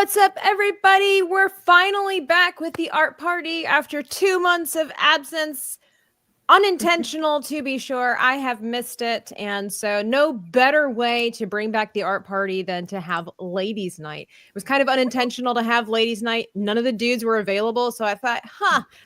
What's up, everybody? We're finally back with the art party after 2 months of absence. Unintentional, to be sure. I have missed it. And so no better way to bring back the art party than to have ladies' night. It was kind of unintentional to have ladies' night. None of the dudes were available. So I thought,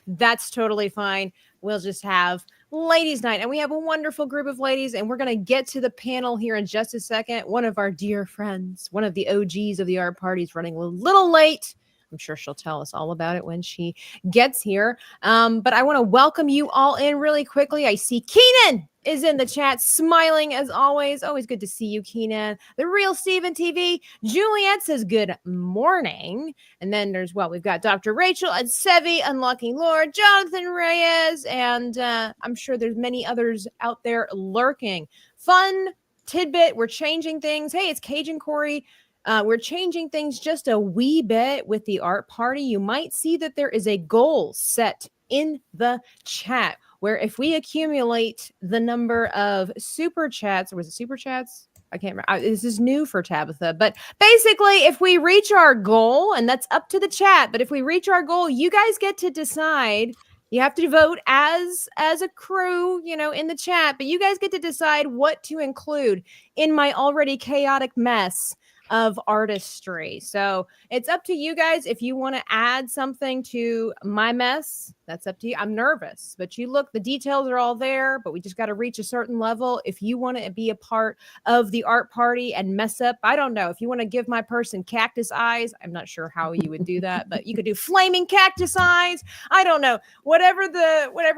that's totally fine. We'll just have ladies' night. And we have a wonderful group of ladies. And we're going to get to the panel here in just a second. One of our dear friends, one of the OGs of the art party, is running a little late. I'm sure she'll tell us all about it when she gets here. But I want to welcome you all in really quickly. I see Keenan is in the chat, smiling as always. Always good to see you, Keenan. The Real Steven TV. Juliet says good morning. And then there's, we've got Dr. Rachel and Sevvy, Unlocking Lord, Jonathan Reyes, and I'm sure there's many others out there lurking. Fun tidbit. We're changing things. Hey, it's Cajun Corey. We're changing things just a wee bit with the art party. You might see that there is a goal set in the chat where if we accumulate the number of super chats, or was it super chats? I can't remember. This is new for Tabitha, but basically if we reach our goal, and that's up to the chat, but if we reach our goal, you guys get to decide. You have to vote as a crew, in the chat, but you guys get to decide what to include in my already chaotic mess of artistry. So it's up to you guys. If you want to add something to my mess, that's up to you. I'm nervous, but the details are all there, but we just got to reach a certain level. If you want to be a part of the art party and mess up, I don't know, if you want to give my person cactus eyes, I'm not sure how you would do that, but you could do flaming cactus eyes. I don't know, whatever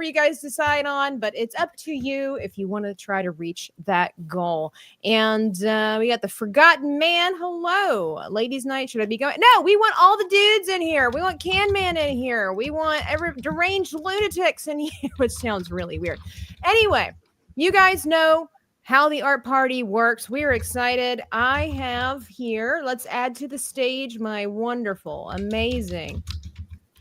you guys decide on, but it's up to you if you want to try to reach that goal. And we got the Forgotten Man. Hello, ladies' night. Should I be going? No, we want all the dudes in here. We want Can Man in here. We want every deranged lunatics in here, which sounds really weird. Anyway, you guys know how the art party works. We're excited. I have here, let's add to the stage my wonderful, amazing,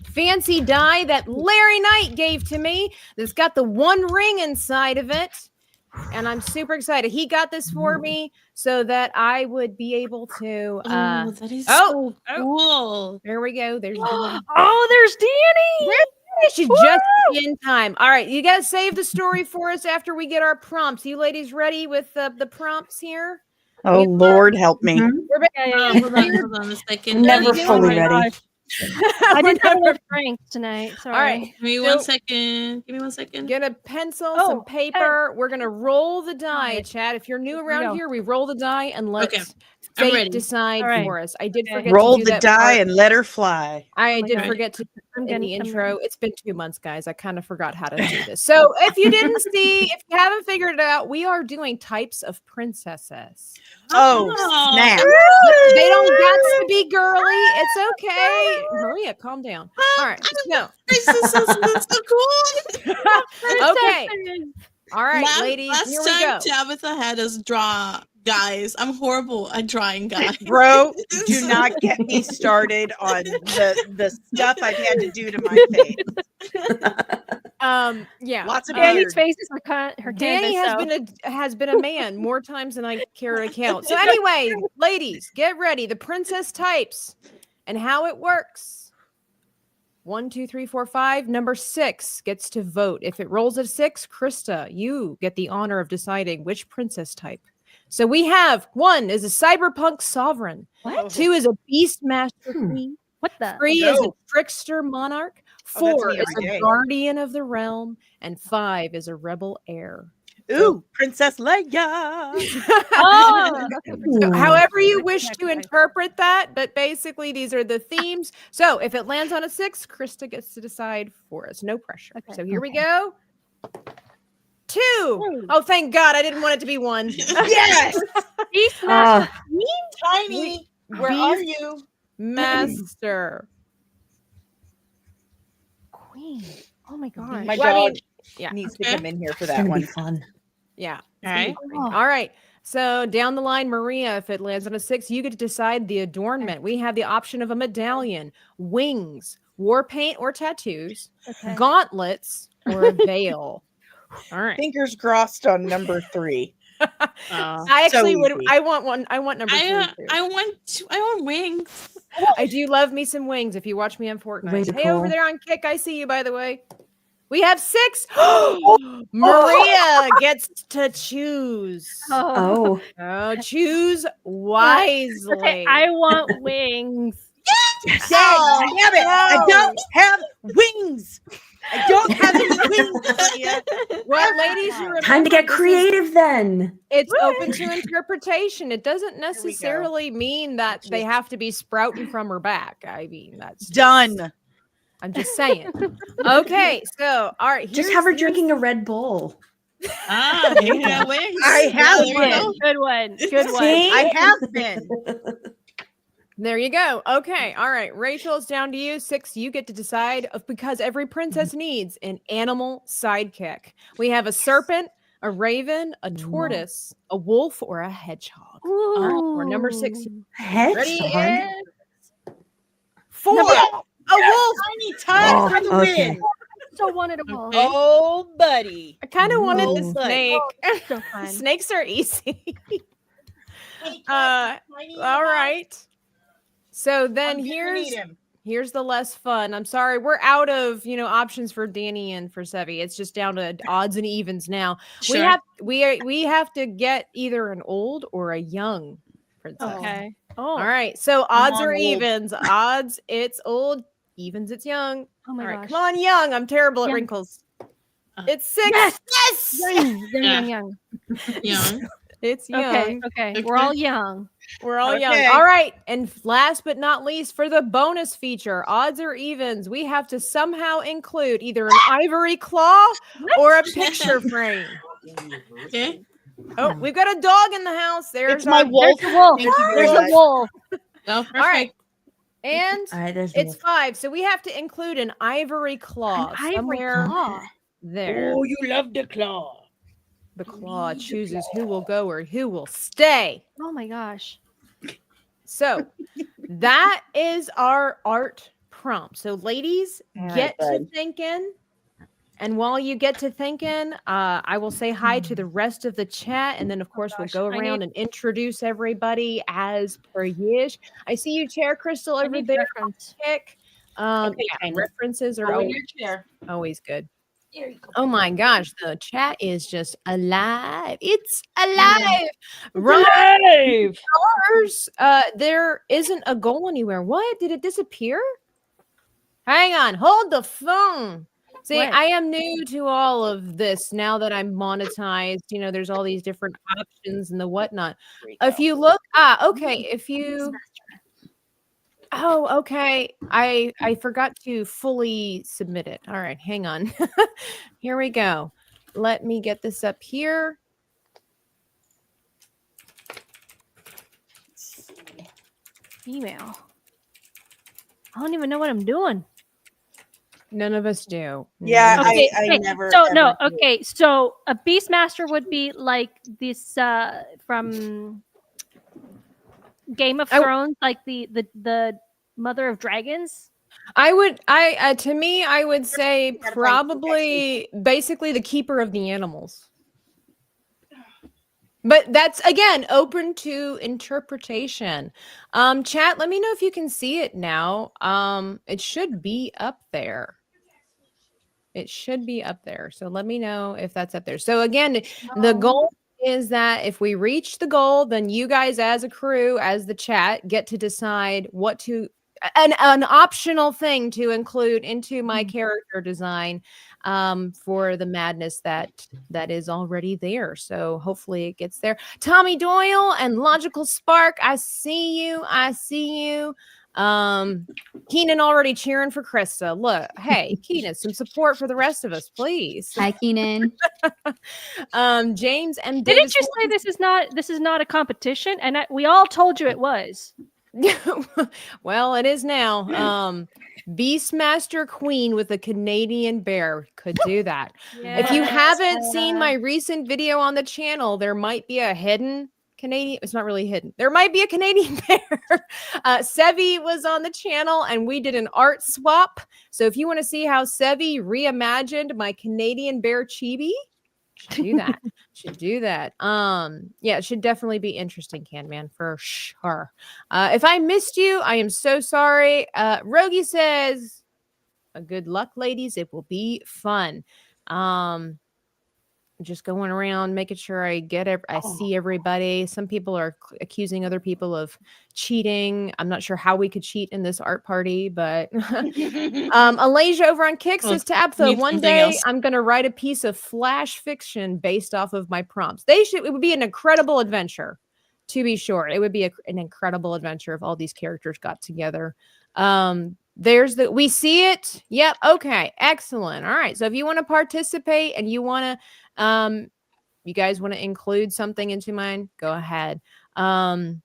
fancy die that Larry Knight gave to me. That's got the one ring inside of it. And I'm super excited. He got this for me so that I would be able to. That is so cool. There we go. There's Dani. There's Dani. She's just in time. All right, you got to save the story for us after we get our prompts. You ladies ready with the prompts here? Oh, Lord, help me. We're back. Hold on a second. Never fully ready. I didn't have enough drinks tonight. Sorry. All right. Give me 1 second. Give me 1 second. Get a pencil, some paper. We're going to roll the die, chat. If you're new around here, we roll the die and let fate decide for us. I did forget roll to do the die and let her fly. I did forget to in the intro. It's been 2 months, guys. I kind of forgot how to do this. So if you didn't see, if you haven't figured it out, we are doing types of princesses. Oh, snap. They don't got to be girly. It's okay. Maria, calm down. All right. No. That's so cool. Okay. All right, ladies. Here we go. Tabitha had us draw guys. I'm horrible at drawing guys. Bro, do not get me started on the stuff I've had to do to my face. Yeah. Lots of Dani's faces are her Dani has been a man more times than I care to count. So anyway, ladies, get ready. The princess types and how it works. 1, 2, 3, 4, 5. Number 6 gets to vote. If it rolls a 6, Krista, you get the honor of deciding which princess type. So we have 1 is a cyberpunk sovereign. What? 2 is a beastmaster queen. What the? 3 is a trickster monarch. 4 is a day. guardian of the realm. And 5 is a rebel heir. Ooh, Princess Leia. So however you wish to interpret that, but basically these are the themes. So if it lands on a 6, Krista gets to decide for us. No pressure. Okay. So here we go. 2. Oh, thank God. I didn't want it to be 1. Yes. Tiny. Where are you? Master. Queen. Oh my God. My dog needs to come in here for that one. Fun. Yeah. All right. All right. So down the line, Maria, if it lands on a 6, you get to decide the adornment. We have the option of a medallion, wings, war paint or tattoos, gauntlets, or a veil. All right. Fingers crossed on number 3. I actually So would. easy. I want one. I want number 3 too. I want wings. I do love me some wings. If you watch me on Fortnite, Wings are hey, over cool. there on Kick, I see you. By the way, we have 6. Maria gets to choose. Oh. Oh, Choose wisely. Okay, I want wings. Dang, damn it! I don't have wings. I don't have any wings, Maria. Well, ladies, you time to get remember, creative then. It's open to interpretation. It doesn't go. necessarily mean that they have to be sprouting from her back. I mean, that's Done. I'm just saying. Okay, so all right. Just have her drinking a Red Bull. You have wings. I have There you one. go. Good one. Good one. See? I have been. There you go. Okay, all right. Rachel, it's down to you. 6, you get to decide because every princess needs an animal sidekick. We have a serpent, a raven, a tortoise, a wolf, or a hedgehog. All right, for number 6. Ready? Hedgehog. And 4. A wolf. Tiny time for the okay. win. So wanted a wolf. Okay. Oh, buddy. I kind of wanted the Ooh. snake. So fun. Snakes are easy. All right. So then here's the less fun. I'm sorry, we're out of options for Dani and for Sevvy. It's just down to odds and evens now. Sure. We have to get either an old or a young princess. Okay. All Oh. right. So odds on, or old. evens. Odds it's old. Evens it's young. Oh my All right, gosh. come on, young. I'm terrible at Young. wrinkles. It's 6. Yes! Yes. Young. Young. It's young. Okay. Okay. We're all young. We're all young. Okay. All right. And last but not least, for the bonus feature, odds or evens, we have to somehow include either an ivory claw or a picture frame. Okay. Oh, we've got a dog in the house. There's It's my our- wolf. There's a wolf. Thank you very There's much. a wolf. Oh, perfect. All right. And All right, there's the it's wolf. 5. So we have to include an ivory claw An ivory somewhere claw. there. Oh, you love the claw. The claw chooses who will go or who will stay. Oh my gosh. So that is our art prompt. So ladies, All right, get to bud. thinking. And while you get to thinking, I will say hi to the rest of the chat. And then, of course, we'll gosh, go I around and introduce everybody as per yish. I see you, Chair Crystal, I over need there. reference. Kick. Okay, Yeah, Tiny. references are Go in always, your chair. always good. There you go. Oh my gosh, the chat is just alive. It's alive. Right. Stars, there isn't a goal anywhere. What? Did it disappear? Hang on. Hold the phone. See, What? I am new to all of this now that I'm monetized. There's all these different options and the whatnot. If you look, okay. If you, oh, okay. I forgot to fully submit it. All right, hang on. Here we go. Let me get this up here. Email. I don't even know what I'm doing. None of us do. Yeah, None of us Okay, I okay, never. So ever no, do. okay. So a Beastmaster would be like this from Game of I- Thrones, like the Mother of Dragons. I would to me I would say probably basically the keeper of the animals. But that's again open to interpretation. Chat, let me know if you can see it now. It should be up there. It should be up there. So let me know if that's up there. So again, the goal is that if we reach the goal, then you guys as a crew, as the chat, get to decide what to an optional thing to include into my character design for the madness that is already there. So hopefully it gets there. Tommy Doyle and Logical Spark, I see you. Keenan already cheering for Krista. Look, hey, Keenan, some support for the rest of us, please. Hi, Keenan. James and Didn't you say this is not a competition? And we all told you it was. Well, it is now. Beastmaster Queen with a Canadian bear could do that. If you haven't seen my recent video on the channel, there might be a hidden Canadian. It's not really hidden. There might be a Canadian bear. Sevvy was on the channel and we did an art swap. So if you want to see how Sevvy reimagined my Canadian bear Chibi, Should do that. Should do that. Yeah, it should definitely be interesting, Can-Man, for sure. If I missed you, I am so sorry. Rogie says, good luck, ladies. It will be fun. Just going around making sure I get I see everybody. Some people are accusing other people of cheating. I'm not sure how we could cheat in this art party, but Alasia over on Kick says, Tabtha, one day I'm gonna write a piece of flash fiction based off of my prompts. It would be an incredible adventure, to be sure. It would be an incredible adventure if all these characters got together. We see it. Yep. Okay. Excellent. All right. So if you want to participate and you want to, you guys want to include something into mine, go ahead. I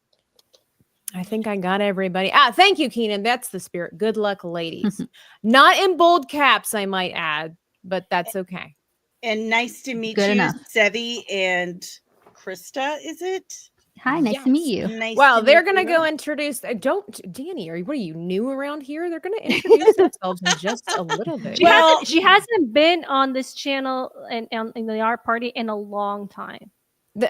think I got everybody. Thank you, Keenan. That's the spirit. Good luck, ladies. Not in bold caps, I might add, but that's okay. And nice to meet Good you, enough. Sevvy and Krista, is it? Hi, nice to meet you. Nice Well, to they're meet going to you. go introduce. Dani, what are you new around here? They're going to introduce themselves in just a little bit. She hasn't been on this channel and in the art party in a long time.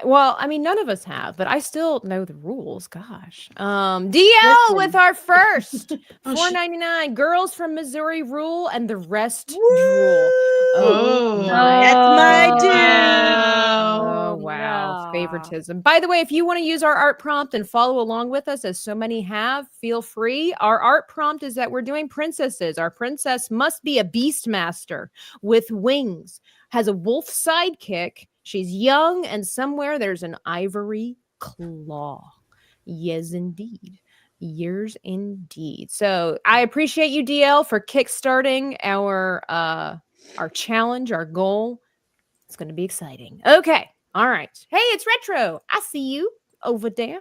Well, I mean, none of us have, but I still know the rules. Gosh. DL with our first $4.99. Girls from Missouri rule and the rest drool. That's my dude. Oh, wow. Favoritism. By the way, if you want to use our art prompt and follow along with us, as so many have, feel free. Our art prompt is that we're doing princesses. Our princess must be a beastmaster with wings, has a wolf sidekick. She's young, and somewhere there's an ivory claw. Yes, indeed. Years indeed. So I appreciate you, DL, for kickstarting our challenge, our goal. It's going to be exciting. Okay. All right. Hey, it's Retro. I see you over there.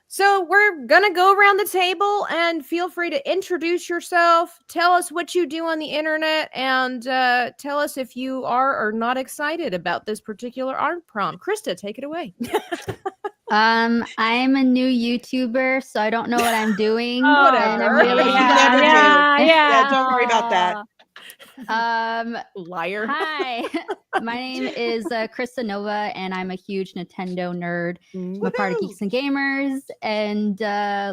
So we're going to go around the table and feel free to introduce yourself. Tell us what you do on the internet and tell us if you are or not excited about this particular art prompt. Krista, take it away. I'm a new YouTuber, so I don't know what I'm doing. Whatever. And I'm really Yeah, don't worry about that. Liar. Hi, my name is Krista Nova, and I'm a huge Nintendo nerd. I'm a part of Geeks and Gamers, and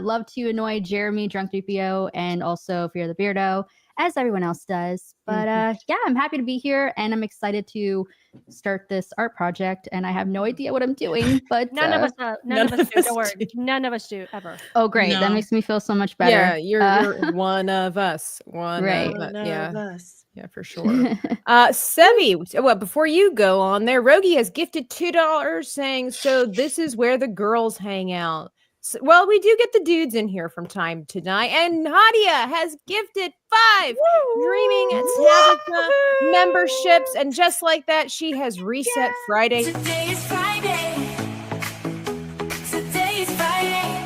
love to annoy Jeremy, Drunk 3PO, and also Fear the Beardo, as everyone else does. But yeah, I'm happy to be here, and I'm excited to start this art project. And I have no idea what I'm doing, but None of us do. Don't worry. None of us do ever. Oh, great! No. That makes me feel so much better. Yeah, you're one of us. Right. Yeah, for sure. Sevvy, well, before you go on there, Rogie has gifted $2 saying, so this is where the girls hang out. So, well, we do get the dudes in here from time to time. And Nadia has gifted 5 Dreaming Tabitha memberships. And just like that, she has reset Friday. Today is Friday. Today is Friday.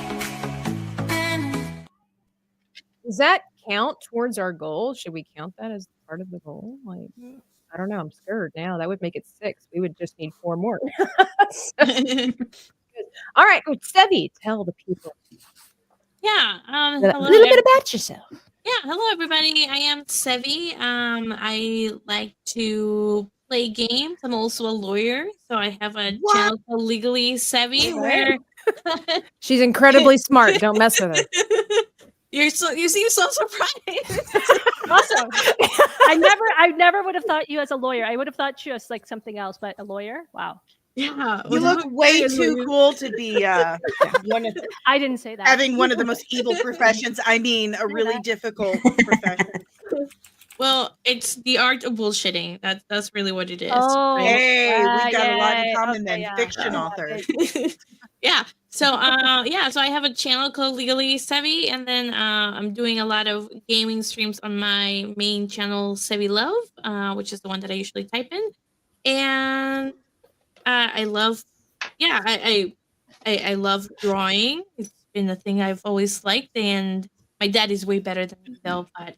Does that count towards our goal? Should we count that as part of the goal? Like, I don't know. I'm scared now. That would make it 6. We would just need 4 more. All right, Sevvy, tell the people. Yeah. A Hello, little bit about yourself. Yeah, hello everybody. I am Sevvy. I like to play games. I'm also a lawyer, so I have a channel called Legally Sevvy where She's incredibly smart. Don't mess with her. you seem so surprised. Awesome. I never would have thought you as a lawyer. I would have thought you as like something else, but a lawyer? Wow. Yeah, You look way too cool to be one of I didn't say that. having one of the most evil professions. I mean, a really difficult profession. Well, it's the art of bullshitting. That's really what it is. Oh, right? Hey, we got a lot in yay. common Okay, then. yeah. Fiction author. Yeah. So so I have a channel called Legally Sevvy, and then I'm doing a lot of gaming streams on my main channel, Sevvy Love, which is the one that I usually type in. And I love I love drawing. It's been a thing I've always liked, and my dad is way better than me though, but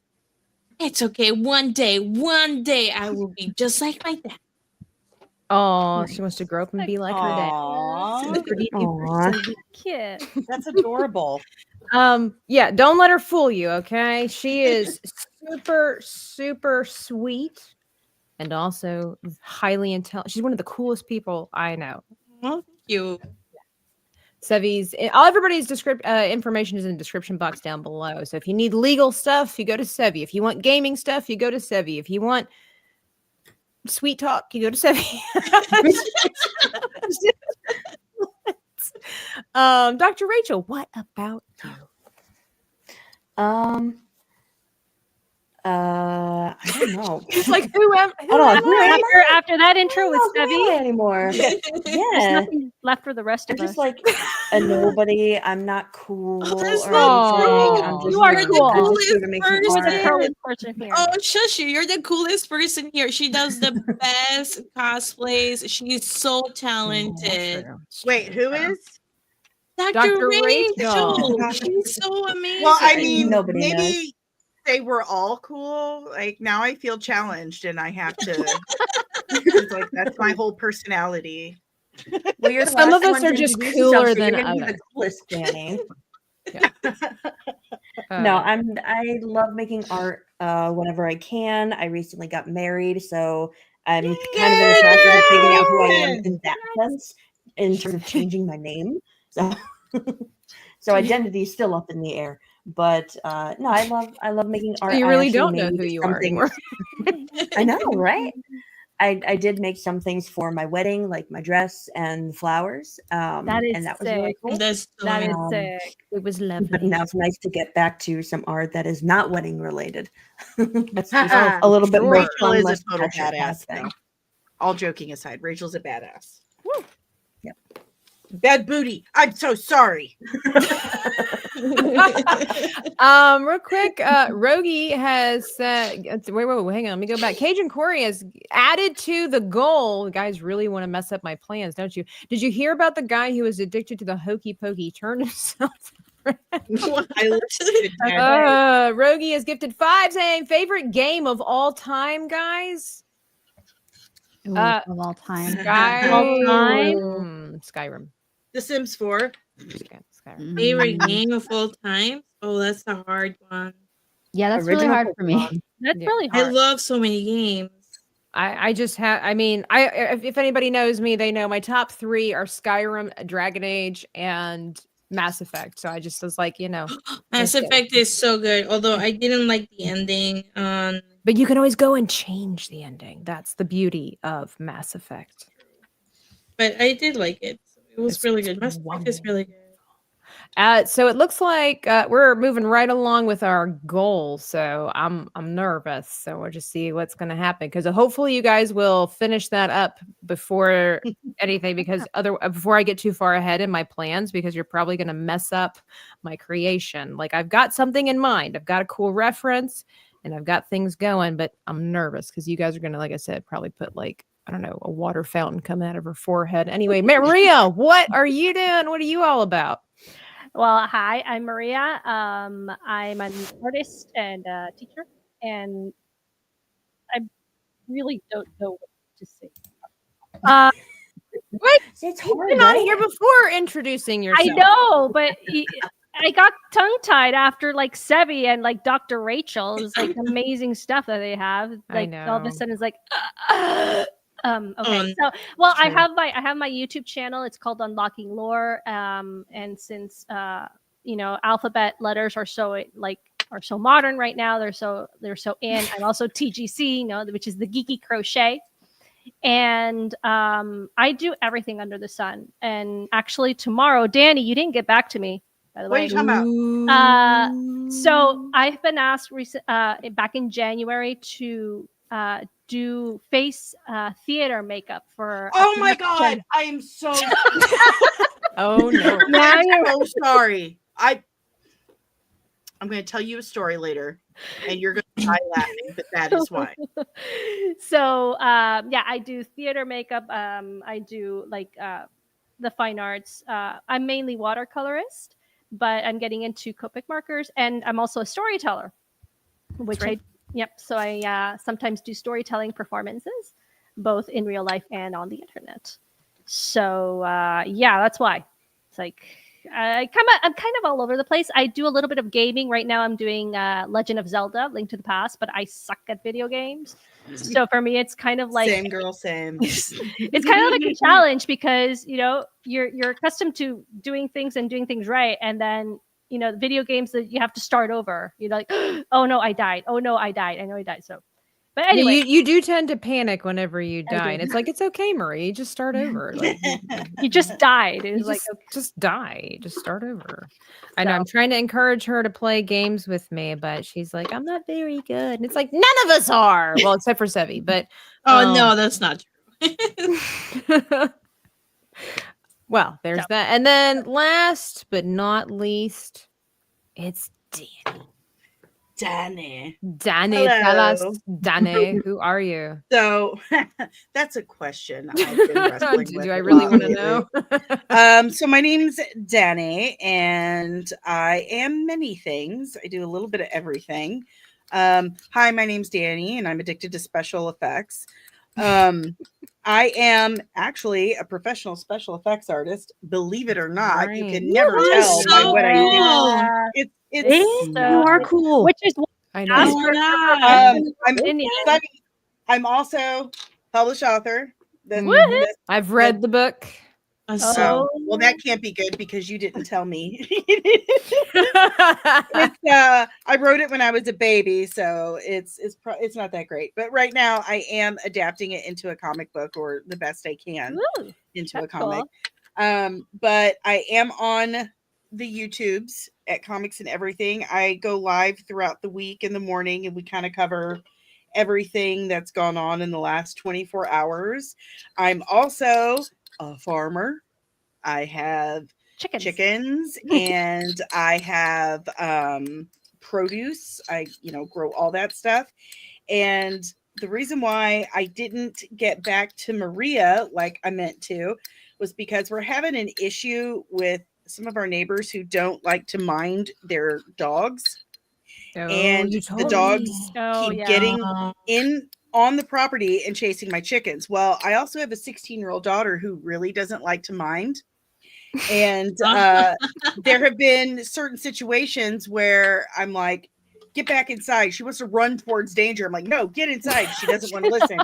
it's okay. One day I will be just like my dad. Oh, she wants to grow up and be like her dad. Aw, Kid. that's adorable. Yeah, don't let her fool you, okay? She is super, super sweet. and also highly intelligent. She's one of the coolest people I know. Well, thank you. Sevvy's all everybody's information is in the description box down below. So if you need legal stuff, you go to Sevvy. If you want gaming stuff, you go to Sevvy. If you want sweet talk, you go to Sevvy. Dr. Rachel, what about you? I don't know. She's like, who am Hold on, who am I? After that intro with I don't know who I am Sevvy, anymore. there's Yeah, nothing left for the rest I'm of us. just like a nobody. I'm not cool that's or not anything. true. I'm just You are here. cool. I'm just Coolest here to make some person. You're the art. coolest person here. Oh, shush you. You're the coolest person here. She does the best cosplays. She's so talented. Wait, who is? Dr. Rachel. Rachel. She's so amazing. Well, I mean, Nobody maybe they were all cool. Like now I feel challenged and I have to it's like that's my whole personality. Well, you're the Some last of us one are to just introduce yourself, cooler so you're than gonna be the others. coolest, Dani. Uh, No, I love making art whenever I can. I recently got married, so I'm kind of in the process of figuring out who I am in that sense, in terms of changing my name. So, so identity is still up in the air. But no, I love making art. you I really actually don't know made who you some are things- anymore. I know, right? I did make some things for my wedding, like my dress and flowers. That is and that was really sick. cool. That's so That is amazing. sick. It was But lovely. now it's nice to get back to some art that is not wedding related. That's just a little bit more Rachel fun, is a less total pressure kind of badass. thing. Though. All joking aside, Rachel's a badass. Yep. Bad booty. I'm so sorry. Real quick, Rogi has wait, hang on, let me go back. Cajun Corey has added to the goal. You guys really want to mess up my plans, don't you? Did you hear about the guy who was addicted to the hokey pokey turned himself? I listened to that. Rogi has gifted 5 saying favorite game of all time, guys. Ooh, Uh, of all time. Skyrim. The Sims 4. Skyrim. Favorite game of all time? Oh, that's a hard one. Yeah, that's really Original hard for me. Pokemon. That's Yeah. really I hard. love so many games. I just have, I mean, if anybody knows me, they know my top 3 are Skyrim, Dragon Age, and Mass Effect. So I just was like, Mass Let's go. Effect is so good, although I didn't like the ending. But you can always go and change the ending. That's the beauty of Mass Effect. But I did like it. It was really good. Mass Effect is really good. So it looks like we're moving right along with our goal. So I'm nervous. So we'll just see what's going to happen because hopefully you guys will finish that up before anything. Because before I get too far ahead in my plans, because you're probably going to mess up my creation. Like I've got something in mind. I've got a cool reference, and I've got things going. But I'm nervous because you guys are going to, like I said, probably put like, I don't know, a water fountain coming out of her forehead. Anyway, Maria, what are you doing? What are you all about? Well, hi, I'm Maria. I'm an artist and teacher, and I really don't know what to say. What? It's You've hard, been on right? here before introducing yourself. I know, but I got tongue tied after like Sevvy and like Dr. Rachel. It's like amazing stuff that they have. Like all of know. a sudden, it's like. Okay, Oh, so well, I true. have my YouTube channel. It's called Unlocking Lore. And since alphabet letters are so modern right now, they're so in. I'm also TGC, which is the geeky crochet. And I do everything under the sun. And actually, tomorrow, Dani, you didn't get back to me. By the What are way, you talking about? so I've been asked back in January to do face theater makeup for. Oh my god, I am so Oh no. Now you're so sorry. I'm going to tell you a story later, and you're going to die laughing, but that is why. So I do theater makeup. I do like the fine arts. I'm mainly watercolorist, but I'm getting into Copic markers, and I'm also a storyteller, which so I sometimes do storytelling performances, both in real life and on the internet. So that's why. It's like I'm kind of all over the place. I do a little bit of gaming right now. I'm doing Legend of Zelda: Link to the Past, but I suck at video games. So for me, it's kind of like Same girl, same. it's kind of like a challenge because you're accustomed to doing things right, and then video games that you have to start over. You're like, oh no, I died. Oh no, I died. I know I died. So, but Yeah, anyway, you do tend to panic whenever you I die, do. and it's like it's okay, Marie. Just start over. Like you just died. It you was like, just die. Just start over. I know. So- I'm trying to encourage her to play games with me, but she's like, I'm not very good. And it's like none of us are. Well, except for Sevvy. But Oh no, that's not true. well, there's So- that. And then last but not least, it's Dani. Dani. Dani, tell us, Hello. Dani, who are you? So that's a question I've been wrestling with. Do I a really lot want to lately. know? So my name's Dani, and I am many things. I do a little bit of everything. Hi, my name's Dani, and I'm addicted to special effects. I am actually a professional special effects artist. Believe it or not, you Right. can never Woo, tell by so what I do. cool. It's You are cool. which is what I I know. asked Oh for my God. I'm opinion. studying. I'm also published author. This- Mhm. this- I've read the book. That's Oh. so well, that can't be good because you didn't tell me. I wrote it when I was a baby, so it's not that great. But right now, I am adapting it into a comic book, or the best I can Ooh, into a that's comic. cool. But I am on the YouTubes at Comics and Everything. I go live throughout the week in the morning, and we kind of cover everything that's gone on in the last 24 hours. I'm also a farmer. I have chickens and I have produce. I grow all that stuff. And the reason why I didn't get back to Maria like I meant to was because we're having an issue with some of our neighbors who don't like to mind their dogs. And you the told dogs me. Oh, keep yeah. getting in on the property and chasing my chickens. Well, I also have a 16-year-old daughter who really doesn't like to mind. And there have been certain situations where I'm like, get back inside. She wants to run towards danger. I'm like, no, get inside. She doesn't want to listen.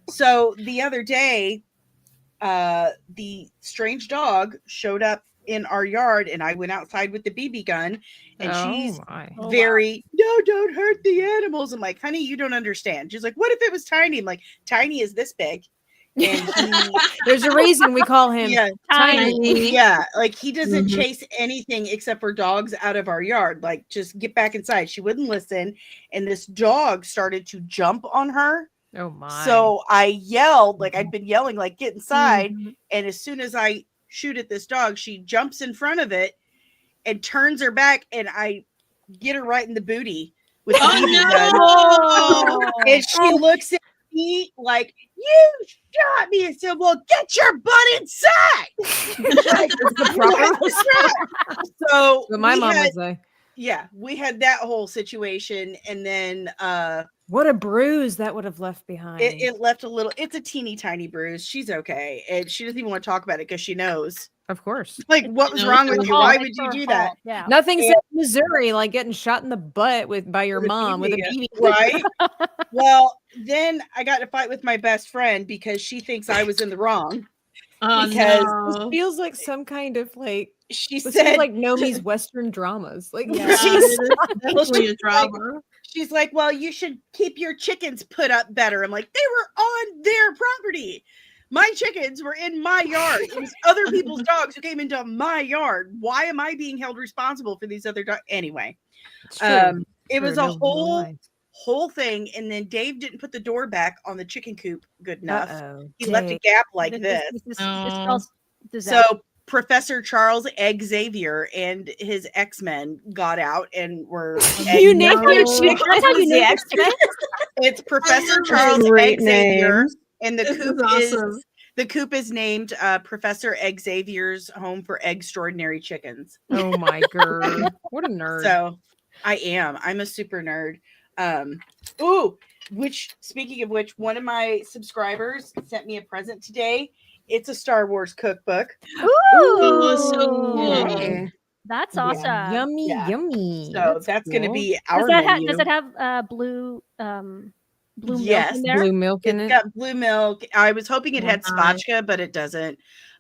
So the other day, the strange dog showed up in our yard, and I went outside with the BB gun, and she's my. Oh, wow. very, no, don't hurt the animals. I'm like, honey, you don't understand. She's like, what if it was Tiny? I'm like, Tiny is this big. And There's a reason we call him yeah, Tiny. yeah, like he doesn't Mhm. chase anything except for dogs out of our yard. Like, just get back inside. She wouldn't listen, and this dog started to jump on her. Oh my. So I yelled, like I'd been yelling, like, get inside. Mhm. And as soon as I shoot at this dog, she jumps in front of it and turns her back, and I get her right in the booty with the BB gun. Oh. And she looks at me like, you shot me. And said, well, get your butt inside. Like, the proper so What my we mom had, would say. yeah, we had that whole situation. And then What a bruise that would have left behind. it left a little, it's a teeny tiny bruise. She's okay. And she doesn't even want to talk about it because she knows. Of course. Like, what was No, wrong it's with her you? fault. Why It's would you her do that? fault. Yeah. Nothing's in Missouri like getting shot in the butt by your With a mom with a BB, BB. right? Well, then I got to fight with my best friend because she thinks I was in the wrong. Oh Because This no. feels like some kind of like She this said, feels like Nomi's Western dramas. Like Yeah. Yeah, she's it is definitely a drama. she's like, well, you should keep your chickens put up better. I'm like, they were on their property. My chickens were in my yard. It was other people's dogs who came into my yard. Why am I being held responsible for these other dogs? Anyway, It's true. it was True, a no whole thing. And then Dave didn't put the door back on the chicken coop good enough. Uh-oh. He left a gap like this. This Oh. spells disaster. So Professor Charles Egg Xavier and his X-Men got out and were You named your no. chicken. That's how you named your it's Professor Charles Great Egg Xavier, names. and the This coop is awesome. the coop is named Professor Egg Xavier's Home for Extraordinary Chickens. Oh my god. What a nerd. So I'm a super nerd. Ooh, speaking of which, one of my subscribers sent me a present today. It's a Star Wars cookbook. Oh, so cool. Yay. That's Yeah. awesome. Yummy, Yeah. yummy. So that's going to cool. be our Does menu. it have blue blue milk Yes, in there? Blue milk in it's it. got blue milk. I was hoping it Oh had my. spatchka, but it doesn't.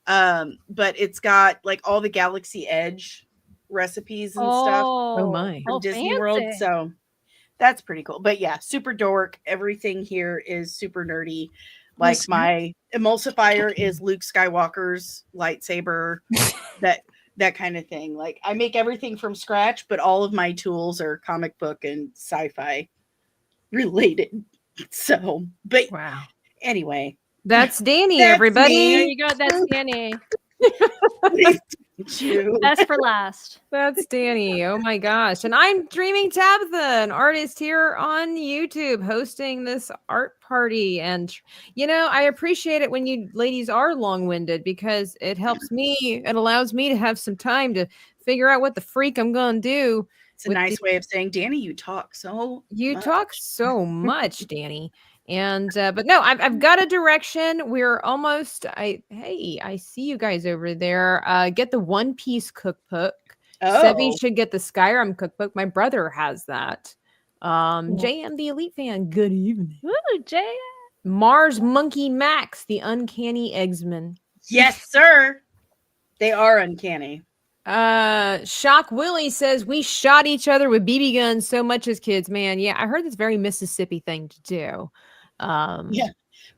But it's got like all the Galaxy Edge recipes and stuff Oh my. from Oh, Disney World. fancy. So that's pretty cool. But yeah, super dork. Everything here is super nerdy. Like Yes. my emulsifier is Luke Skywalker's lightsaber, that kind of thing. Like I make everything from scratch, but all of my tools are comic book and sci-fi related. So, but Wow. anyway, That's Dani, That's everybody. There you go. That's Dani. please don't you. Best for last. That's Dani. Oh my gosh. And I'm Dreaming Tabitha, an artist here on YouTube, hosting this art party. And, you know, I appreciate it when you ladies are long winded because it helps me. It allows me to have some time to figure out what the freak I'm going to do. It's a with nice way of saying, Dani, you talk so You much. talk so much, Dani. And but no, I've got a direction. We're almost. I see you guys over there. Get the One Piece cookbook. Sevvy Oh, should get the Skyrim cookbook. My brother has that. JM the Elite Fan. Good evening. Ooh, Jay. Mars Monkey Max, the Uncanny Eggsman. yes, sir. They are uncanny. Shock Willie says we shot each other with BB guns so much as kids. Man, yeah, I heard that's a very Mississippi thing to do. Yeah.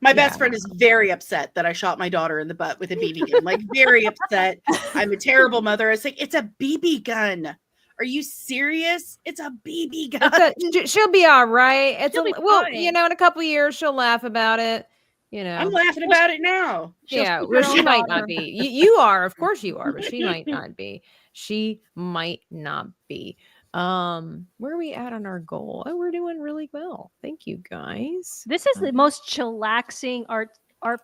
My best friend is very upset that I shot my daughter in the butt with a BB gun. Like very upset. I'm a terrible mother. It's like, it's a BB gun. Are you serious? It's a BB gun. She'll be all right. She'll be Well, fine. you know, in a couple of years she'll laugh about it. You know, I'm laughing about it now. yeah, speak well, her she own might daughter. not be. You are, of course, you are, but she might not be. She might not be. Where are we at on our goal? Oh, we're doing really well. Thank you, guys. This is the most chillaxing art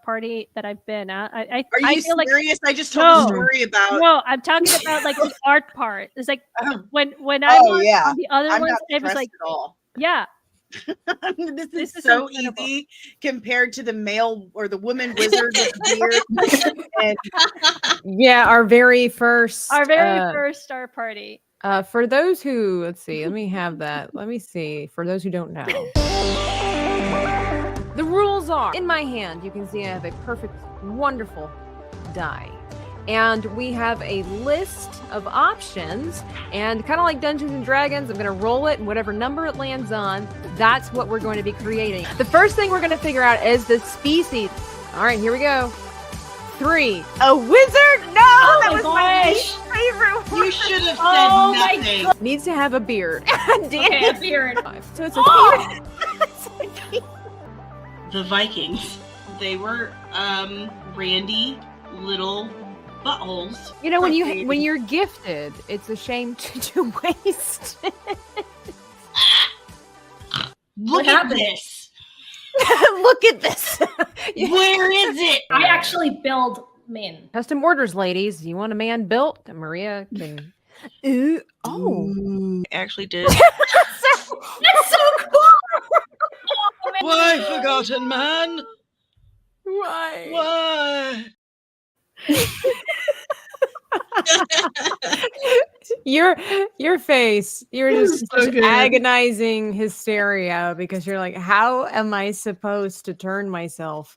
party that I've been at. Are I you feel like serious? I just told a No. story about. no, I'm talking about like the art part. It's like Oh, when I'm Oh, on, yeah. on the other I'm ones, not it was stressed like at all. yeah. this This is is so incredible. easy compared to the male or the woman wizard with the beard. And Yeah, our very first. Our very first art party. For those who, let's see, let me have that. Let me see. For those who don't know, the rules are in my hand. You can see I have a perfect, wonderful die. And we have a list of options. And kind of like Dungeons and Dragons, I'm going to roll it, and whatever number it lands on, that's what we're going to be creating. The first thing we're going to figure out is the species. All right, here we go. 3. A wizard? No, that was my least favorite one. you should have said Oh my nothing. Needs to have a beard. Okay, a beard. So it's a beard. The Vikings. They were randy little buttholes. You know, when you're gifted, it's a shame to waste it. Look at this. Look at this. Where is it? I actually build men. Custom orders, ladies. You want a man built? Maria can. Ooh, oh, Actually did. that's so cool. Why, forgotten man? Why? Why? Your face, you're just So good. agonizing hysteria because you're like, how am I supposed to turn myself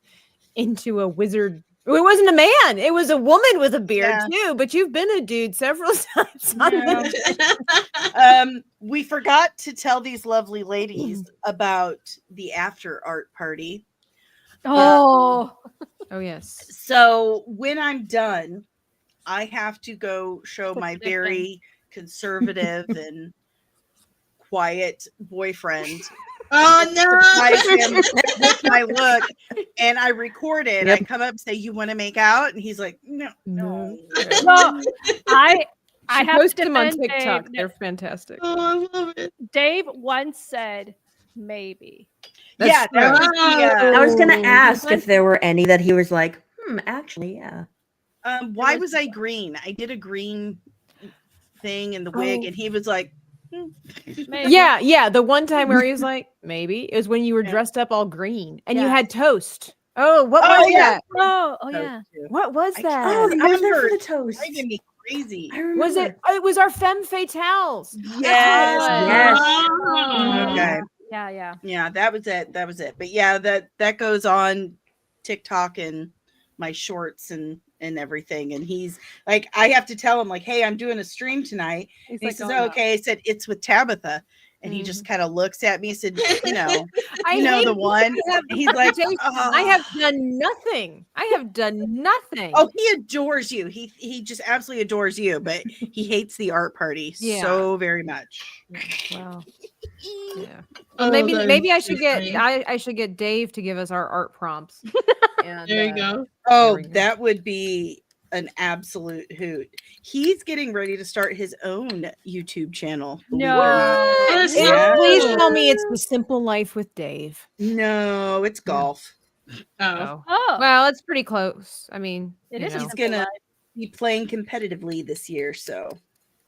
into a wizard? It wasn't a man, it was a woman with a beard too, but you've been a dude several times on this. We forgot to tell these lovely ladies about the after art party. Oh, Oh yes. So when I'm done, I have to go show What's my the very conservative and quiet boyfriend. Oh no! With my look, and I record it. Yep. I come up and say, "You want to make out?" And he's like, "No, no." well, I She have to posts them on defend TikTok. Dave. They're fantastic. Oh, I love it. Dave once said maybe. That's Yeah, true. that was the, I was gonna Oh, ask if there were any that he was like, actually, yeah. why was I green? I did a green thing in the wig, and he was like, Maybe. Yeah. The one time where he was like, maybe, is when you were Yeah. dressed up all green and you Yeah. had toast. Oh, what Oh, was yeah. that? Oh yeah. What was I that? Oh, I was there for remember. the toast. driving me crazy. I remember. Was it? Oh, it was our femme fatales. Yes. Yes. Okay. Yeah. Yeah, that was it. That was it. But yeah, that goes on TikTok and my shorts and everything. And he's like, I have to tell him like, hey, I'm doing a stream tonight. He's And he like, says, "Oh, oh, no." okay. I said, it's with Tabitha. And he just kind of looks at me and said, you know, I you know hate the it. one. I have- And he's like, I have "Oh." done nothing. I have done nothing. Oh, he adores you. He just absolutely adores you, but he hates the art party Yeah. so very much. Wow. Yeah. Oh, Well, that maybe is I so should get funny. I should get Dave to give us our art prompts. And, There you go. Oh, we go. that would be an absolute hoot. He's getting ready to start his own YouTube channel. Believe it or not. Oh, that's so Yeah. Please cool. tell me it's the simple life with Dave. No, it's golf. Oh. Oh, Well, it's pretty close. I mean, it you is. know. He's gonna be playing competitively this year, so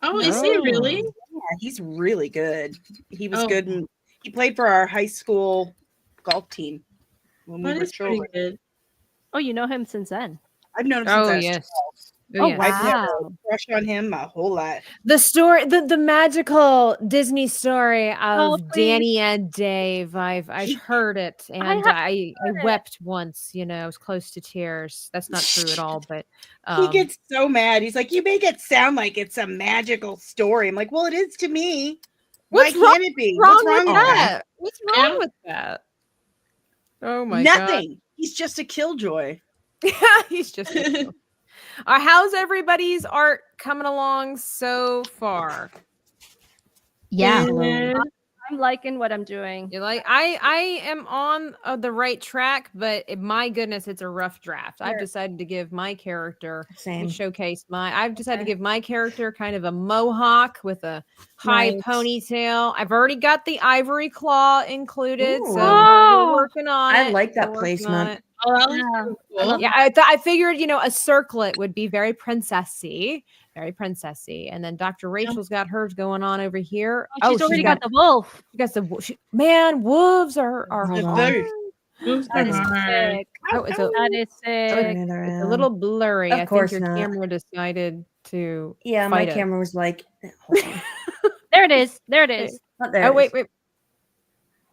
Oh, is he really? yeah, he's really good. He was Oh. good. He played for our high school golf team when we That were is pretty children. good. Oh, you know him since then. I've known him since I was yes. 12. Oh, Oh, yes. I've never wow. crushed on him my whole life. The story, the magical Disney story of Oh, please. Danny and Dave. I've heard it, and have I heard it. wept once. You know, I was close to tears. That's not true at all, but He gets so mad. He's like, "You make it sound like it's a magical story." I'm like, "Well, it is to me. What's Why can't it be? what's What's wrong with with that? What's wrong Yeah. with that? Oh my god! Nothing. He's just a killjoy." He's just. How's everybody's art coming along so far? Yeah. Good. I'm liking what I'm doing. You're like, I am on the right track, but my goodness, it's a rough draft. I've Sure. decided to give my character Same. showcase I've decided to Okay. give my character kind of a mohawk with a high Nice. ponytail. I've already got the ivory claw included, so Ooh. we're working on I it. like that We're working on placement. it. Oh, that looks Yeah. pretty I cool. love Yeah, I figured, a circlet would be very princessy, and then Dr. Rachel's got hers going on over here. Oh, she's already got got the wolf. she got man, wolves are Hold on. hard. Moves That is are hard. sick. Oh, it's a That is sick. Turn it It's a around. little blurry. Of I course think your not. camera decided to. Yeah, my fight it. camera was like, hold on. There it is. There it is. Not there. Oh it wait, is. wait.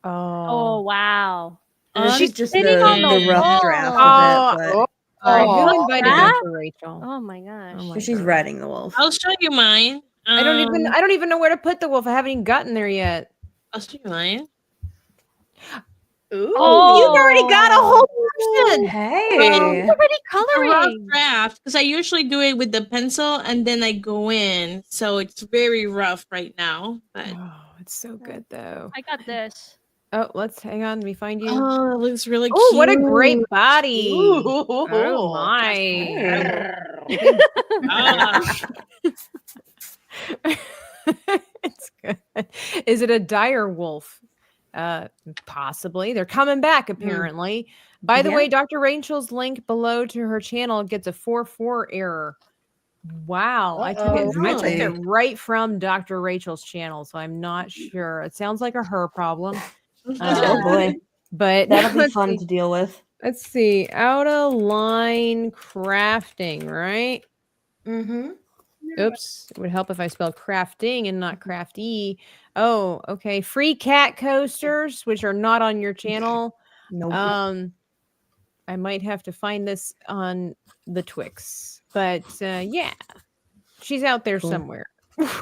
Oh, Oh. wow. This she's is just sitting on the the rough wall. draft Oh, of it. oh, Oh, who invited that? Dr. Rachel? Oh my gosh. Oh my But she's God. riding the wolf. I'll show you mine. I don't even know where to put the wolf. I haven't even gotten there yet. I'll show you mine. Ooh. Oh. You've already got a whole person. Hey. You're already It's a rough coloring. draft because I usually do it with the pencil and then I go in, so it's very rough right now. But Oh, it's so good though. I got this. Oh, let's hang on. Let me find you. oh, it looks really Oh, cute. what a great body. Ooh. Oh my. Hey. Ah. It's good. Is it a dire wolf? Possibly. They're coming back, apparently. By the Yeah. way, Dr. Rachel's link below to her channel gets a 4-4 error. Wow. I took it Really? right from Dr. Rachel's channel, so I'm not sure. It sounds like a her problem. Oh boy. But That'll be let's fun see. to deal with. Let's see. Out of line crafting, right? Mm-hmm. Oops. It would help if I spelled crafting and not crafty. Oh, okay. Free cat coasters, which are not on your channel. Nope. I might have to find this on the Twix. But yeah. She's out there Cool. somewhere.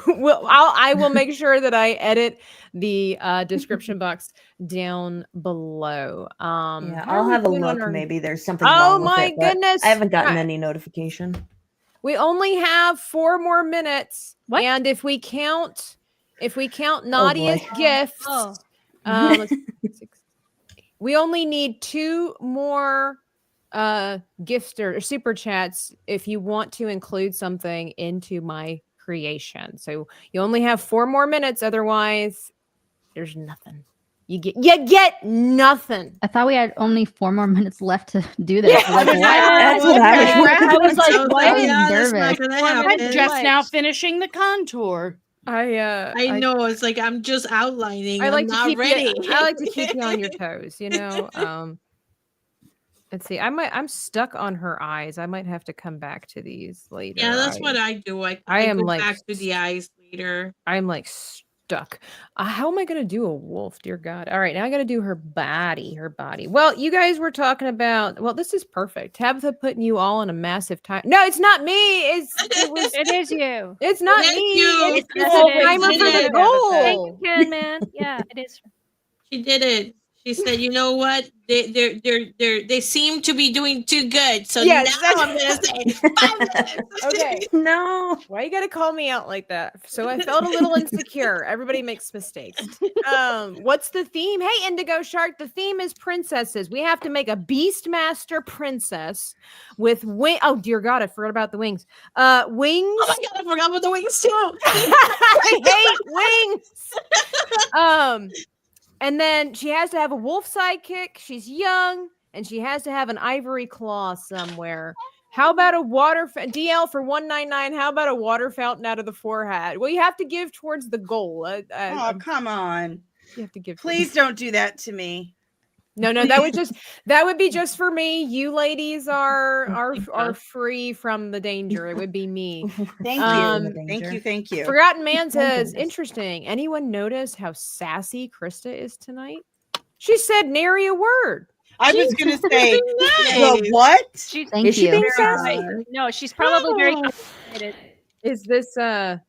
Well, I will make sure that I edit the description box down below. Yeah, how are I'll we have a doing on look. our- Maybe there's something Oh wrong with my it, but goodness. I haven't gotten Right. any notification. We only have 4 more minutes. What? And if we count Nadia's boy. gifts, Oh. let's see, 6, we only need 2 more gifts or super chats if you want to include something into my creation. So you only have 4 more minutes, otherwise there's nothing. You get nothing. I thought we had only 4 more minutes left to do that. Yeah, Like, I was what? That's what I was I was like, So, what? yeah, that's nervous. not gonna I'm happen. just now finishing the contour. I know it's like I'm just outlining. I like I'm to not keep ready. I like to keep you on your toes, you know. Let's see. I'm stuck on her eyes. I might have to come back to these later. Yeah, that's what I do. I I am go like back to the eyes later. I'm like stuck. How am I going to do a wolf? Dear God. All right. Now I got to do her body. Her body. Well, you guys were talking about, well, this is perfect. Tabitha putting you all in a massive time. No, it's not me. It is you. It's not Thank me. you. It's Yes, the it is. timer She for did the it. Thank you, goal. Ken, man. Yeah, it is. She did it. She said, "You know what? They seem to be doing too good. So Yes, now that's- I'm gonna say 5 minutes." Okay. No. Why you gotta call me out like that? So I felt a little insecure. Everybody makes mistakes. What's the theme? Hey, Indigo Shark, the theme is princesses. We have to make a Beastmaster princess with wing. Oh dear God, I forgot about the wings. Wings. Oh my God, I forgot about the wings too. I hate wings. And then she has to have a wolf sidekick. She's young, and she has to have an ivory claw somewhere. How about a water DL for 199? How about a water fountain out of the forehead? Well, you have to give towards the goal. Oh, come on. You have to give. Please don't do that to me. No, that would be just for me. You ladies are free from the danger. It would be me. Thank you. Thank you. Forgotten Man Thank says, goodness. interesting. Anyone notice how sassy Krista is tonight? She said nary a word. I was going to say, Nice. the what? She's Thank Is she you. being very sassy? quiet. No, she's probably very excited. Is this I'm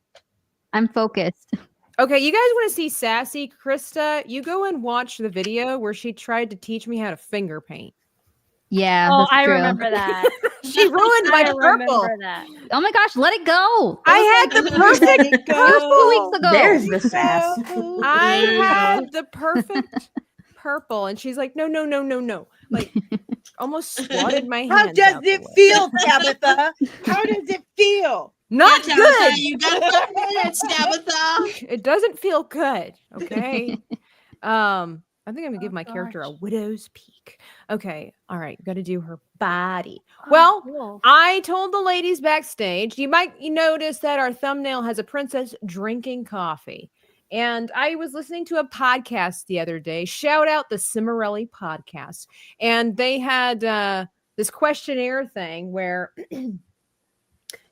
focused. okay? You guys want to see sassy Krista? You go and watch the video where she tried to teach me how to finger paint. Yeah, Oh, that's I true. remember that. She ruined my I purple. remember that. Oh my gosh, let it go. I had the perfect It was 2 purple. weeks ago. There's the sass. I There you had the perfect purple, and she's like, no, no, no, no, no. Like almost swatted my hands. How does out the it way. feel, Tabitha? How does it feel? Not Yeah, Tabitha, good. you got 5 minutes, Tabitha. It doesn't feel good. Okay. I think I'm gonna give my character a gosh. widow's peak. Okay. All right. Got to do her body. Oh, Well, cool. I told the ladies backstage, you might notice that our thumbnail has a princess drinking coffee. And I was listening to a podcast the other day. Shout out the Cimarelli podcast. And they had this questionnaire thing where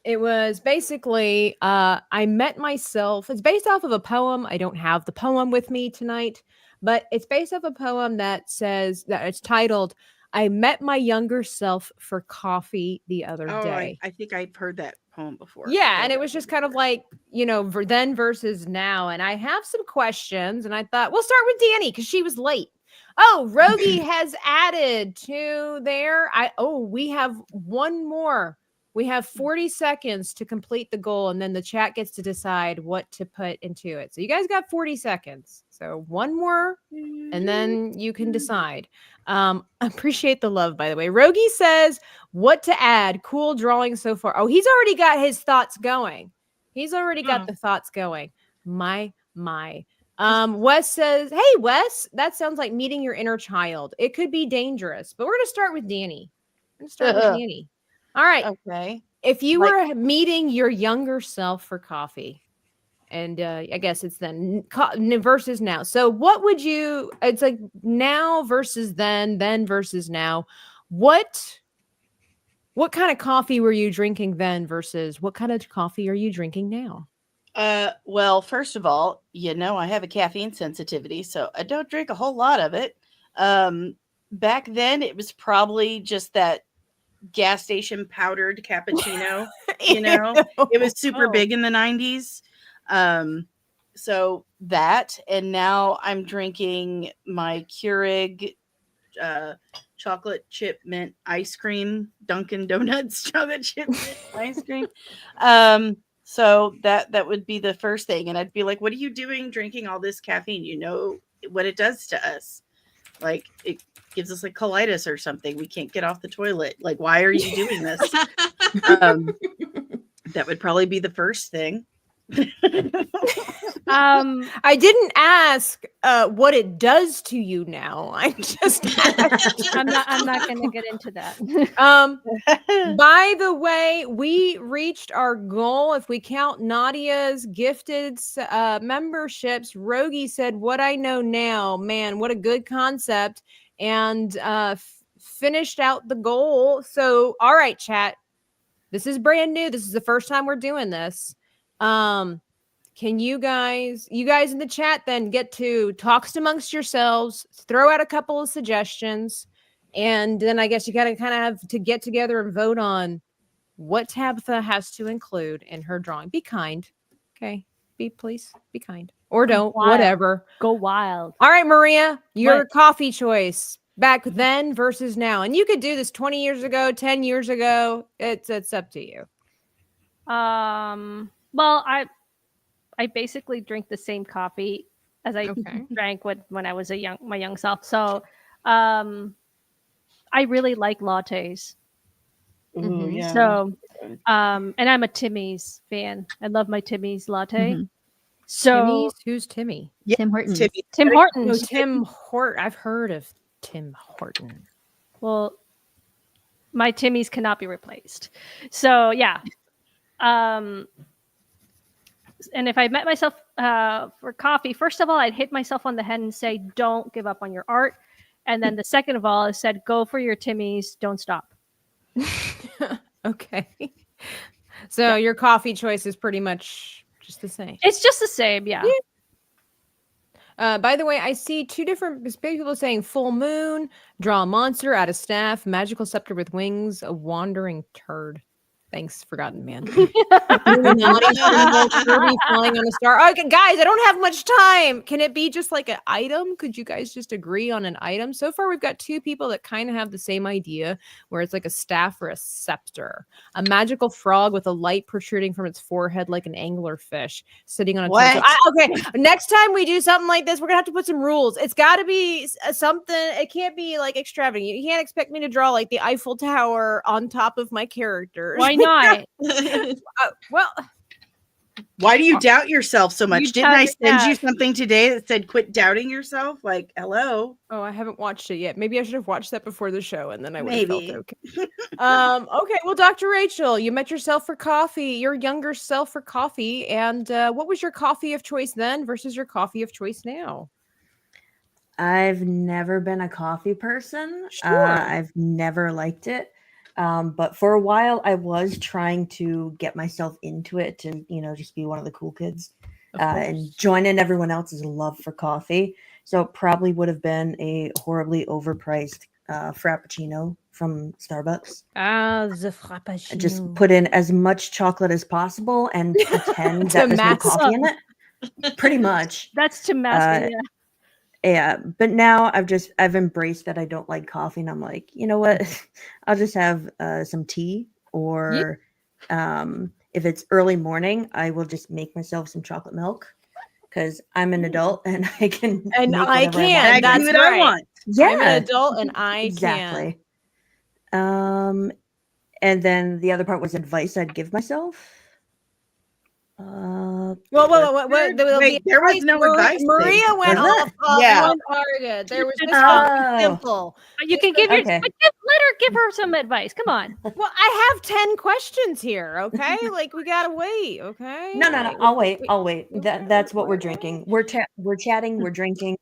it was basically I met myself. It's based off of a poem. I don't have the poem with me tonight, but it's based off a poem that says that it's titled I met my younger self for coffee the other Oh, day. I think I've heard that poem before. Yeah, and it was just kind of like, then versus now. And I have some questions, and I thought we'll start with Dani because she was late. Oh, Rogie has added to there. We have one more. We have 40 seconds to complete the goal, and then the chat gets to decide what to put into it. So you guys got 40 seconds. So one more, and then you can decide. Appreciate the love, by the way. Rogie says, what to add? Cool drawing so far. Oh, he's already got his thoughts going. He's already got the thoughts going. My. Wes says, hey, Wes, that sounds like meeting your inner child. It could be dangerous, but we're going to start with Dani. All right. Okay. If you were meeting your younger self for coffee, and I guess it's then versus now. So what would you, it's like now versus then versus now. What kind of coffee were you drinking then versus what kind of coffee are you drinking now? Well, first of all, I have a caffeine sensitivity, so I don't drink a whole lot of it. Back then it was probably just that gas station powdered cappuccino. It was super big in the 90s. So that, and now I'm drinking my Keurig chocolate chip mint ice cream, Dunkin' Donuts chocolate chip mint ice cream. So that would be the first thing, and I'd be like, what are you doing drinking all this caffeine? You know what it does to us. Like, it gives us like colitis or something. We can't get off the toilet. Like, why are you doing this? That would probably be the first thing. I didn't ask what it does to you now. I just asked. I'm not going to get into that. By the way, we reached our goal. If we count Nadia's gifted memberships, Rogie said, what I know now, man, what a good concept. And finished out the goal. So, all right, chat. This is brand new. This is the first time we're doing this. can you guys in the chat then get to talk amongst yourselves, throw out a couple of suggestions, and then I guess you gotta kind of have to get together and vote on what Tabitha has to include in her drawing. Be kind. Okay. Please be kind. Or don't. Wild. Whatever. Go wild. All right, Maria, your What? coffee choice back then versus now. And you could do this 20 years ago, 10 years ago. It's up to you. Well, I basically drink the same coffee as I Okay. drank when I was my young self. So, I really like lattes. Ooh, Mhm. yeah. So, and I'm a Timmy's fan. I love my Timmy's latte. Mhm. So Timmy's? Who's Timmy? Yeah, Tim Hortons. Timmy. Tim No, Hortons. Tim Horton. I've heard of Tim Horton. Well, my Timmy's cannot be replaced. So yeah. And if I met myself for coffee, first of all, I'd hit myself on the head and say, "Don't give up on your art." And then the second of all, I said, "Go for your Timmy's. Don't stop." Okay. So your coffee choice is pretty much just the same. It's just the same, yeah. By the way, I see two different people saying full moon, draw a monster, add a staff, magical scepter with wings, a wandering turd. Thanks, Forgotten Man. Illuminati symbol, Kirby flying on a star. Okay, guys, I don't have much time. Can it be just like an item? Could you guys just agree on an item? So far, we've got two people that kind of have the same idea, where it's like a staff or a scepter. A magical frog with a light protruding from its forehead like an anglerfish sitting on a What? turtle. Okay, next time we do something like this, we're gonna have to put some rules. It's got to be something. It can't be like extravagant. You can't expect me to draw like the Eiffel Tower on top of my characters. Why not? Well, Why do you doubt yourself so much? You Didn't I doubt send you yourself. something today that said quit doubting yourself? Like, hello. oh, I haven't watched it yet. Maybe I should have watched that before the show, and then I would have felt Maybe. okay. Okay. Well, Dr. Rachel, you met yourself for coffee, your younger self for coffee, and what was your coffee of choice then versus your coffee of choice now? I've never been a coffee person. Sure. I've never liked it. But for a while, I was trying to get myself into it to, just be one of the cool kids Of course. and join in everyone else's love for coffee. So it probably would have been a horribly overpriced Frappuccino from Starbucks. Ah, the Frappuccino. Just put in as much chocolate as possible and pretend To that there's no mask coffee in it. Pretty much. That's to mask it. Yeah. Yeah, but now I've embraced that I don't like coffee, and I'm like, you know what? I'll just have some tea, or if it's early morning, I will just make myself some chocolate milk because I'm an adult and I can. And make I whatever can. want. I That's do what I right. want. Yeah, I'm an adult and I can. exactly. And then the other part was advice I'd give myself. Wait, there was no advice thing. Maria went Was off on Yeah. one target. There was just Oh. simple. But you can give your Okay. but let her give her some advice. Come on. Well, I have 10 questions here, okay? Like we gotta wait, okay? No. Like, I'll wait. That's what we're drinking. We're chatting. We're drinking.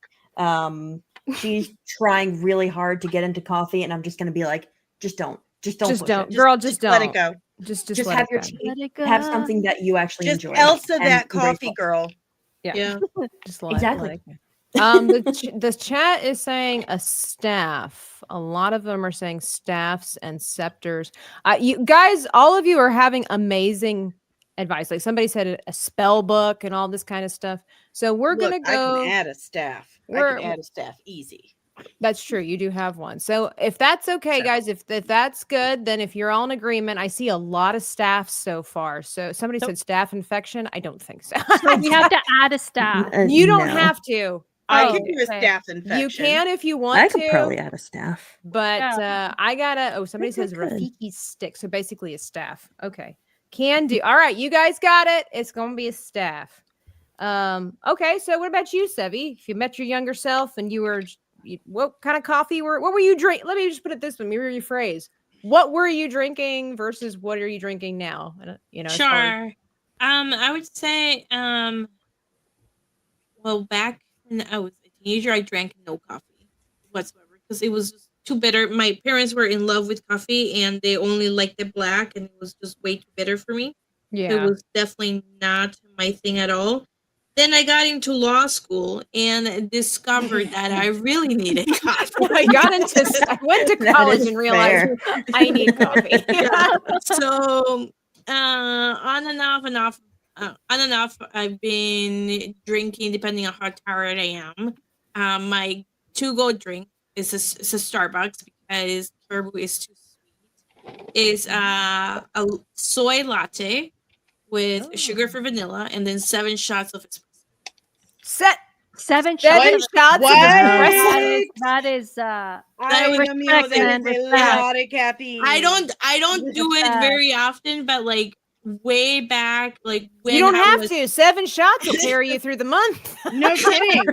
She's trying really hard to get into coffee, and I'm just gonna be like, just don't push it. Girl, just don't. Let it go. Just Just let have it your go. tea. Let it go. Have something that you actually Just enjoy. Elsa and that embrace coffee life. girl. Yeah. Just let Exactly. it go. The chat is saying a staff. A lot of them are saying staffs and scepters. You guys, all of you are having amazing advice. Like somebody said, a spell book and all this kind of stuff. So we're gonna Look, go. I can add a staff. We're- I can add a staff easy. That's true. You do have one. So if that's okay, So- guys, if that's good, then if you're all in agreement, I see a lot of staffs so far. So somebody So- said staff infection. I don't think so. So we have to add a staff. You don't No. have to. I Oh, can do a okay. staff infection. You can if you want I to. could probably add a staff. But Yeah. I gotta. Oh, somebody Okay, says good. Rafiki stick. So basically a staff. Okay, can do. All right, you guys got it. It's gonna be a staff. Okay. So what about you, Sevvy? If you met your younger self and what kind of coffee what were you drinking? Let me just put it this way. Let me rephrase. What were you drinking versus what are you drinking now? As far as- Sure. I would say, well, back when I was a teenager, I drank no coffee whatsoever because it was just too bitter. My parents were in love with coffee and they only liked it black, and it was just way too bitter for me. It was definitely not my thing at all. Then I got into law school and discovered that I really needed coffee. I went to That college is and realized fair. I need coffee. Yeah. So on and off, I've been drinking depending on how tired I am. My to-go drink is a Starbucks because turbo is too sweet. Is a soy latte with sugar for vanilla and then 7 shots of espresso. 7 7 shots. shots of What? espresso. That is Ay, was Dios mío, respect, man, déjese respect. lejare, Kathy. I don't do it Respect. very often, but like way back, like when You don't I have was, to. 7 shots will carry you through the month. No kidding.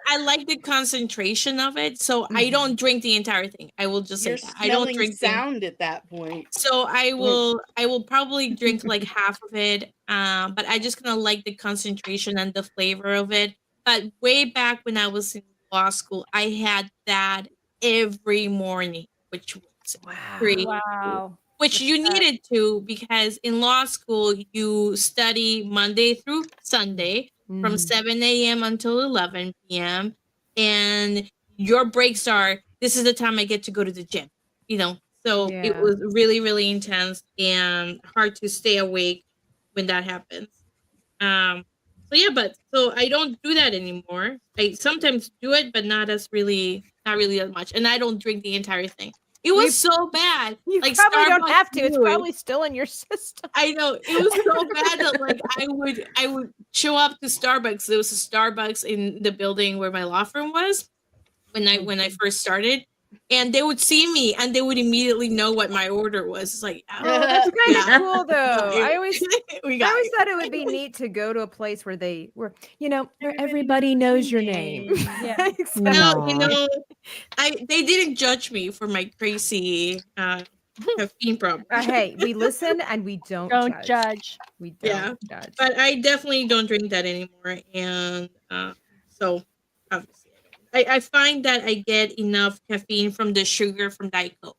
I like the concentration of it, so I don't drink the entire thing. I will just You're say that I don't smelling drink sound at that point. So I will probably drink like half of it, but I just kind of like the concentration and the flavor of it. But way back when I was in law school, I had that every morning, which was crazy. Wow. Which you needed to because in law school you study Monday through Sunday from 7 a.m. until 11 p.m. and your breaks are this is the time I get to go to the gym, you know. So it Yeah. was really, really intense and hard to stay awake when that happens. So yeah, but so I don't do that anymore. I sometimes do it, but not really that much. And I don't drink the entire thing. It was so bad. You Like probably don't Starbucks have to. It's knew it. probably still in your system. I know it was so bad that like I would show up to Starbucks. There was a Starbucks in the building where my law firm was when I first started, and they would see me and they would immediately know what my order was. It's like, Oh, that's kind of yeah. cool, though. I always we I got always it. thought it would be neat to go to a place where where everybody knows your name. Yeah. No, Aw. you know, they didn't judge me for my crazy caffeine problem. Hey, we listen and we don't Judge. We don't Yeah, judge. but I definitely don't drink that anymore, and so obviously I find that I get enough caffeine from the sugar from Diet Coke.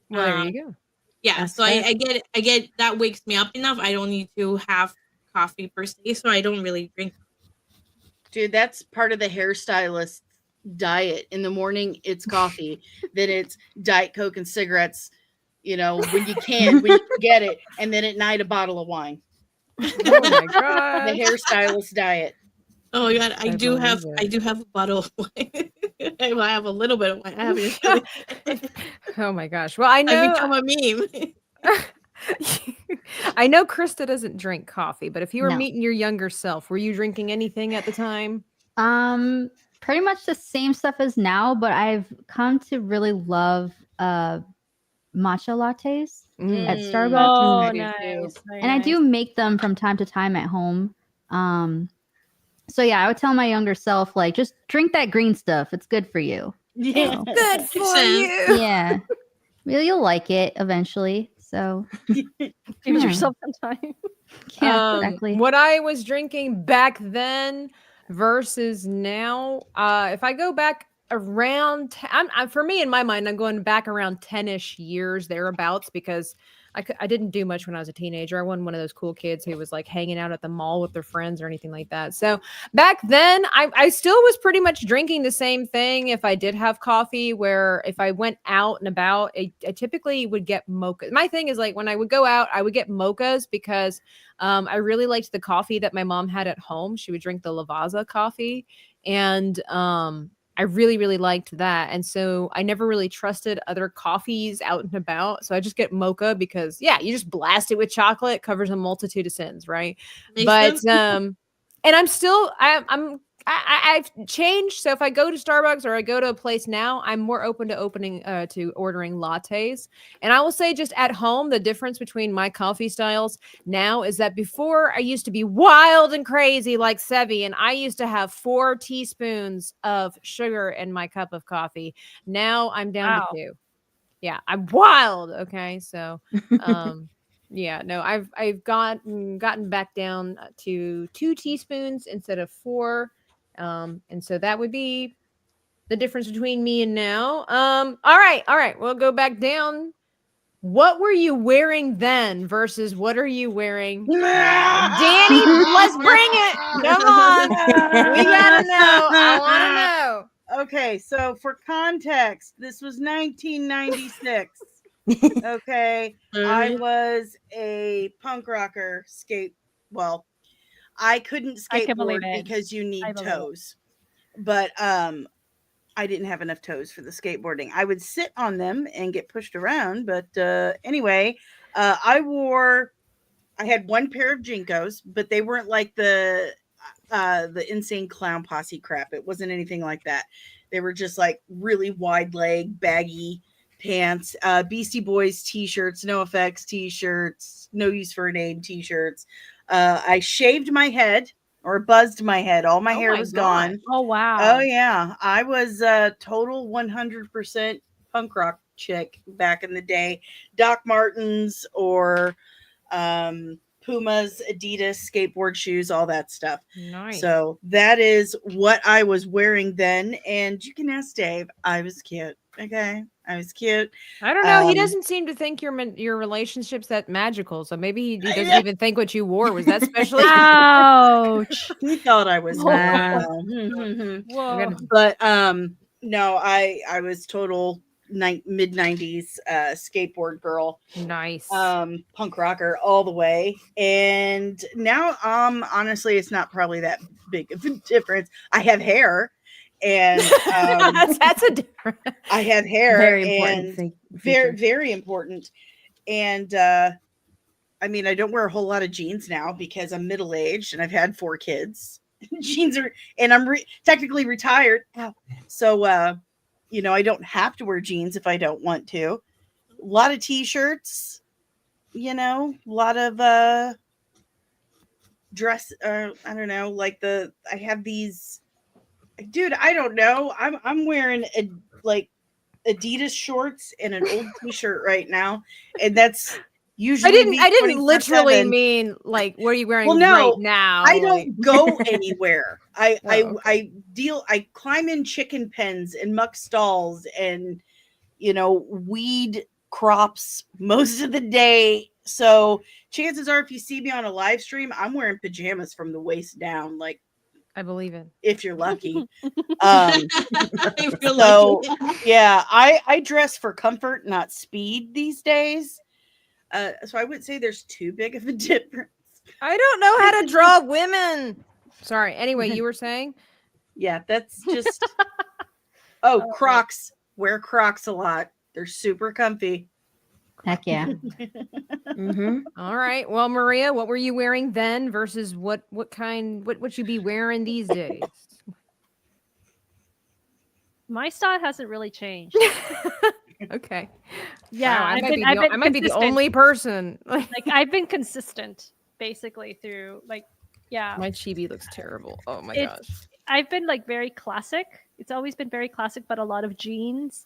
Well, there you go. Yeah, That's so fair. I get that wakes me up enough. I don't need to have coffee per se, so I don't really drink. Dude, that's part of the hairstylist diet. In the morning, it's coffee. Then it's Diet Coke and cigarettes, when you can get it. And then at night, a bottle of wine. Oh my The god. hairstylist diet. Oh my god, I do believe have a bottle of wine. Well, I have a little bit of wine. I haven't really. Oh my gosh. Well, I I've know become a meme. I know Krista doesn't drink coffee, but if you were No. meeting your younger self, were you drinking anything at the time? Pretty much the same stuff as now, but I've come to really love matcha lattes at Starbucks. Oh, I do nice. too. Very And I nice. do make them from time to time at home. So yeah, I would tell my younger self, like, just drink that green stuff. It's good for you. Yeah. So, Good for sense. you. yeah. Well, you'll like it eventually. So Give Yeah. yourself some time. yeah, exactly. What I was drinking back then versus now, if I go back around, for me in my mind, I'm going back around 10-ish years thereabouts because I didn't do much when I was a teenager. I wasn't one of those cool kids who was like hanging out at the mall with their friends or anything like that. So back then, I still was pretty much drinking the same thing if I did have coffee, where if I went out and about, I typically would get mocha. My thing is like when I would go out, I would get mochas because I really liked the coffee that my mom had at home. She would drink the Lavazza coffee. And I really, really liked that. And so I never really trusted other coffees out and about. So I just get mocha because, yeah, you just blast it with chocolate, covers a multitude of sins, right? Makes But, sense. and I'm still, I've changed. So if I go to Starbucks or I go to a place now, I'm more open to ordering lattes. And I will say just at home, the difference between my coffee styles now is that before I used to be wild and crazy like Sevvy, and I used to have 4 teaspoons of sugar in my cup of coffee. Now I'm down Wow. to 2. Yeah, I'm wild. Okay. So, yeah, no, I've gotten back down to 2 teaspoons instead of 4. And so that would be the difference between me and now. All right. We'll go back down. what were you wearing then versus what are you wearing now? Dani, let's bring it. Come on. We gotta know. I want to know. Okay, so for context, this was 1996. Okay, I was a punk rocker Well, I couldn't I can believe skateboard it. because you I need believe it. toes, but I didn't have enough toes for the skateboarding. I would sit on them and get pushed around, but anyway, I had one pair of Jinkos, but they weren't like the Insane Clown Posse crap. It wasn't anything like that. They were just like really wide leg, baggy pants, Beastie Boys t-shirts, No Effects t-shirts, No Use for a Name t-shirts. I shaved my head or buzzed my head. All my Oh hair my was gosh. gone. Oh wow. Oh yeah, I was a total 100% punk rock chick back in the day. Doc Martens or Pumas, Adidas, skateboard shoes, all that stuff. Nice. So that is what I was wearing then. And you can ask Dave. I was cute. Okay. I was cute. I don't know. He Um, doesn't seem to think your relationship's that magical. So maybe he I doesn't know. even think what you wore was that special. Ouch. He thought I was Wow. Whoa. but no, I was total mid 90s skateboard girl, Nice. punk rocker all the way. And now honestly it's not probably that big of a difference. I have hair and that's a different. I have hair Very important and thing. very very important. And I mean, I don't wear a whole lot of jeans now because I'm middle-aged and I've had 4 kids. Jeans are, and I'm technically retired. Ow. So, you know, I don't have to wear jeans if I don't want to. A lot of t-shirts, you know, a lot of dress. I don't know, like I have these. Dude, I don't know. I'm wearing like Adidas shorts and an old t-shirt right now, and that's usually I didn't literally 24/7. mean like what are you wearing Well, no, right now? I like- don't go anywhere. Oh, okay. I climb in chicken pens and muck stalls and, you know, weed crops most of the day. So chances are if you see me on a live stream, I'm wearing pajamas from the waist down, like I believe it. if you're lucky. If you're So lucky. yeah, I dress for comfort, not speed these days. So I wouldn't say there's too big of a difference. I don't know how to draw women. Sorry. Anyway, you were saying? Yeah, that's just. Oh, Crocs. Wear Crocs a lot. They're super comfy. Heck yeah. Mm-hmm. All right. Well, Maria, what were you wearing then versus what would you be wearing these days? My style hasn't really changed. Okay. Yeah, Wow, I've been I might be the consistent. only person. Like I've been consistent basically through like yeah. My chibi looks terrible. Oh my It's- gosh. I've been like very classic. It's always been very classic, but a lot of jeans,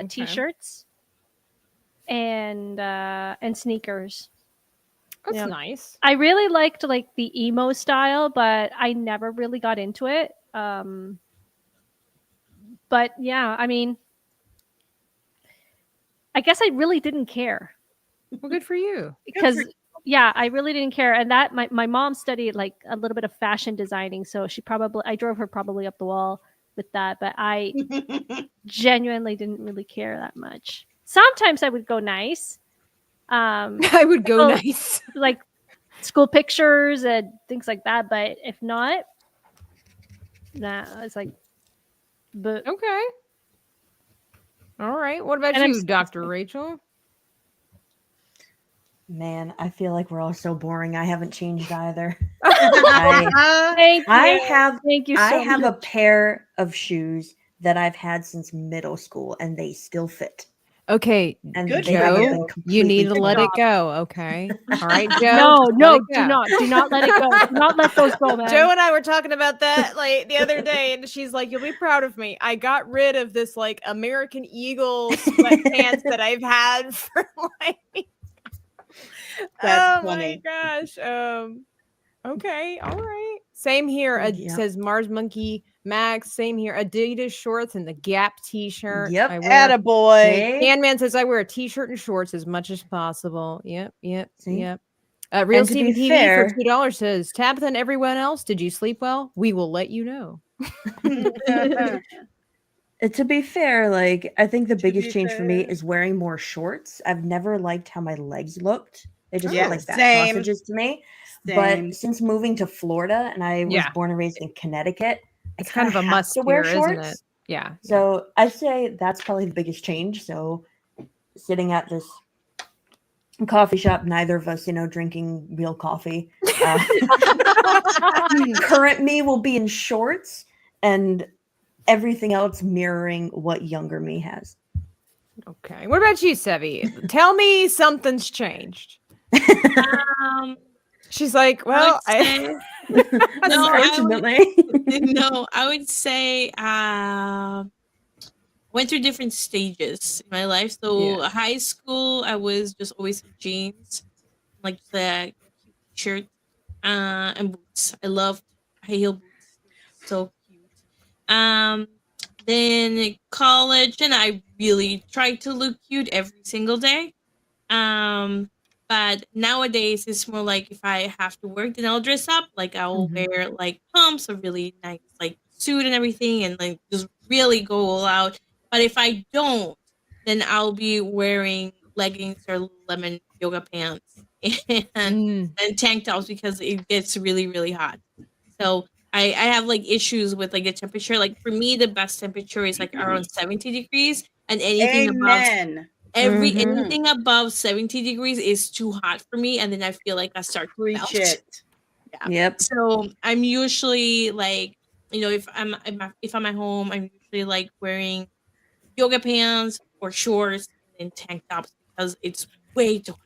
t-shirts, and sneakers. That's Yeah. nice. I really liked like the emo style, but I never really got into it. But yeah, I mean, I guess I really didn't care Well, good for you. because yeah, I really didn't care. And that my mom studied like a little bit of fashion designing, so I drove her probably up the wall with that, but I genuinely didn't really care that much. Sometimes I would go nice. I would go Oh. nice. Like school pictures and things like that, but if not, nah, it's like but Okay. All right. What about And I'm you, s- Dr. Rachel? Man, I feel like we're all so boring. I haven't changed either. thank I you. have Thank you so I have a much. pair of shoes that I've had since middle school, and they still fit. Okay, And Good they for haven't you. been you completely need to let torn. it go. Okay. All right, Joe. No, just no, let it do go. not let it go. Do not let those go, man. Joe and I were talking about that like the other day, and she's like, "You'll be proud of me. I got rid of this like American Eagle sweatpants that I've had for like." That's oh funny. my gosh. Okay. All right. Same here. It Yeah. says Mars Monkey Max, same here. Adidas shorts and the Gap t-shirt. Yep. I wear. Attaboy. See? Canman says I wear a t-shirt and shorts as much as possible. Yep. See? Real And to Steven be TV fair- for $2 says, Tabitha and everyone else, did you sleep well? We will let you know. To be fair, like I think the biggest be change for me fair. is wearing more shorts. I've never liked how my legs looked. They just Yeah, look like fat same. sausages to me. Same. But since moving to Florida and I was Yeah. born and raised in Connecticut, It's I kind of kinda a have must to wear here, isn't shorts. it? Yeah. So I'd say that's probably the biggest change. So sitting at this coffee shop, neither of us, drinking real coffee. Current me will be in shorts and everything else mirroring what younger me has. Okay. What about you, Sevvy? Tell me something's changed. She's like, well, I Unfortunately. no, I would say went through different stages in my life. So high school, I was just always in jeans, like the cute shirt, and boots. I loved high heel boots. So cute. Then college, and I really tried to look cute every single day. But nowadays it's more like if I have to work, then I'll dress up. Like I'll wear like pumps, a really nice like suit and everything, and like just really go all out. But if I don't, then I'll be wearing leggings or lemon yoga pants and tank tops because it gets really, really hot. So I have like issues with like the temperature. Like for me, the best temperature is like around 70 degrees, and anything above Amen. anything above 70 degrees is too hot for me, and then I feel like I start to Preach melt. it. Yeah. Yep. So I'm usually like, if I'm at home, I'm usually like wearing yoga pants or shorts and tank tops because it's way too hot.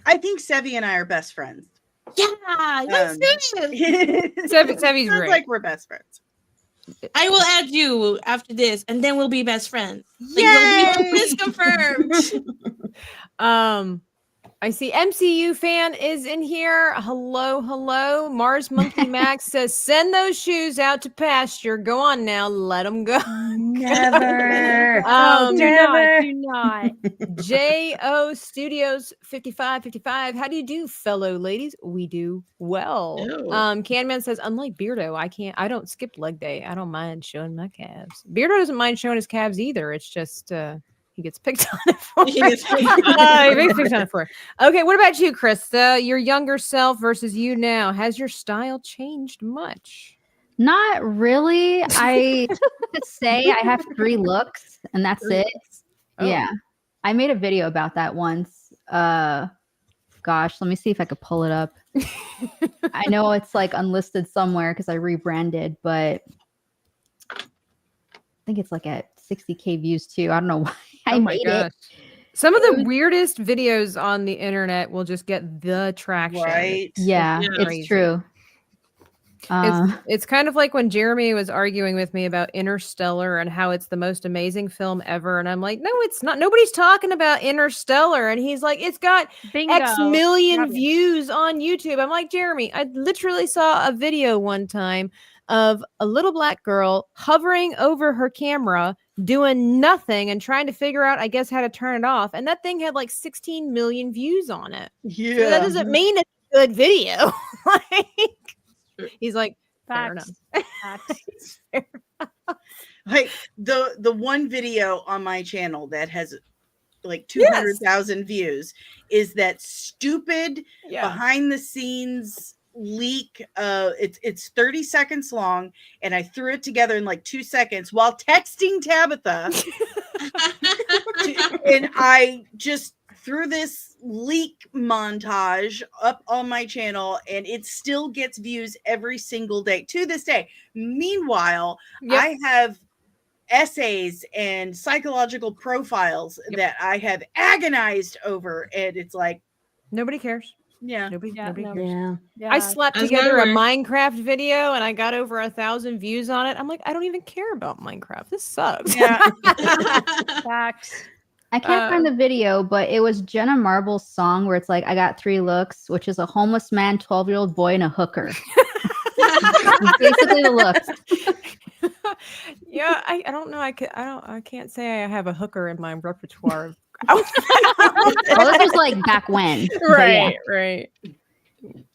I think Sevvy and I are best friends. Yeah, let's do it. Sevvy's Sounds great. like we're best friends. I will add you after this, and then we'll be best friends. Like Yay! we'll be confirmed. I see MCU fan is in here. Hello. Mars Monkey Max says, send those shoes out to pasture. Go on now. Let them go. Never. Do not. JO Studios 5555. How do you do, fellow ladies? We do well. Ew. Canman says, unlike Beardo, I don't skip leg day. I don't mind showing my calves. Beardo doesn't mind showing his calves either. It's just he gets picked on it for. He gets picked on He gets picked on it for. Okay, what about you, Krista? Your younger self versus you now. Has your style changed much? Not really. I could say I have 3 looks and that's it. Oh. Yeah. I made a video about that once. Gosh, let me see if I could pull it up. I know it's like unlisted somewhere because I rebranded, but I think it's like at 60K views too. I don't know why I made it. Some of the weirdest videos on the internet will just get the traction. Right. Yeah, Crazy. it's true. It's kind of like when Jeremy was arguing with me about Interstellar and how it's the most amazing film ever. And I'm like, no, it's not. Nobody's talking about Interstellar. And he's like, it's got Bingo. X million Got it. views on YouTube. I'm like, Jeremy, I literally saw a video one time of a little black girl hovering over her camera, doing nothing and trying to figure out, I guess, how to turn it off. And that thing had like 16 million views on it. Yeah. So that doesn't mean it's a good video. He's like, fair Facts. enough. Facts. Like the one video on my channel that has like 200,000 views is that stupid behind the scenes leak. It's 30 seconds long, and I threw it together in like 2 seconds while texting Tabitha. And I just threw this leak montage up on my channel, and it still gets views every single day to this day. Meanwhile, I have essays and psychological profiles that I have agonized over, and it's like nobody cares. Yeah. Nobody No. cares. Yeah. I slapped That's together a where- Minecraft video and I got over 1,000 views on it. I'm like, I don't even care about Minecraft. This sucks. Yeah. Facts. I can't find the video, but it was Jenna Marble's song where it's like, I got 3 looks, which is a homeless man, 12-year-old boy, and a hooker. Basically the looks. Yeah, I don't know. I can't say I have a hooker in my repertoire. Well, this was like back when. but yeah. Right.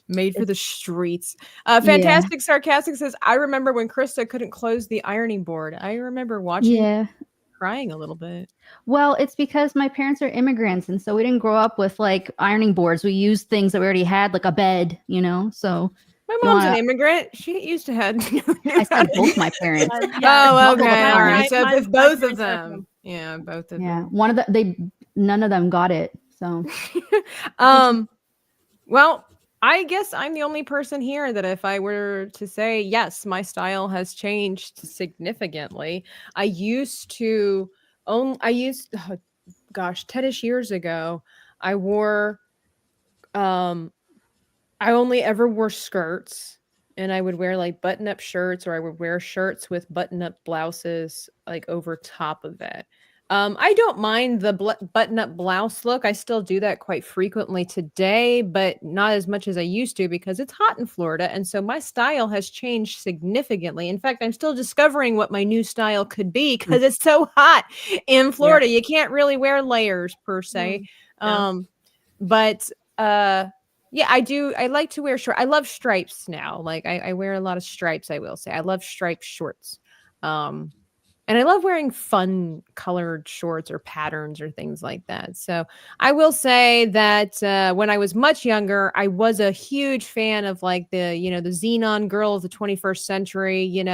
Made for the streets. Yeah. Fantastic Sarcastic says, I remember when Krista couldn't close the ironing board. I remember watching Yeah. crying a little bit. Well, it's because my parents are immigrants, and so we didn't grow up with like ironing boards. We used things that we already had, like a bed, So My You mom's an wanna- immigrant. She used to have. I said both my parents. Oh, Double the okay. All parents. right. So My- if my both of parents are them. from- Yeah, both of Yeah, them. one of none of them got it. So Well, I guess I'm the only person here that if I were to say, yes, my style has changed significantly. I used to own, oh, gosh, 10ish years ago, I wore, I only ever wore skirts, and I would wear like button up shirts, or I would wear shirts with button up blouses like over top of it. I don't mind the button up blouse look. I still do that quite frequently today, but not as much as I used to because it's hot in Florida. And so my style has changed significantly. In fact, I'm still discovering what my new style could be because it's so hot in Florida. You can't really wear layers per se. Yeah. But yeah, I do. I like to wear short. I love stripes now. Like I wear a lot of stripes, I will say. I love striped shorts. And I love wearing fun colored shorts or patterns or things like that. So I will say that when I was much younger, I was a huge fan of like the Xenon girl of the 21st century,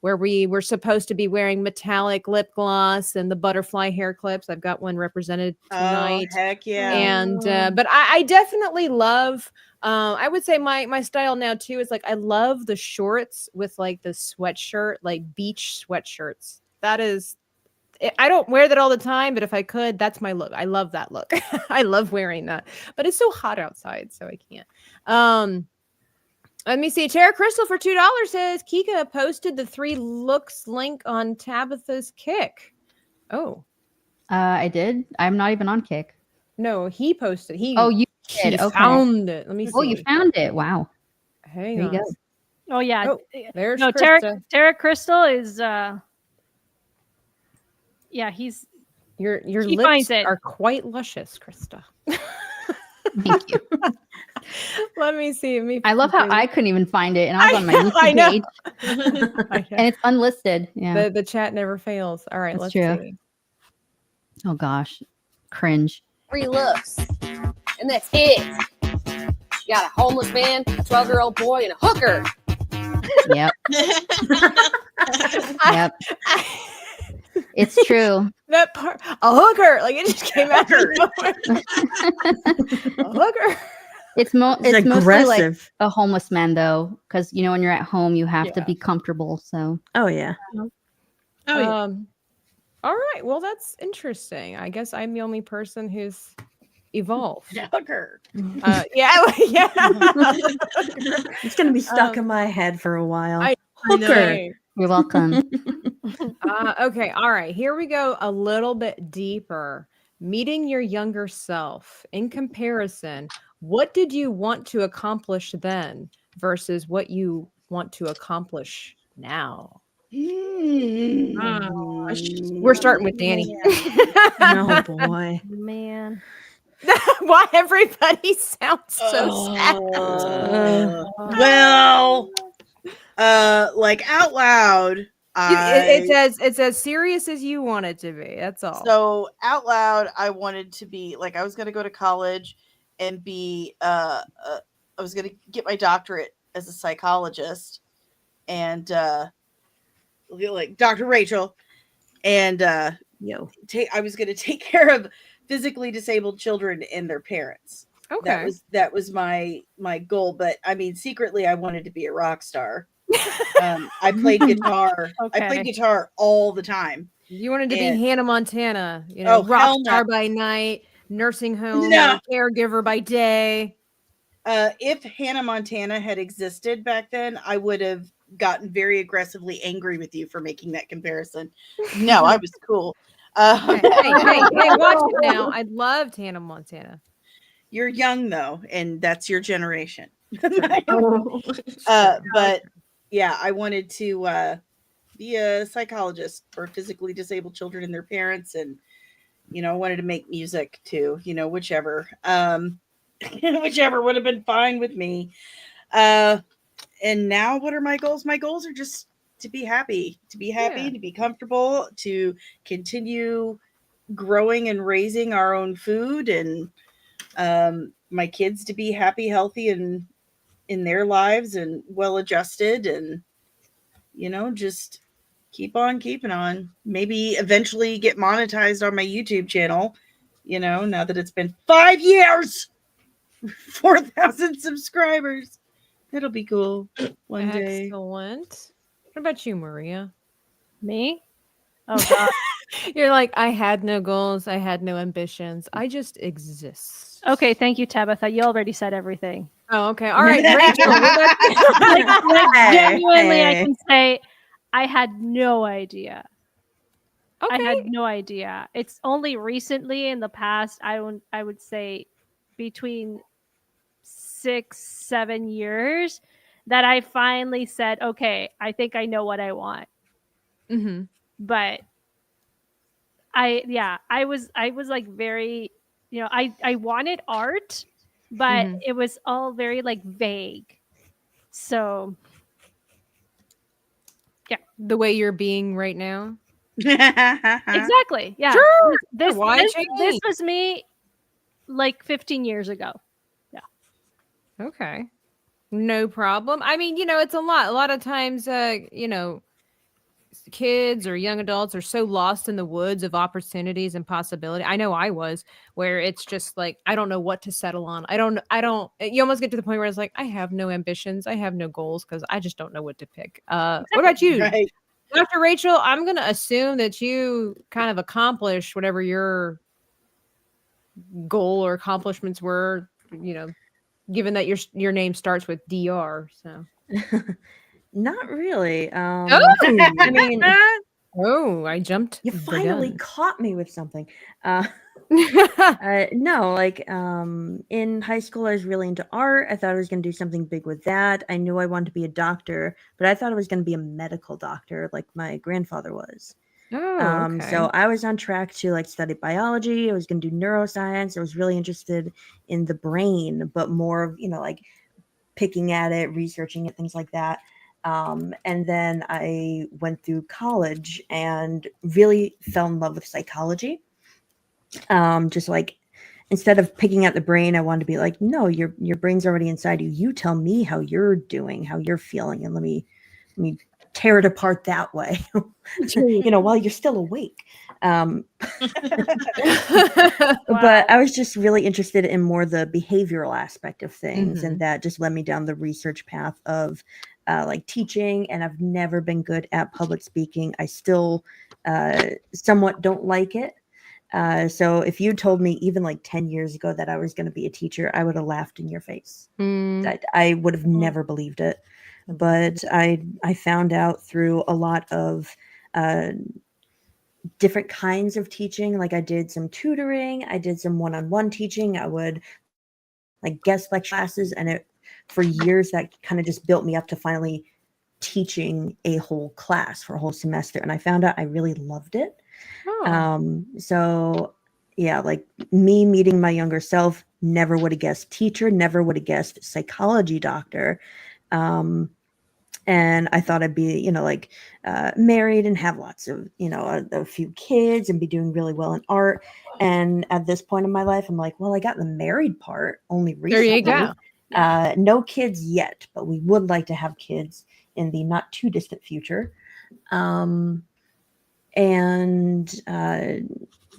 where we were supposed to be wearing metallic lip gloss and the butterfly hair clips. I've got one represented tonight. Oh, heck yeah. And but I definitely love I would say my style now too is like I love the shorts with like the sweatshirt, like beach sweatshirts. That is I don't wear that all the time, but if I could, that's my look. I love that look. I love wearing that. But it's so hot outside, so I can't. Let me see. Tara Crystal for $2 says Kika posted the 3 looks link on Tabitha's Kick. Oh. I did. I'm not even on Kick. No, he posted. Oh, you did. Okay. Found it. Let me see. Oh, you found it. Wow. Hang There on. you go. Oh yeah. Oh, there's no, Krista. Tara Crystal is yeah, he's Your he lips finds it. are quite luscious, Krista. Thank you. Let me see. I love how I couldn't even find it, and I was on my I YouTube know. page, and it's unlisted. Yeah, The chat never fails. All right, That's let's true. see. Oh gosh, cringe. 3 looks, and that's it. You got a homeless man, a 12-year-old boy, and a hooker. Yep. Yep. It's true. That part, a hooker, like it just came out. A hooker. It's mostly like aggressive. a homeless man though, because when you're at home, you have to Yeah. be comfortable. So Oh yeah. Oh, yeah. All right. Well, that's interesting. I guess I'm the only person who's evolved. Hooker. Yeah. It's gonna be stuck in my head for a while. I Hooker. Okay. you're welcome. Okay. All right. Here we go. A little bit deeper. Meeting your younger self. In comparison, what did you want to accomplish then versus what you want to accomplish now? We're starting with Dani. Oh boy. Man. Why everybody sounds so sad? Well, like out loud, It's as serious as you want it to be. That's all. So out loud, I wanted to be like I was going to go to college and be I was going to get my doctorate as a psychologist, and like Dr. Rachel, and I was going to take care of physically disabled children and their parents. Okay. That was my goal. But I mean, secretly, I wanted to be a rock star. I played guitar. Okay. I played guitar all the time. You wanted to And- be Hannah Montana, Oh, rock hell star no. by night, nursing home, No. caregiver by day. If Hannah Montana had existed back then, I would have gotten very aggressively angry with you for making that comparison. No, I was cool. Hey, watch it now. I loved Hannah Montana. You're young though, and that's your generation. But yeah, I wanted to be a psychologist for physically disabled children and their parents, and I wanted to make music too. Whichever, whichever would have been fine with me. And now, what are my goals? My goals are just to be happy, to be comfortable, to continue growing and raising our own food, and my kids to be happy, healthy, and in their lives and well adjusted, and just keep on keeping on. Maybe eventually get monetized on my YouTube channel, now that it's been 5 years, 4,000 subscribers. It'll be cool one day. Excellent. What about you, Maria? Me? Oh God. You're like, I had no goals. I had no ambitions. I just exist. Okay, thank you, Tabitha. You already said everything. Oh, okay. All right, Rachel. What about you? Like, genuinely, I Hey. can say I had no idea. I Okay. had no idea. It's only recently in the past, I would say between 6-7 years that I finally said, okay, I think I know what I want. Mm-hmm. But I was like very, I wanted art, but Mhm. it was all very like vague. So The way you're being right now. exactly. Yeah. Sure. This Why this change? was me like 15 years ago. Okay. No problem. I mean, it's a lot. A lot of times, kids or young adults are so lost in the woods of opportunities and possibility. I know I was, where it's just like, I don't know what to settle on. You almost get to the point where it's like, I have no ambitions. I have no goals because I just don't know what to pick. What about you? Right. Dr. Rachel, I'm going to assume that you kind of accomplished whatever your goal or accomplishments were, given that your name starts with DR. So, Not really. I mean, I jumped. you the finally gun. caught me with something. No, like in high school, I was really into art. I thought I was going to do something big with that. I knew I wanted to be a doctor, but I thought I was going to be a medical doctor, like my grandfather was. Oh, okay. So I was on track to like study biology. I was going to do neuroscience. I was really interested in the brain, but more of like picking at it, researching it, things like that. And then I went through college and really fell in love with psychology. Just like instead of picking at the brain, I wanted to be like, no, your brain's already inside you. You tell me how you're doing, how you're feeling, and let me tear it apart that way. While you're still awake. But I was just really interested in more the behavioral aspect of things, and that just led me down the research path of like teaching. And I've never been good at public speaking. I still somewhat don't like it. So if you told me even like 10 years ago that I was going to be a teacher, I would have laughed in your face. I would have never believed it. But I found out through a lot of different kinds of teaching. Like I did some tutoring, I did some one-on-one teaching. I would like guest lecture classes, and for years that kind of just built me up to finally teaching a whole class for a whole semester. And I found out I really loved it. So yeah, like me meeting my younger self, never would have guessed teacher, never would have guessed psychology doctor. And I thought I'd be, married and have lots of, a few kids and be doing really well in art. And at this point in my life, I'm like, well, I got the married part only recently. There you go. No kids yet, but we would like to have kids in the not too distant future.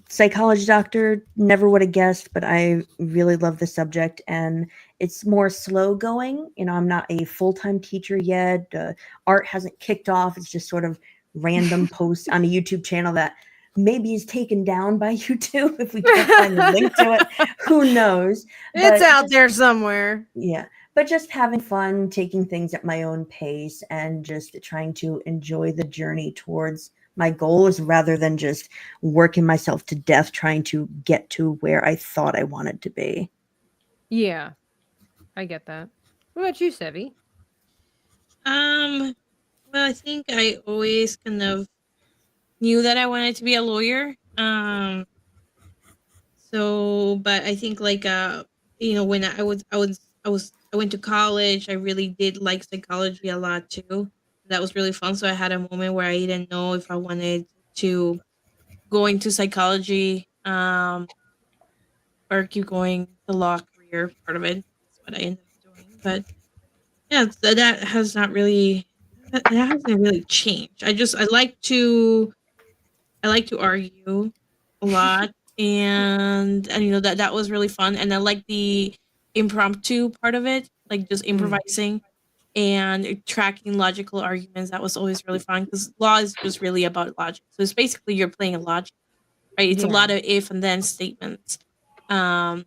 Psychology doctor, never would have guessed, but I really love the subject, and it's more slow going. I'm not a full-time teacher yet. Art hasn't kicked off. It's just sort of random posts on a YouTube channel that maybe is taken down by YouTube if we can't find the link to it. Who knows? It's out there somewhere. Yeah. But just having fun, taking things at my own pace, and just trying to enjoy the journey towards my goals rather than just working myself to death trying to get to where I thought I wanted to be. Yeah, I get that. What about you, Sevvy? Well, I think I always kind of knew that I wanted to be a lawyer. So, but I think like when I went to college, I really did like psychology a lot too. That was really fun. So I had a moment where I didn't know if I wanted to go into psychology, or keep going the law career part of it. That's what I ended up doing. But yeah, that has not really that hasn't really changed. I like to argue a lot, and that was really fun. And I like the impromptu part of it, like just improvising and tracking logical arguments. That was always really fun because law is just really about logic. So it's basically you're playing a logic, right? It's a lot of if and then statements. And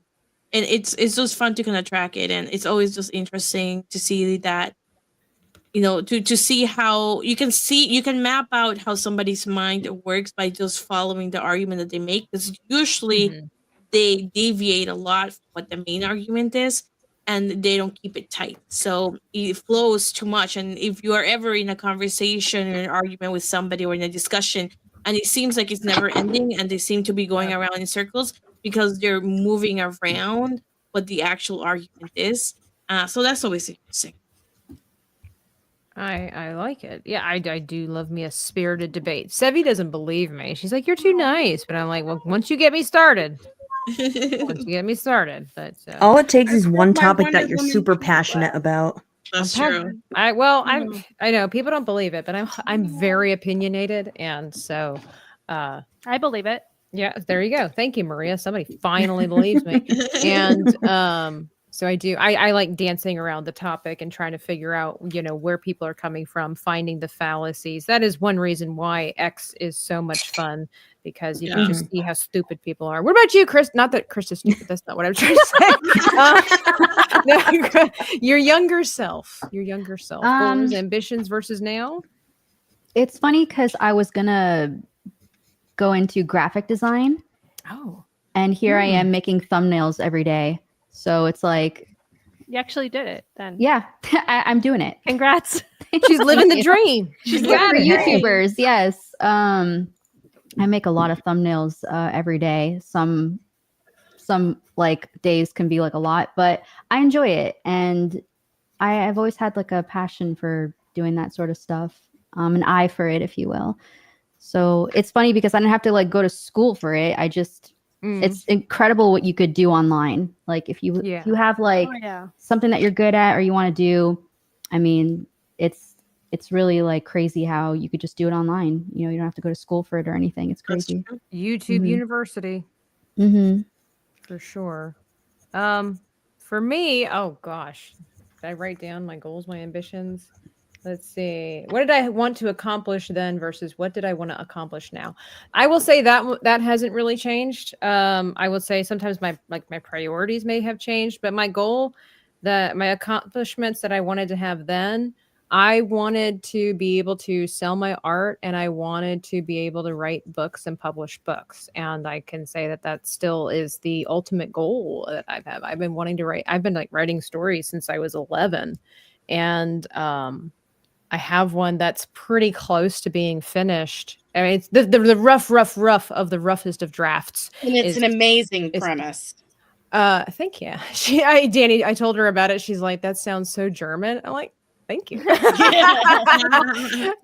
it's just fun to kind of track it, and it's always just interesting to see that to see how you can map out how somebody's mind works by just following the argument that they make, because usually they deviate a lot from what the main argument is, and they don't keep it tight, so it flows too much. And if you are ever in a conversation or an argument with somebody or in a discussion and it seems like it's never ending and they seem to be going around in circles because they're moving around what the actual argument is, so that's always interesting. I like it. Yeah, I do love me a spirited debate. Sevvy doesn't believe me. She's like, "You're too nice," but I'm like, "Well, once you get me started, But All it takes is one my topic Wonder that you're Woman super too, passionate but- about. That's true. I know people don't believe it, but I'm very opinionated, and so I believe it. yeah, there you go. Thank you, Maria. Somebody finally believes me. And so I do. I like dancing around the topic and trying to figure out, where people are coming from, finding the fallacies. That is one reason why X is so much fun, because you can just see how stupid people are. What about you, Chris? Not that Chris is stupid. That's not what I'm trying to say. No, your younger self. Goals, ambitions versus now. It's funny because I was gonna go into graphic design. Oh. And here I am making thumbnails every day. So it's like, You actually did it then. yeah, I'm doing it. Congrats. She's living the dream. She's You got for it. YouTubers. Yes. I make a lot of thumbnails every day. Some like days can be like a lot, but I enjoy it. And I've always had like a passion for doing that sort of stuff, an eye for it, if you will. So it's funny because I didn't have to like go to school for it. I just, it's incredible what you could do online. Like if you have like something that you're good at or you want to do, I mean, it's really like crazy how you could just do it online. You don't have to go to school for it or anything. It's crazy. YouTube University. For sure. For me, oh gosh, did I write down my goals, my ambitions? Let's see. What did I want to accomplish then versus what did I want to accomplish now? I will say that hasn't really changed. I will say sometimes my priorities may have changed, but my goal, my accomplishments that I wanted to have then, I wanted to be able to sell my art, and I wanted to be able to write books and publish books. And I can say that still is the ultimate goal that I've been wanting to write. I've been like writing stories since I was 11, and I have one that's pretty close to being finished. I mean, it's the rough of the roughest of drafts. And it's an amazing premise. Thank you. Dani, I told her about it. She's like, that sounds so German. I'm like, thank you. Guys,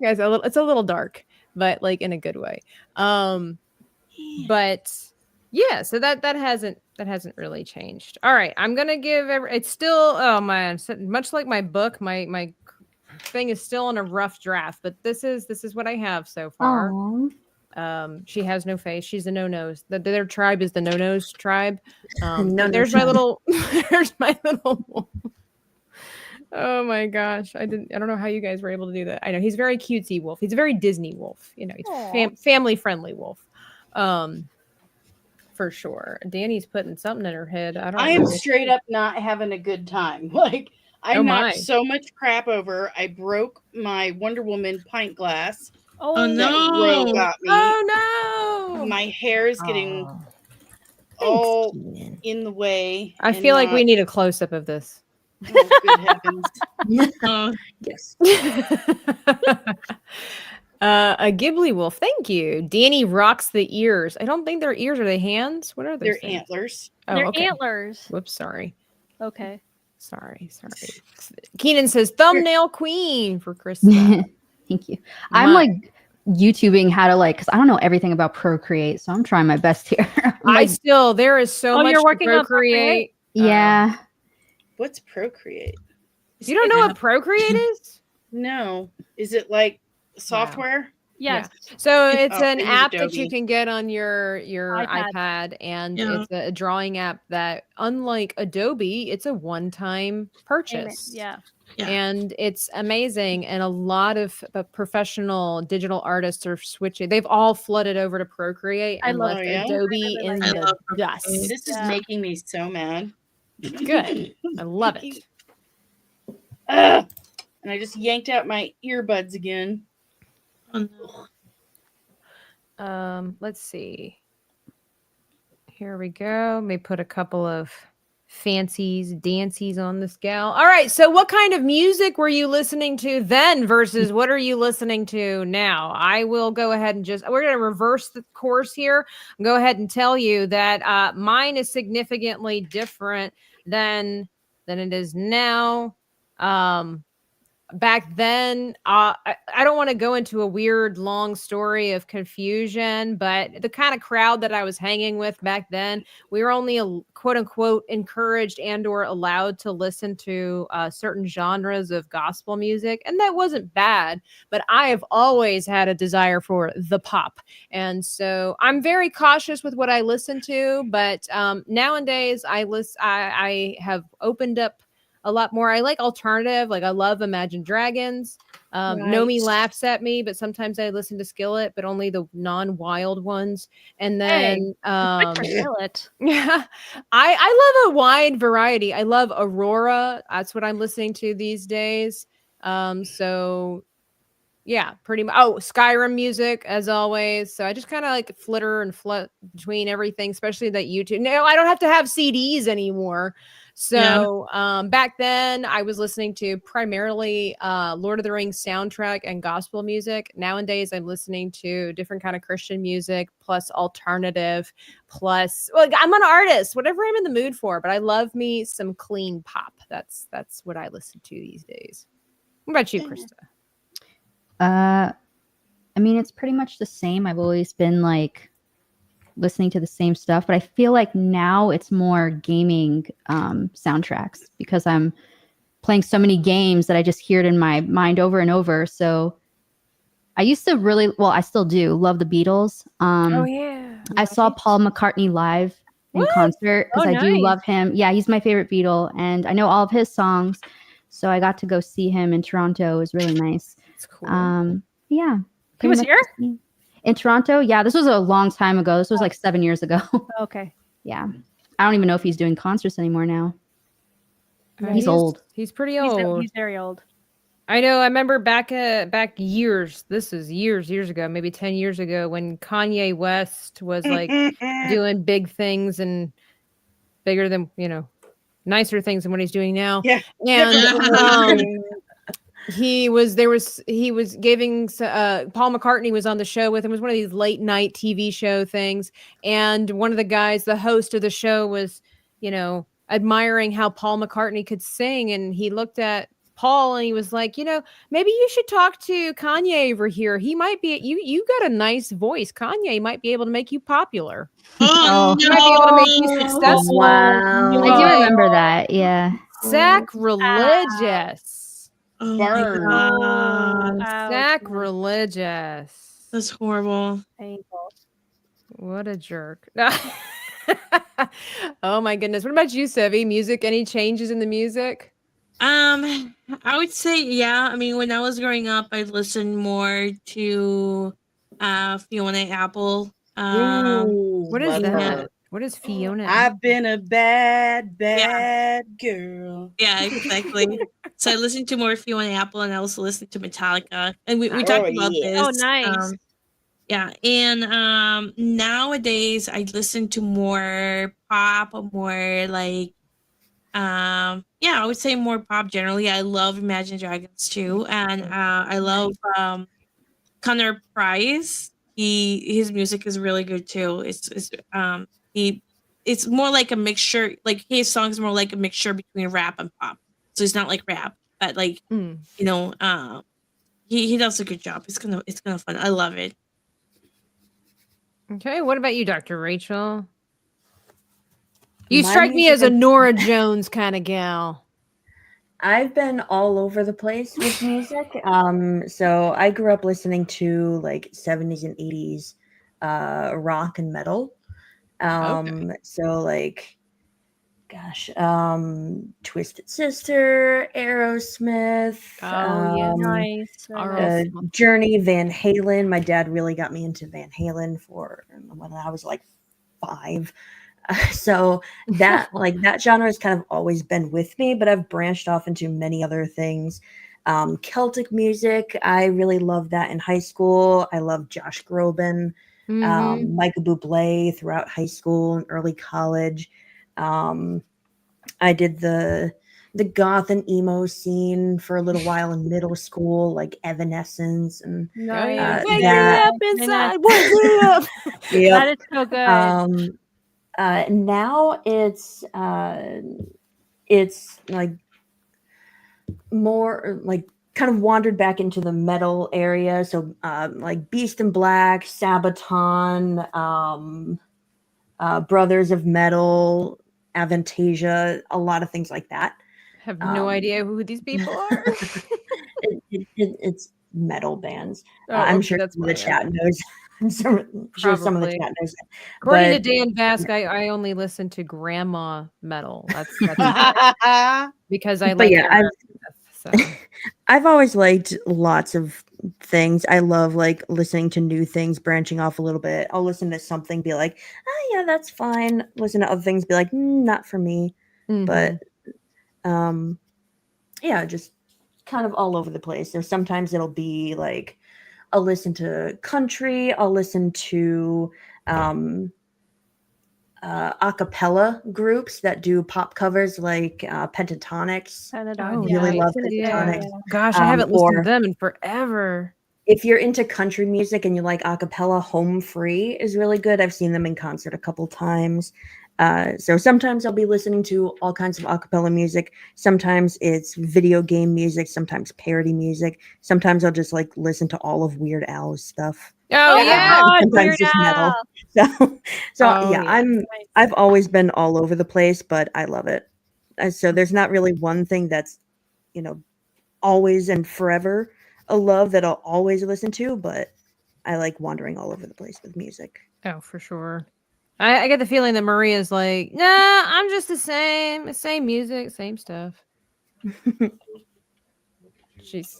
it's a little dark, but like in a good way. But yeah, so that hasn't really changed. All right, I'm gonna give it's still, oh man, much like my book, my thing is still in a rough draft, but this is what I have so far. Aww. She has no face. She's a no-nose. Their tribe is the no-nose tribe. No-nose there's my little wolf. Oh my gosh. I don't know how you guys were able to do that. I know he's very cutesy wolf. He's a very Disney wolf. He's family friendly wolf. For sure. Dani's putting something in her head. I am straight up not having a good time. Like I knocked so much crap over. I broke my Wonder Woman pint glass. Oh no! Ro got me. Oh no! My hair is getting all in the way. I feel like we need a close up of this. Oh, good heavens. Oh, Yes. A Ghibli wolf. Thank you. Dani rocks the ears. I don't think they're ears. Are they hands? What are those They're things? antlers. Oh, They're okay. antlers. Whoops, sorry. Okay. Sorry. Keenan says thumbnail queen for Krista. Thank you. I'm My- like YouTubing how to because I don't know everything about Procreate, so I'm trying my best here. there is so much you're to working on Procreate. yeah. What's Procreate? You don't know what Procreate is? No. Is it like software? Yes. So it's Oh, an I use app that Adobe. you can get on your iPad. iPad, and Yeah. it's a drawing app that, unlike Adobe, it's a one-time Payment. purchase. Yeah. Yeah. And it's amazing, and a lot of professional digital artists are switching. They've all flooded over to Procreate I and love left it. I Adobe really in like it. I the love Procreate. dust. This is Yeah. making me so mad. Good. I love it. Ugh. And I just yanked out my earbuds again. Oh, no. Let's see. Here we go. May put a couple of fancies, dancies on this gal. All right. So what kind of music were you listening to then versus what are you listening to now? I will go ahead and we're going to reverse the course here. Go ahead and tell you that mine is significantly different than it is now. Back then, I don't want to go into a weird long story of confusion, but the kind of crowd that I was hanging with back then, we were only quote unquote encouraged and or allowed to listen to certain genres of gospel music. And that wasn't bad, but I have always had a desire for the pop. And so I'm very cautious with what I listen to, but nowadays I have opened up a lot more. I like alternative. Like I love Imagine Dragons. Nomi laughs at me, but sometimes I listen to Skillet, but only the non-wild ones. And then Skillet. yeah, I love a wide variety. I love Aurora. That's what I'm listening to these days. So yeah, pretty much. Oh, Skyrim music as always. So I just kind of like flitter and flut between everything, especially that YouTube. No, I don't have to have CDs anymore. So back then I was listening to primarily Lord of the Rings soundtrack and gospel music. Nowadays I'm listening to different kind of Christian music plus alternative plus I'm an artist, whatever I'm in the mood for, but I love me some clean pop. That's what I listen to these days. What about you, Krista? I mean, it's pretty much the same. I've always been like listening to the same stuff, but I feel like now it's more gaming soundtracks because I'm playing so many games that I just hear it in my mind over and over. So I used to I still do love the Beatles. Oh yeah. I saw Paul McCartney live in concert because I do love him. Yeah, he's my favorite Beatle, and I know all of his songs. So I got to go see him in Toronto. It was really nice. That's cool. Yeah. He was here? In Toronto? Yeah, this was a long time ago. This was like 7 years ago. Okay. Yeah. I don't even know if he's doing concerts anymore now. He's old. He's pretty old. He's very old. I know. I remember back years. This is years ago, maybe 10 years ago, when Kanye West was like doing big things and bigger than nicer things than what he's doing now. Yeah. And he was giving Paul McCartney was on the show with him. It was one of these late night TV show things, and one of the guys, the host of the show, was admiring how Paul McCartney could sing, and he looked at Paul and he was like, maybe you should talk to Kanye over here. He might be you got a nice voice. Kanye might be able to make you popular. Oh, He might be able to make you successful. Wow. I do remember that. Yeah. Sacrilegious. Oh Burn. my God. Sacrilegious. That's horrible. Painful. What a jerk. Oh my goodness. What about you, Sevvy? Music? Any changes in the music? I would say, yeah. I mean, when I was growing up, I listened more to Fiona Apple. Ooh, What is love that? her. What is Fiona? I've been a bad girl. Yeah, exactly. So I listened to more Fiona Apple, and I also listened to Metallica. And we talked about this. Oh, nice. Yeah, and nowadays I listen to more pop, more like yeah, I would say more pop generally. I love Imagine Dragons too, and I love Connor Price. His music is really good too. He it's more like a mixture. Like his songs more like a mixture between rap and pop. So it's not like rap, but like Mm. you know, he does a good job. It's kind of fun. I love it. Okay, what about you, Dr. Rachel? You My strike me music as a is- Nora Jones kind of gal. I've been all over the place with music. So I grew up listening to like 70s and 80s rock and metal. So like gosh, Twisted Sister, Aerosmith, Nice. Journey, Van Halen. My dad really got me into Van Halen for when I was like 5. So that that genre has kind of always been with me, but I've branched off into many other things. Celtic music, I really loved that in high school. I loved Josh Groban, Michael Bublé throughout high school and early college. I did the goth and emo scene for a little while in middle school, like Evanescence and Nice. Wake that. me up inside. Wake me up. Yep. That is so good. Now it's like more like kind of wandered back into the metal area. So like Beast in Black, Sabaton, Brothers of Metal, Avantasia, a lot of things like that. Have no idea who these people are. It's metal bands. Oh, I'm okay, sure that's some of the fine, chat knows. I'm sure some of the Probably. chat knows. According to But Dan Vask, I only listen to grandma metal. That's because I but like yeah, Aerosmith, so. I've always liked lots of things. I love like listening to new things, branching off a little bit. I'll listen to something, be like, oh yeah, that's fine. Listen to other things, be like, not for me. But yeah, just kind of all over the place. There's sometimes it'll be like I'll listen to country, I'll listen to a cappella groups that do pop covers like Pentatonics. Pentatonic, Really yeah. love Yeah. Pentatonics. Gosh, I haven't listened to Or them in forever. if you're into country music and you like a cappella, Home Free is really good. I've seen them in concert a couple times. So sometimes I'll be listening to all kinds of a cappella music. Sometimes it's video game music, sometimes parody music. Sometimes I'll just like listen to all of Weird Al's stuff. Oh yeah. God, Sometimes Weird just metal. Al. Oh, Yeah, yeah. I've always been all over the place, but I love it. So there's not really one thing that's, always and forever a love that I'll always listen to, but I like wandering all over the place with music. Oh, for sure. I get the feeling that Maria's like, nah, I'm just the same music, same stuff. She's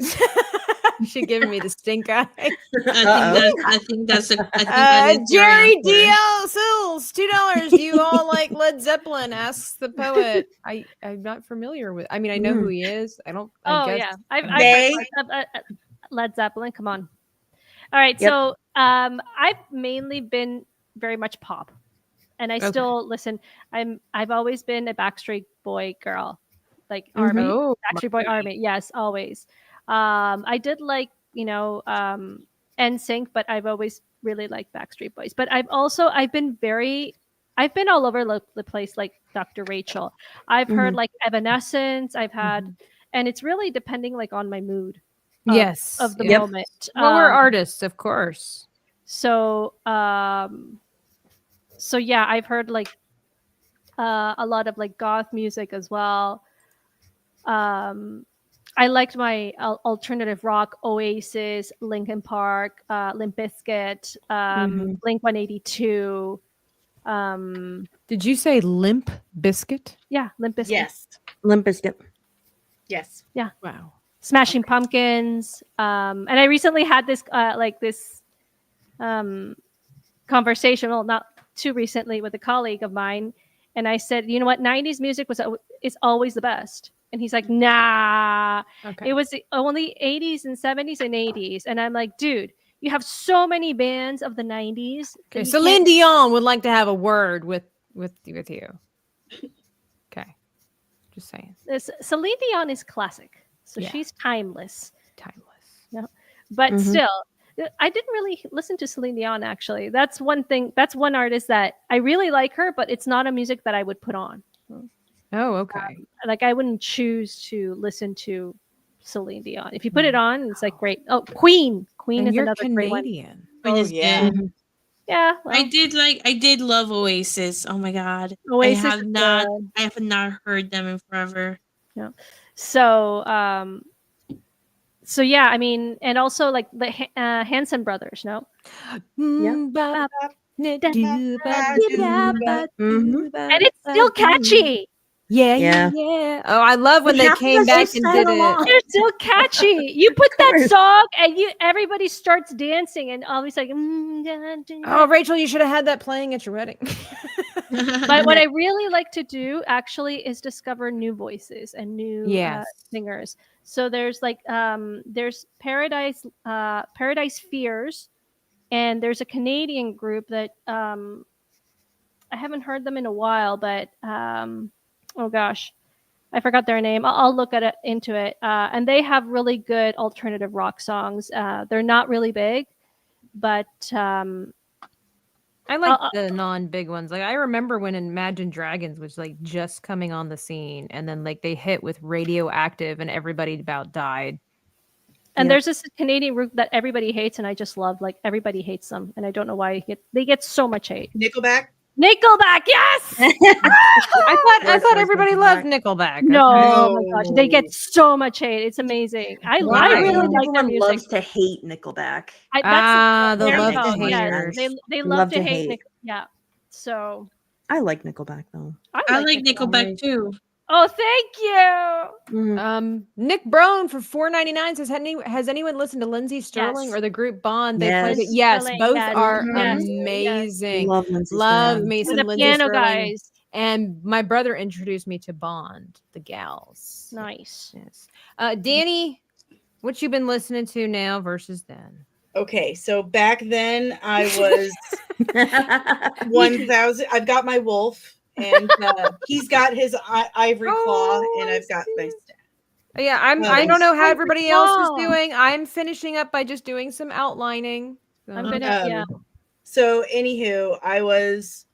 she giving me the stink eye. I think that's Jerry DL Sills, $2. Do you all like Led Zeppelin? Asks the poet. I'm not familiar with. I mean, I know who he is. I don't. I guess. Yeah, I've They- heard Led Zeppelin. Come on. All right, Yep. so I've mainly been very much pop, and I still listen. I've always been a Backstreet Boy girl, like Army, Oh, Backstreet Boy Army. Yes, always. I did like NSYNC, but I've always really liked Backstreet Boys. But I've been all over the place, like Dr. Rachel. I've heard like Evanescence. I've had, and it's really depending like on my mood. yes. Of the Yep. moment. Well, we're artists, of course. So yeah, I've heard like a lot of like goth music as well. I liked my alternative rock, Oasis, Linkin Park, Limp Bizkit, Blink 182. Did you say Limp Biscuit? Yeah, Limp Bizkit. Yes. Limp Bizkit. Yes. Yeah. Wow. Smashing Pumpkins. And I recently had this conversation, well, not too recently, with a colleague of mine, and I said, you know what, 90s music is always the best. And he's like, nah, Okay. it was only 80s and 70s and 80s. And I'm like, dude, you have so many bands of the 90s. Okay. Celine Dion would like to have a word with you. Okay. Just saying. Celine Dion is classic, so Yeah. she's timeless. Timeless. No, but Mhm. still, I didn't really listen to Celine Dion. Actually, that's one thing. That's one artist that I really like her, but it's not a music that I would put on. Oh, okay. Like I wouldn't choose to listen to Celine Dion. If you put it on, it's like great. Oh, Queen. Queen And is you're another great one. Canadian. Queen Oh, is yeah. good. Yeah, well, I did love Oasis. Oh my god. Oasis I is good. have not heard them in forever. So, so yeah, I mean, and also like the Hanson brothers, no? Yeah. And it's still catchy. Yeah, Yeah. yeah. Oh, I love when And they half of came us back just and sang did it. along. They're still catchy. You put that course. song and everybody starts dancing and always like. Oh, Rachel, you should have had that playing at your wedding. But what I really like to do actually is discover new voices and new Yes. singers. So there's like there's Paradise Fears, and there's a Canadian group that I haven't heard them in a while, but oh gosh, I forgot their name. I'll look at it into it. And they have really good alternative rock songs. They're not really big, but I like the non-big ones. Like I remember when Imagine Dragons was like just coming on the scene, and then like they hit with Radioactive, and everybody about died. and Yeah. there's this Canadian group that everybody hates, and I just love. Like everybody hates them, and I don't know why they get so much hate. Nickelback. Nickelback, yes. I thought everybody loved Nickelback. No, Okay. oh my gosh, they get so much hate. It's amazing. I Why? really like their Everyone music. loves to hate Nickelback. That's the their love thing, to yes. haters. They love to hate. Yeah. So I like Nickelback though. I like Nickelback too. Oh, thank you. Mhm. Nick Brown for $4.99 says, has anyone listened to Lindsay Sterling Yes. or the group Bond? They Yes. played it. Lindsay Yes, Sterling, both yes, are yes, amazing. Love Lindsay Love Sterling. me With some the Lindsay piano Sterling. guys. And my brother introduced me to Bond, the gals. Nice. Yes. Dani, what you been listening to now versus then? Okay, so back then I was 1,000. I've got my wolf, and he's got his ivory claw, and I've got my staff. Yeah, I don't know how everybody else is doing. I'm finishing up by just doing some outlining. I'm gonna So anywho, I was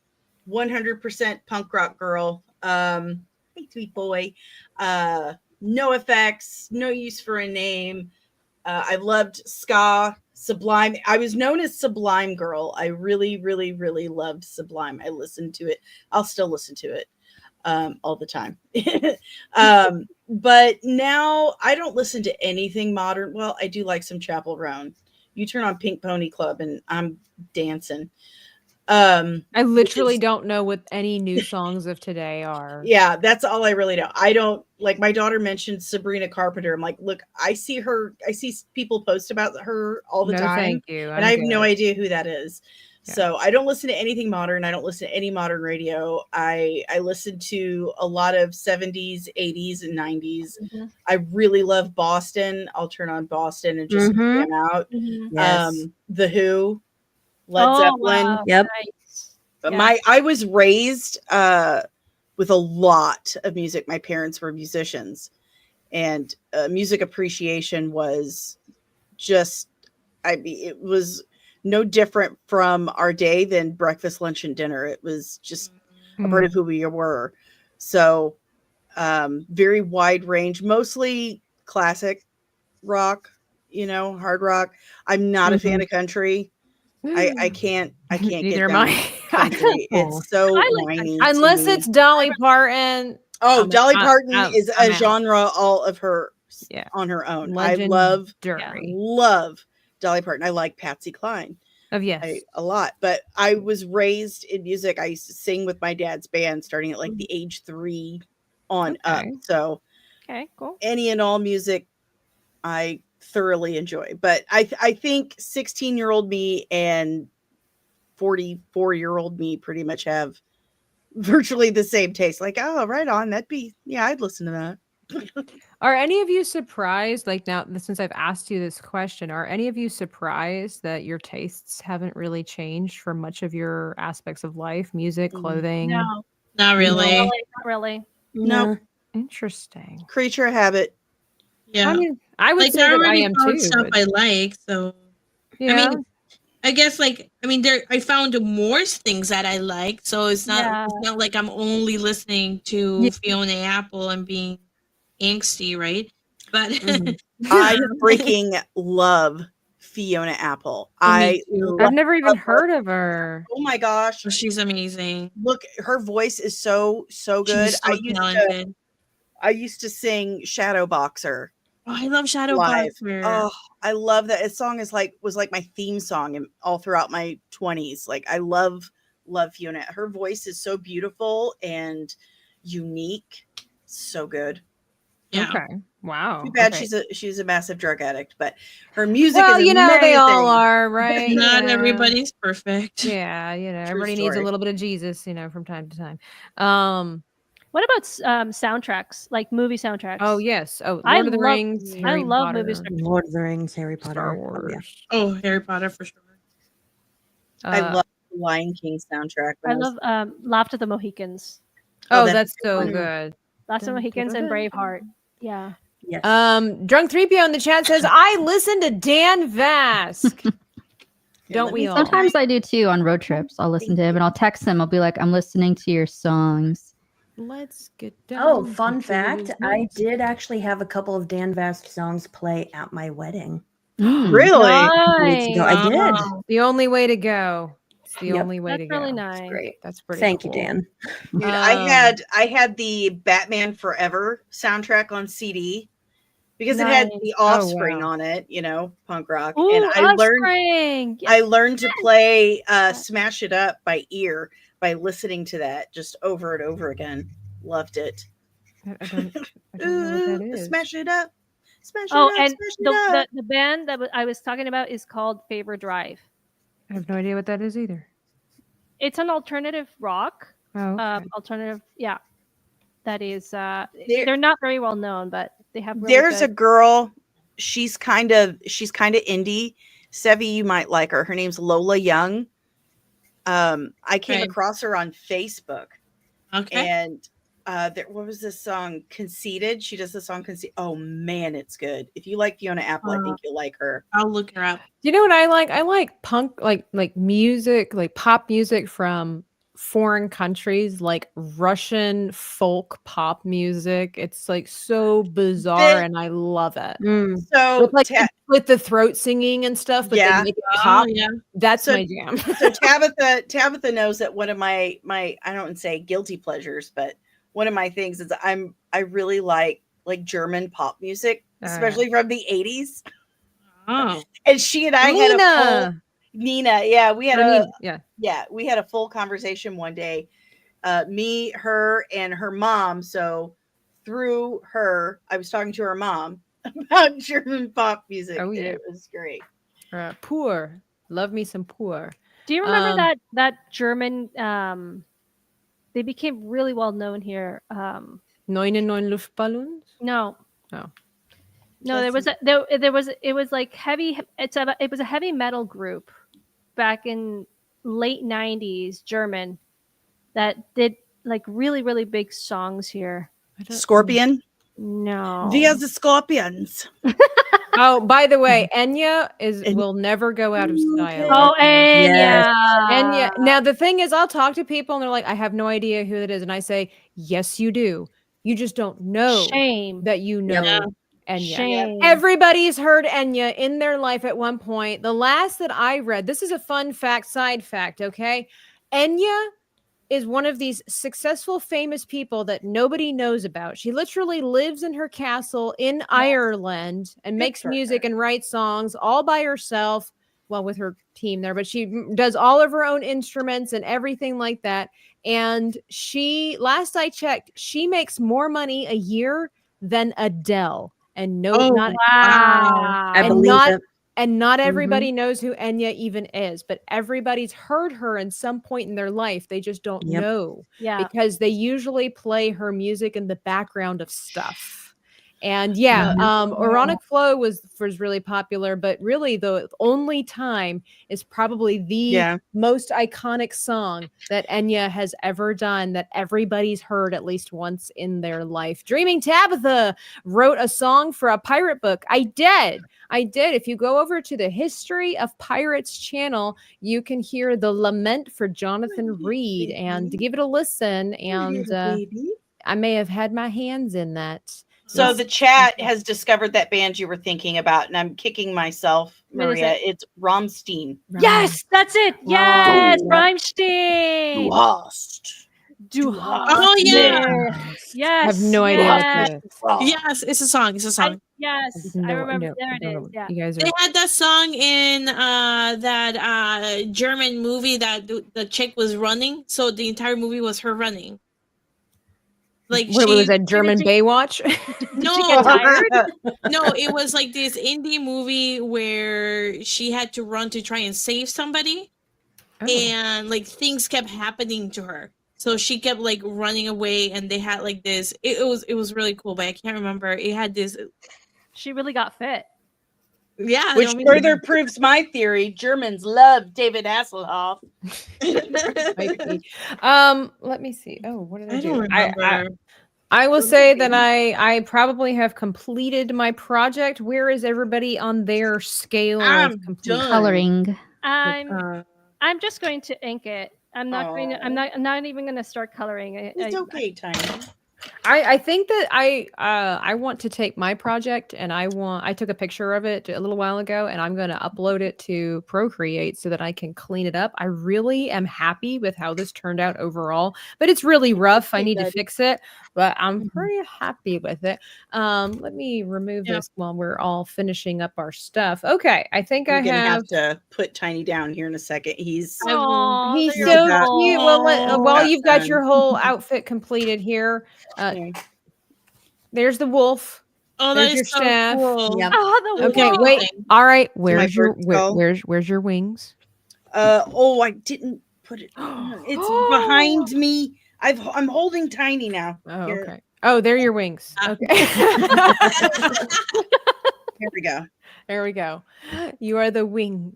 100% punk rock girl. Hey, sweet boy. No effects, no use for a name. I loved ska, Sublime. I was known as Sublime Girl. I really, really, really loved Sublime. I listened to it. I'll still listen to it all the time. But now I don't listen to anything modern. Well, I do like some Chapel Roan. You turn on Pink Pony Club and I'm dancing. I literally don't know what any new songs of today are. Yeah, that's all I really know. I don't like my daughter mentioned Sabrina Carpenter. I'm like, look, I see people post about her all the No, time. thank you. And I have no good. idea who that is. Yeah. So I don't listen to anything modern. I don't listen to any modern radio. I listen to a lot of 70s, 80s, and 90s. Mm-hmm. I really love Boston. I'll turn on Boston and just jam out. Mm-hmm. Yes. The Who, Led Zeppelin. Wow. Yep. Nice. But Yeah. I was raised with a lot of music. My parents were musicians, and music appreciation was just, it was no different from our day than breakfast, lunch, and dinner. It was just a part of who we were. So very wide range, mostly classic rock, hard rock. I'm not a fan of country. I can't Neither get am down I. country. It's so I like whiny. Unless to me. it's Dolly Parton. Oh, I'm Dolly out. Parton is I'm a out. genre all of her Yeah. on her own. Legendary. Love Dolly Parton. I like Patsy Cline Yes. a lot, but I was raised in music. I used to sing with my dad's band starting at like the age 3 on up. So Okay, cool. any and all music I thoroughly enjoy. But I think 16-year-old me and 44-year-old me pretty much have virtually the same taste. Like, oh, right on. I'd listen to that. Are any of you surprised, like now, since I've asked you this question, are any of you surprised that your tastes haven't really changed for much of your aspects of life, music, clothing? No, Not really. not really. No. Interesting. Creature of habit. Yeah. I mean, I would Like say I that I already am found too. stuff but- I like, so yeah. I mean, I guess like I found more things that I like, so it's not like I'm only listening to Fiona Apple and being angsty, right? But I freaking love Fiona Apple. me too. I've never even heard of her. Oh my gosh. She's amazing. Look, her voice is so good. She's so talented. I used to sing Shadow Boxer Oh, I love Shadow live. Boxer. Oh, I love that. This song was like my theme song all throughout my 20s. Like I love Fiona. Her voice is so beautiful and unique. So good. Yeah. Okay. Wow. Too bad okay. she's a massive drug addict, but her music Well, is you know, they all amazing. are, right? Not Yeah. everybody's perfect. Yeah, everybody needs a story. little bit of Jesus, from time to time. What about soundtracks, like movie soundtracks? Oh yes. Oh, I Lord of the love- Rings, I Harry love Potter, movie soundtracks. Lord of the Rings, Harry Potter, Star Oh, yeah. Wars. Oh, Harry Potter for sure. I love the Lion King soundtrack. I love Laughed at the Mohicans. Oh, that's that's a good so one. good. Laughed at the Mohicans and Braveheart. Yeah. Yes. Drunk 3PO in the chat says, I listen to Dan Vask. Don't let we me all? Sometimes I do too on road trips. I'll listen to him and I'll text him. I'll be like, I'm listening to your songs. Let's get down. Oh, fun to fact. business. I did actually have a couple of Dan Vast songs play at my wedding. Really? Weeks ago. I did. Wow. The only way to go. It's the Yep. only way That's to go. really nice. Great. That's pretty Thank cool. you, Dan. Dude, I had the Batman Forever soundtrack on CD because it had Nice. the Oh, Offspring wow. on it, punk rock. Ooh, and Offspring. I learned to play Smash It Up by ear by listening to that just over and over again. Loved it. I don't know what that is. Smash it up. Smash it Oh, up. and Smash it up. the band that I was talking about is called Favor Drive. I have no idea what that is either. It's an alternative rock. Oh, okay. Alternative, yeah. That is, they're not very well known, but they have. Really There's a good... girl. She's kind of indie. Sevvy, you might like her. Her name's Lola Young. I came across her on Facebook. Okay. And what was this song? Conceited. She does the song Conceited. Oh man, it's good. If you like Fiona Apple, I think you'll like her. I'll look her up. You know what I like? I like punk, like music, like pop music from foreign countries, like Russian folk pop music. It's like so bizarre, and I love it. So with, like with the throat singing and stuff, but they make it pop. yeah. That's So- my jam. So Tabitha knows that one of my I don't say guilty pleasures, but one of my things is I really like German pop music, especially from the 80s. Oh. And she and I had a full Nina, yeah, we had we had a full conversation one day. Me, her, and her mom. So through her, I was talking to her mom about German pop music. Oh, yeah. It was great. Poor. Love me some poor. Do you remember that German? They became really well known here. 99 Luftballons? No. Oh. No, it was like heavy. It was a heavy metal group back in late 90s, German, that did like really, really big songs here. Scorpion? No. Via the Scorpions. Oh, by the way, Enya will never go out of style. Oh, Enya. Yes. Enya. Now the thing is, I'll talk to people and they're like, I have no idea who it is. And I say, yes, you do. You just don't know Shame. that you know Enya. Shame. Everybody's heard Enya in their life at one point. The last that I read, this is a fun fact, side fact, okay? Enya is one of these successful, famous people that nobody knows about. She literally lives in her castle in Ireland and makes music and writes songs all by herself. Well, with her team there, but she does all of her own instruments and everything like that. And she, last I checked, she makes more money a year than Adele. And wow. I believe it. And not everybody knows who Enya even is, but everybody's heard her in some point in their life. They just don't know Yeah. because they usually play her music in the background of stuff. And yeah, Oronic Flow was really popular, but really the only time is probably the most iconic song that Enya has ever done that everybody's heard at least once in their life. Dreaming Tabitha wrote a song for a pirate book. I did. If you go over to the History of Pirates channel, you can hear the Lament for Jonathan Reed and give it a listen. And I may have had my hands in that. So the chat has discovered that band you were thinking about, and I'm kicking myself, Maria. It's Rammstein. Yes, that's it. Yes, Rammstein. Du hast. Oh yeah. Yes. I have no idea what that is. Yes, it's a song. It's a song. Yes, I remember. There it is. Yeah. You guys They had that song in that German movie that the chick was running. So the entire movie was her running. Like what was that, German Baywatch? No, no, it was like this indie movie where she had to run to try and save somebody, and like things kept happening to her. So she kept like running away, and they had like this. It was really cool, but I can't remember. It had this. She really got fit. Yeah, which further proves my theory: Germans love David Hasselhoff. Let me see. Oh, what did I I do? don't remember. I will say that I probably have completed my project. Where is everybody on their scale of complete Coloring. I'm just going to ink it. I'm not going to. I'm not even going to start coloring. It's okay, Tiny. I think that I want to take my project and I took a picture of it a little while ago and I'm going to upload it to Procreate so that I can clean it up. I really am happy with how this turned out overall, but it's really rough. I need to fix it, but I'm pretty happy with it. Let me remove this while we're all finishing up our stuff. Okay, I think I'm gonna have to put Tiny down here in a second. He's so cute. Well, while you've got your whole outfit completed here, there's the wolf. Oh, there's that your is so staff. cool. Yep. Oh, the Okay, wolf. wait. All right, where's your bird skull. where's your wings? I didn't put it. It's behind me. I'm holding Tiny now. Oh, Here. okay. Oh, they're your wings. Okay. Here we go. There we go. You are the wind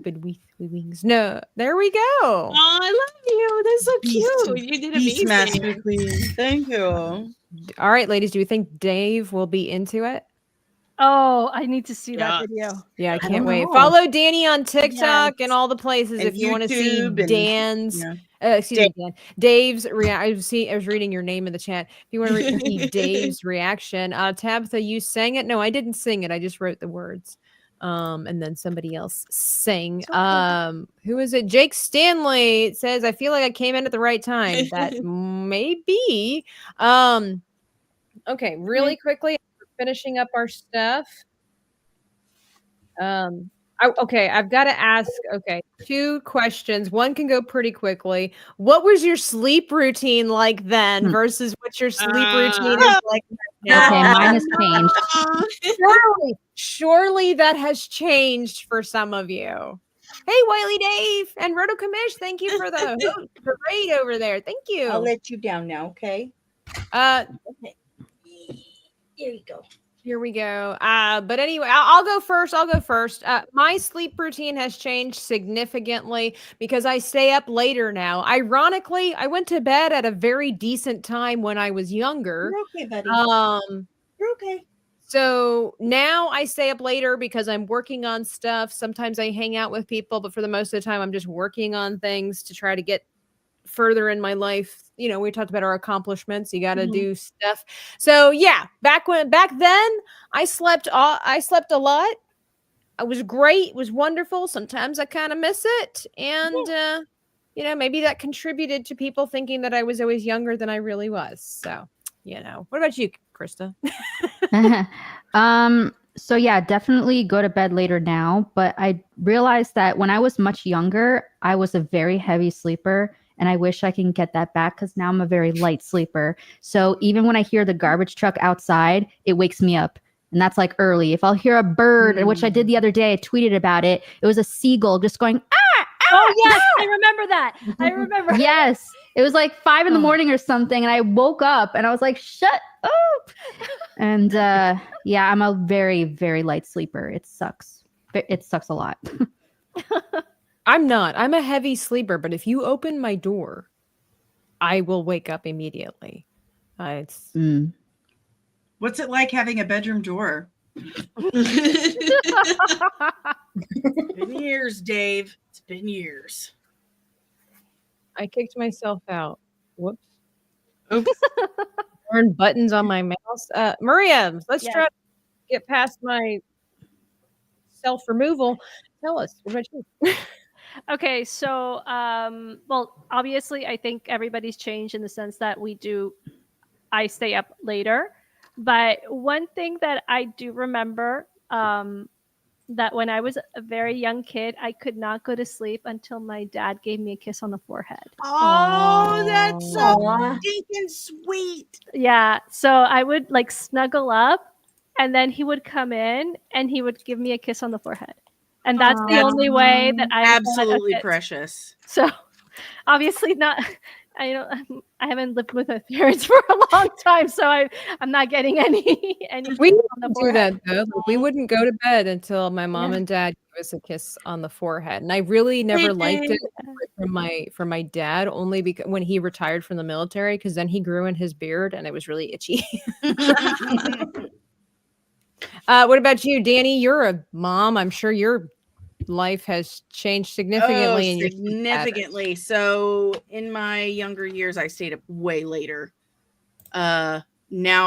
beneath the wings. No, there we go. Oh, I love you. That's so cute. You did amazing. Beastmaster Queen. Thank you. All right, ladies. Do you think Dave will be into it? Oh, I need to see that video. Yeah, I can't wait. Follow Dani on TikTok and all the places And if you want to see YouTube and- Dan's. Excuse me, Dan. Dave's reaction. I was reading your name in the chat. If you want to see Dave's reaction, Tabitha, you sang it. No, I didn't sing it. I just wrote the words. And then somebody else sang. Who is it? Jake Stanley says, "I feel like I came in at the right time." That may be. Okay, really quickly, finishing up our stuff. I've got to ask. Okay, 2 questions. One can go pretty quickly. What was your sleep routine like then versus what your sleep routine is like now? Okay, mine has changed. Surely that has changed for some of you. Hey, Wiley Dave and Roto Commish, thank you for the parade over there. Thank you. I'll let you down now, okay? Okay. Here you go. Here we go. But anyway, I'll go first. My sleep routine has changed significantly because I stay up later now. Ironically, I went to bed at a very decent time when I was younger. You're okay, buddy. You're okay. So now I stay up later because I'm working on stuff. Sometimes I hang out with people, but for the most of the time, I'm just working on things to try to get further in my life. You know, we talked about our accomplishments. You got to do stuff. So yeah, back then I slept a lot. It was great. It was wonderful. Sometimes I kind of miss it. And, you know, maybe that contributed to people thinking that I was always younger than I really was. So, you know, what about you, Krista? So yeah, definitely go to bed later now. But I realized that when I was much younger, I was a very heavy sleeper. And I wish I can get that back because now I'm a very light sleeper. So even when I hear the garbage truck outside, it wakes me up. And that's like early. If I'll hear a bird, which I did the other day, I tweeted about it. It was a seagull just going, ah! Oh, yes. I remember that. I remember. Yes. It was like 5 a.m. or something. And I woke up and I was like, shut And yeah, I'm a very, very light sleeper. It sucks. It sucks a lot. I'm not. I'm a heavy sleeper, but if you open my door, I will wake up immediately. It's Mm. What's it like having a bedroom door? It's been years, Dave. It's been years. I kicked myself out. Whoops. Oops. Turn buttons on my mouse. Maria, let's Yes. try to get past my self removal. Tell us, what about you? Okay, so well, obviously I think everybody's changed in the sense that I stay up later. But one thing that I do remember, that when I was a very young kid, I could not go to sleep until my dad gave me a kiss on the forehead. Oh, that's so Aw. stinking sweet. Yeah, so I would like snuggle up, and then he would come in and he would give me a kiss on the forehead. And that's the That's only way that I got a absolutely kiss. precious. So obviously not. I haven't lived with my parents for a long time, so I'm not getting any. We kisses on the wouldn't do forehead. that though. Like, we wouldn't go to bed until my mom Yeah. and dad gave us a kiss on the forehead, and I really never liked it from my dad, only because when he retired from the military, because then he grew in his beard and it was really itchy. What about you, Dani? You're a mom. I'm sure your life has changed significantly. Oh, in your sleep patterns. significantly. So in my younger years, I stayed up way later. Now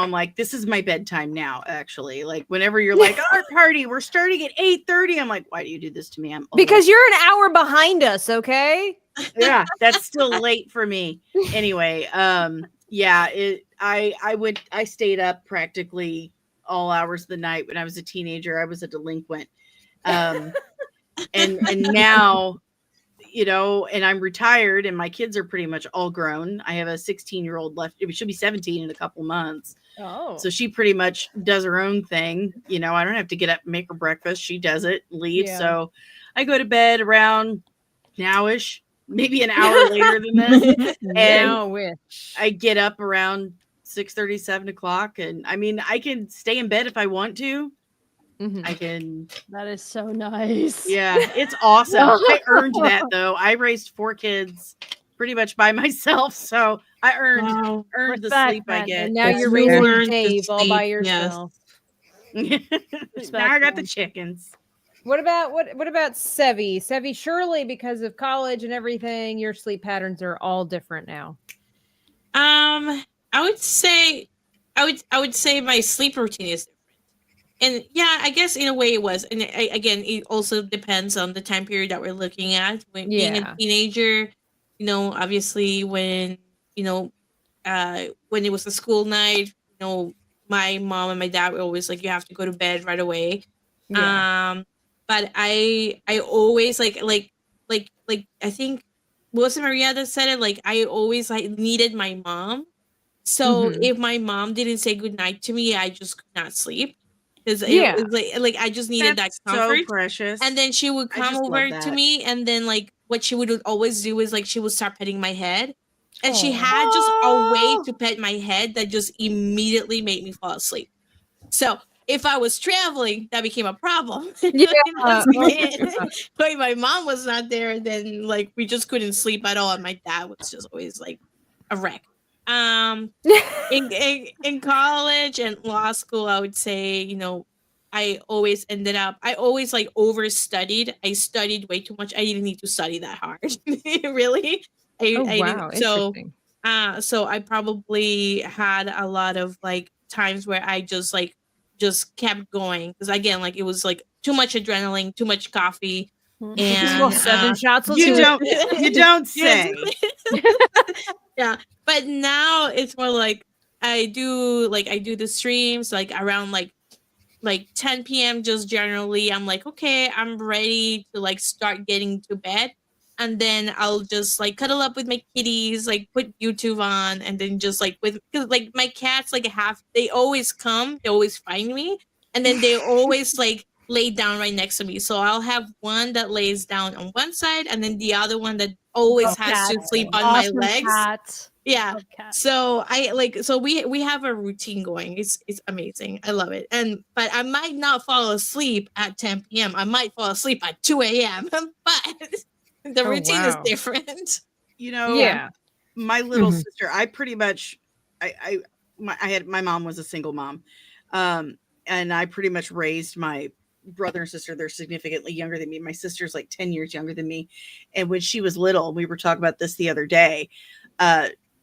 I'm like, this is my bedtime now, actually. Like whenever you're like, art party, we're starting at 8:30. I'm like, why do you do this to me? I'm old. Because you're an hour behind us, okay? Yeah, that's still late for me. Anyway, yeah, I stayed up practically all hours of the night when I was a teenager. I was a delinquent. And now, you know, and I'm retired and my kids are pretty much all grown. I have a 16-year-old left. It should be 17 in a couple months. Oh. So she pretty much does her own thing. You know, I don't have to get up and make her breakfast. She does it, leaves. Yeah. So I go to bed around now-ish, maybe an hour later than this. And Now wish. I get up around 6:30, 7 o'clock. And I mean, I can stay in bed if I want to. Mhm. I can. That is so nice. Yeah, it's awesome. I earned that though. I raised 4 kids pretty much by myself, so I earned Wow. the Respect, sleep I man. get. And now Yes, you're you raising learned to Dave all by sleep, yes. yourself. Now I got the chickens. What about Sevvy? Sevvy, surely because of college and everything, your sleep patterns are all different now. I would say my sleep routine is different. And yeah, I guess in a way it was. And again, it also depends on the time period that we're looking at. When being Yeah. a teenager, you know, obviously when it was a school night, you know, my mom and my dad were always like, you have to go to bed right away. Yeah. But I always like I think was it Maria that said it? Like I always like needed my mom. So Mhm. if my mom didn't say goodnight to me, I just could not sleep. Because Yeah. it was like I just needed That's that comfort. so precious. And then she would I come just love over to that. me, and then like what she would always do is like she would start petting my head. And she Aw. had just a way to pet my head that just immediately made me fall asleep. So if I was traveling, that became a problem. Yeah. When my mom was not there, then like we just couldn't sleep at all. And my dad was just always like a wreck. In college and law school, I would say, you know, I always like overstudied. I studied way too much. I didn't need to study that hard. Really. Oh, I wow. didn't, so Interesting. so I probably had a lot of like times where I just kept going because again, like it was like too much adrenaline, too much coffee, Well, and 7 shots. Let's You do don't Yes. say. Yeah, but now it's more like I do the streams like around like 10 p.m. just generally. I'm like, okay, I'm ready to like start getting to bed. And then I'll just like cuddle up with my kitties, like put YouTube on, and then just like because like my cats like they always come, they always find me, and then they always like lay down right next to me. So I'll have one that lays down on one side, and then the other one that always has to sleep on Awesome my legs. cat. Yeah. Love cats. So we have a routine going. It's amazing. I love it. But I might not fall asleep at 10 p.m. I might fall asleep at 2 a.m. But the Oh, routine is wow. different. You know, Yeah. my little Mhm. sister, I pretty much, my mom was a single mom. And I pretty much raised my brother and sister. They're significantly younger than me. My sister's like 10 years younger than me. And when she was little, we were talking about this the other day.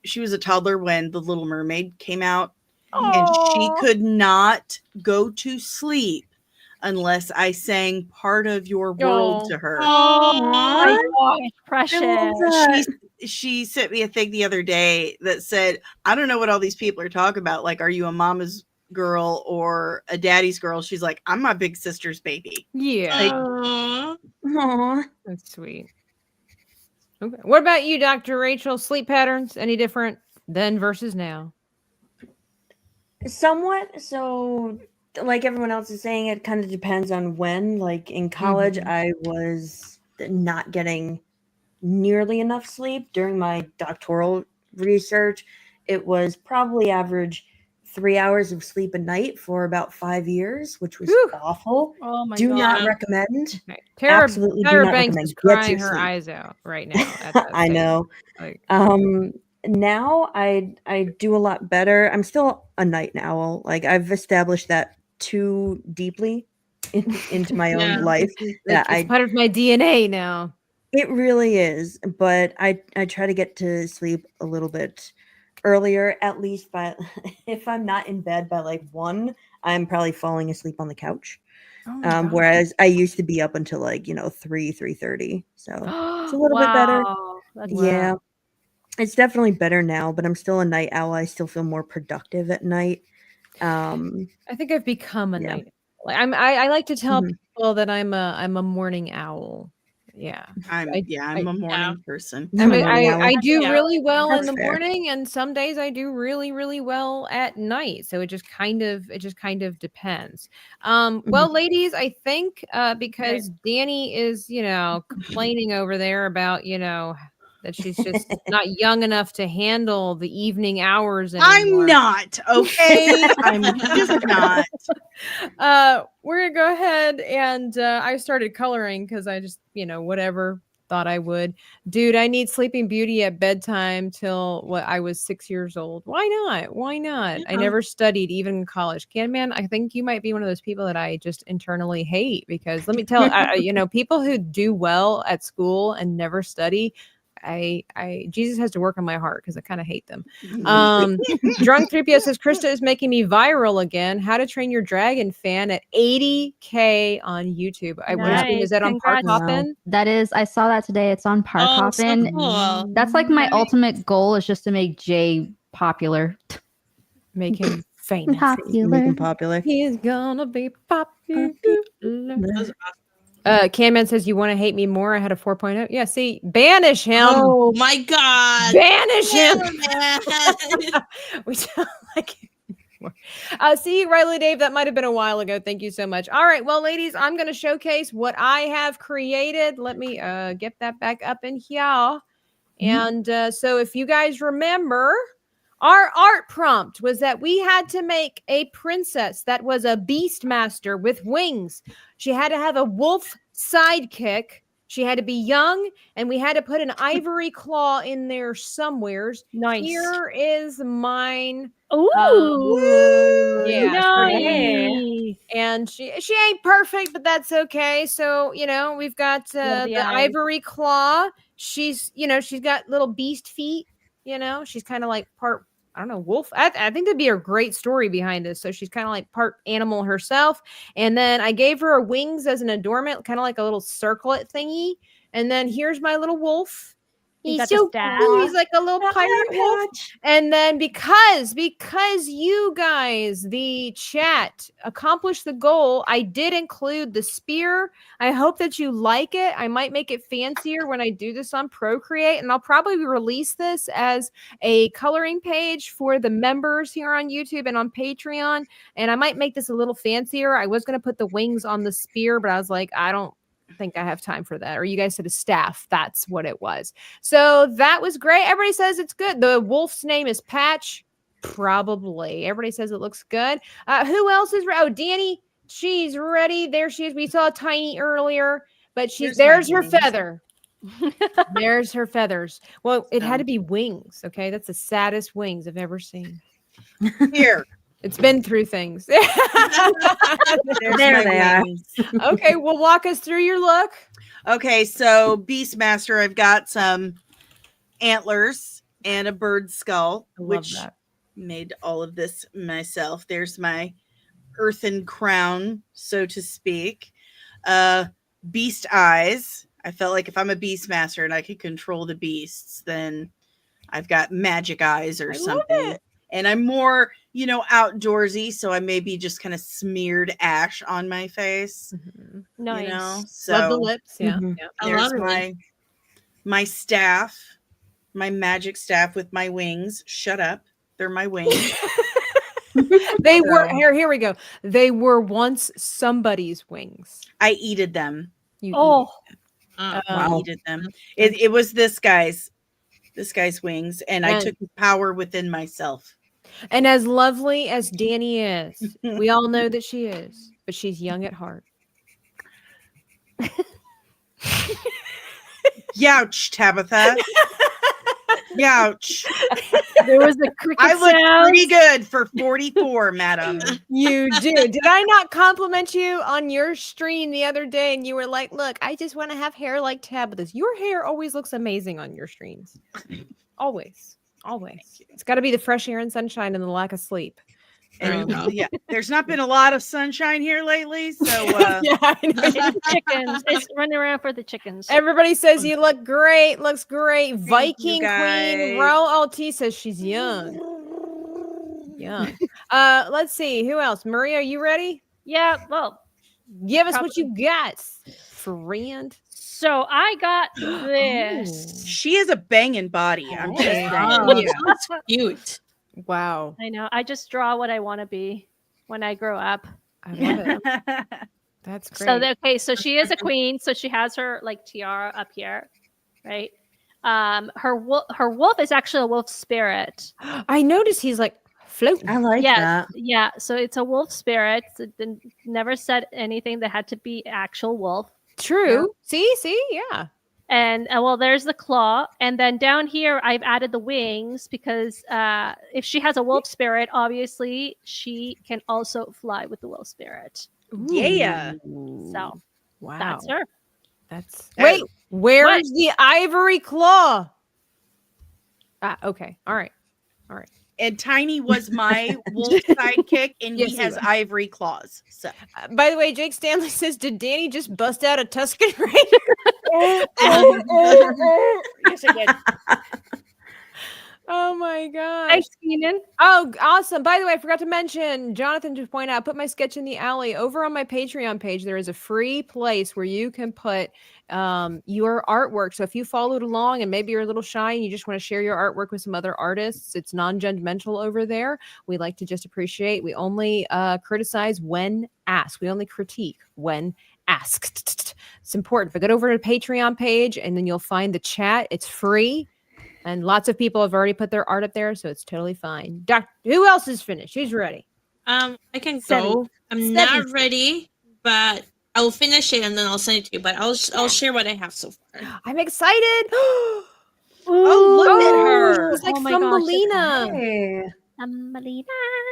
She was a toddler when The Little Mermaid came out, and she Aw. could not go to sleep unless I sang Part of Your World Aw. to her. Aww. Precious. She sent me a thing the other day that said, I don't know what all these people are talking about. Like, are you a mama's girl or a daddy's girl? She's like, I'm my big sister's baby. Yeah. Like, Aww. Aw. That's sweet. Okay. What about you, Dr. Rachel? Sleep patterns any different then versus now? Somewhat. So, like everyone else is saying, it kind of depends on when. Like in college, Mhm. I was not getting nearly enough sleep. During my doctoral research, it was probably average 3 hours of sleep a night for about 5 years, which was Whew. awful. Oh my Do god. not Yeah. recommend. Okay. Tara, Absolutely do Tyra not Banks recommend. is Get your crying her sleep. eyes out right now at that I statement. know. Like, Now I do a lot better. I'm still a night owl. Like I've established that too deeply into my own Yeah. life that it's part of my DNA now. it really is. But I try to get to sleep a little bit earlier, at least by if I'm not in bed by like 1, I'm probably falling asleep on the couch. Oh my God. Whereas I used to be up until like 3:30. So it's a little bit better. Wow. That's Yeah. It's definitely better now, but I'm still a night owl. I still feel more productive at night. I think I've become a Yeah. night owl. I like to tell Mhm. people that I'm a morning owl. Yeah. I'm I a morning person. I I'm a mean, morning owl. I do Yeah. really well in That's the fair. morning, and some days I do really, really well at night. So it just kind of depends. Well, ladies, I think because Dani is, complaining over there about, that she's just not young enough to handle the evening hours anymore. I'm not, okay? I'm just not. We're gonna go ahead and I started coloring because I just, whatever thought I would. Dude, I need Sleeping Beauty at bedtime till I was 6 years old. Why not? Why not? I Yeah. never studied even in college. Man, I think you might be one of those people that I just internally hate because let me tell people who do well at school and never study. Jesus has to work on my heart because I kind of hate them. Drunk 3PO says Krista is making me viral again. How to Train Your Dragon fan at 80K on YouTube. I would assume, nice. is that on Park Congrats. Hoppin'? That is, I saw that today. It's on Park Oh, so Hoppin'. cool. That's like my Nice. ultimate goal is just to make Jay popular. Make him famous. Make him popular. He's gonna be popular. That's Canman says you want to hate me more. I had a 4.0. Yeah, see, banish him. Oh my god. Banish him. Man. We don't like it anymore. See, Riley Dave, that might have been a while ago. Thank you so much. All right, well, ladies, I'm going to showcase what I have created. Let me get that back up in here. And so if you guys remember, our art prompt was that we had to make a princess that was a beast master with wings. She had to have a wolf sidekick. She had to be young, and we had to put an ivory claw in there somewheres. Nice. Here is mine. Ooh. Yeah, Nice. and she ain't perfect, but that's okay. So we've got Love the the eyes. ivory claw. She's she's got little beast feet. She's kind of like part, I don't know, wolf. I think that'd be a great story behind this. So she's kind of like part animal herself. And then I gave her wings as an adornment, kind of like a little circlet thingy. And then here's my little wolf. You He's got the so staff. cool. He's like a little pirate wolf. And then because you guys, the chat, accomplished the goal, I did include the spear. I hope that you like it. I might make it fancier when I do this on Procreate, and I'll probably release this as a coloring page for the members here on YouTube and on Patreon. And I might make this a little fancier. I was going to put the wings on the spear, but I was like, I don't think I have time for that. Or you guys said a staff. That's what it was. So that was great. Everybody says it's good. The wolf's name is Patch. Probably. Everybody says it looks good. Who else is ready? Oh, Dani. She's ready. There she is. We saw Tiny earlier, but there's her wings. feather. There's her feathers. Well, it had to be wings. Okay. That's the saddest wings I've ever seen. Here. It's been through things. There they are. Okay, well, walk us through your look. Okay, so Beastmaster, I've got some antlers and a bird skull, which made all of this myself. There's my earthen crown, so to speak. Beast eyes. I felt like if I'm a Beastmaster and I could control the beasts, then I've got magic eyes or something. And I'm more, outdoorsy, so I maybe just kind of smeared ash on my face. Nice. So love the lips. Yeah. there's my staff, my magic staff with my wings. Shut up. They're my wings. They were here we go. They were once somebody's wings. I eated them. You I eated them. It was this guy's wings, and I took power within myself. And as lovely as Dani is, we all know that she is, but she's young at heart. Youch, Tabitha. Youch. There was a cricket I look sound. pretty good for 44, madam. You do. Did I not compliment you on your stream the other day? And you were like, look, I just want to have hair like Tabitha's. Your hair always looks amazing on your streams. Always. Always. It's got to be the fresh air and sunshine and the lack of sleep. Yeah, there's not been a lot of sunshine here lately, so yeah, I know. It's chickens. It's running around for the chickens. Everybody says you look great. Looks great. Thank you, Viking guys. Queen Ro LT says she's young. Young. Let's see. Who else? Maria, are you ready? Yeah, well, Give us what you got, friend. so I got this. she is a banging body. I'm just saying. That's cute. Wow. I know. I just draw what I want to be when I grow up. I love it. That's great. So she is a queen. So she has her like tiara up here, right? Her wolf is actually a wolf spirit. I noticed he's like floating. I like that. Yeah. So it's a wolf spirit. It never said anything that had to be actual wolf. True. See, yeah. And well, there's the claw, and then down here I've added the wings because if she has a wolf spirit, obviously she can also fly with the wolf spirit. Yeah. So Wow. that's her. That's wait. Where's the ivory claw? Okay. All right. And Tiny was my wolf sidekick, and Yes, he he has was. ivory claws. So By the way, Jake Stanley says, "Did Dani just bust out a Tuscan Raider?" yes, I did. Oh my gosh. Thanks, Keenan. Oh, awesome. By the way, I forgot to mention, Jonathan just point out, put my sketch in the alley. Over on my Patreon page, there is a free place where you can put your artwork. So if you followed along and maybe you're a little shy and you just want to share your artwork with some other artists, it's non-judgmental over there. We like to just appreciate. We only criticize when asked. We only critique when asked. It's important. But get over to the Patreon page and then you'll find the chat. It's free. And lots of people have already put their art up there, so it's totally fine. Who else is finished? Who's ready? I can go. I'm not ready, but I will finish it and then I'll send it to you. But I'll share what I have so far. I'm excited. Oh, look at her. She's like Oh my Thumbelina. Hey.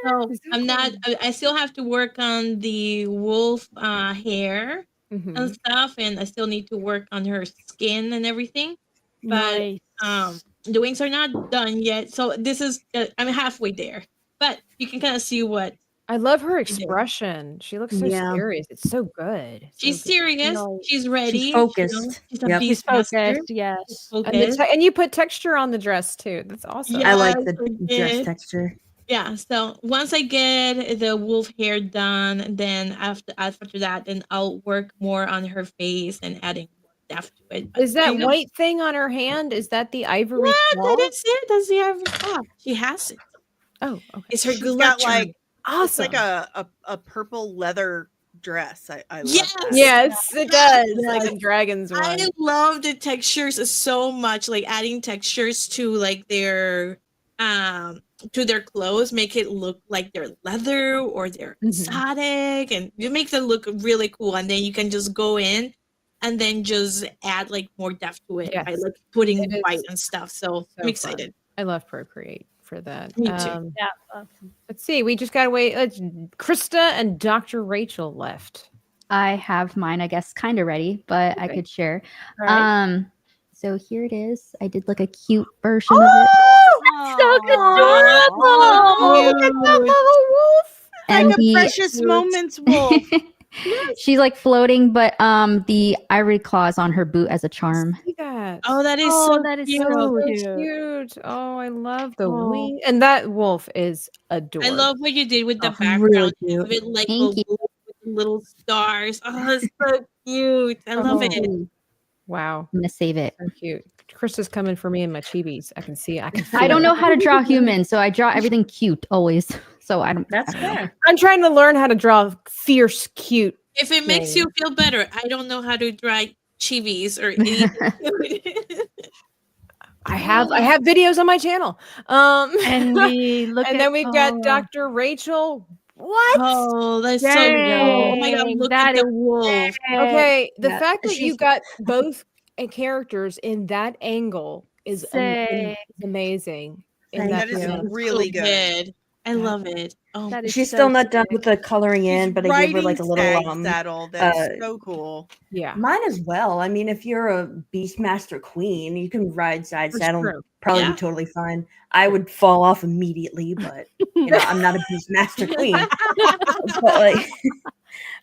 So I'm not. I still have to work on the wolf hair Mhm. and stuff, and I still need to work on her skin and everything. But Nice. the wings are not done yet, so this is I'm halfway there. But you can kind of see what I love her expression. She looks so Yeah. serious. It's so good. she's So good. serious. Nice. She's ready. She's focused. She's a Yep. beast Focused. master. Yes. She's And, focused. and you put texture on the dress too. That's awesome. Yeah. I like the Yes, I dress did. texture. Yeah, so once I get the wolf hair done, then after that, then I'll work more on her face and adding more depth to it. But Is that you know- white thing on her hand? Is that the ivory What? claw? That is it. That's the ivory claw. She has it. Oh, okay. It's her She's got glove. like Awesome. it's like a purple leather dress. I love Yes! that. Yes, it does. Like Yes. the dragons one. I love the textures so much. Like adding textures to like their clothes, make it look like they're leather or they're exotic, and it makes it look really cool. And then you can just go in and then just add like more depth to it by Yes. like putting It is white and stuff. So I'm fun. excited. I love Procreate for that. Me too. Yeah. Awesome. Let's see. We just gotta wait. Krista and Dr. Rachel left. I have mine, I guess, kind of ready, but I Okay. could share. All right. So here it is. I did like a cute version of it. So adorable. Oh, look at that little wolf. And Like a precious moments wolf. she's like floating, but the ivory claws on her boot as a charm. See that? Oh, that is Oh, so that is cute. so so cute. cute. Oh, I love the Oh. wing. And that wolf is adorable. I love what you did with the Oh, background. really You have cute. it like Thank you. blue with little stars. Oh, it's so cute. I love it. Wow. I'm gonna save it. So cute. Krista's coming for me and my chibis. I can see it. I can feel I don't it. know how to draw humans, so I draw everything cute always. So I don't. That's I don't know. fair. I'm trying to learn how to draw fierce, cute. If it makes you feel better, I don't know how to draw chibis or anything. I have videos on my channel. And we look and at then we've got oh, Dr. Rachel. What? Oh, that's so cool. Oh my god, dang, look that at the is wolf. Okay, the Yeah, fact that you she's- got both characters in that angle is Sick. amazing. In Thank That is you. really good. I love it. Oh, That is She's so still not done sick. with the coloring in, but I gave her like a little Writing saddle. That's so cool. Yeah. Mine as well. I mean, if you're a Beastmaster queen, you can ride side For saddle, sure. probably Yeah. be totally fine. I would fall off immediately, but I'm not a Beastmaster queen. But like,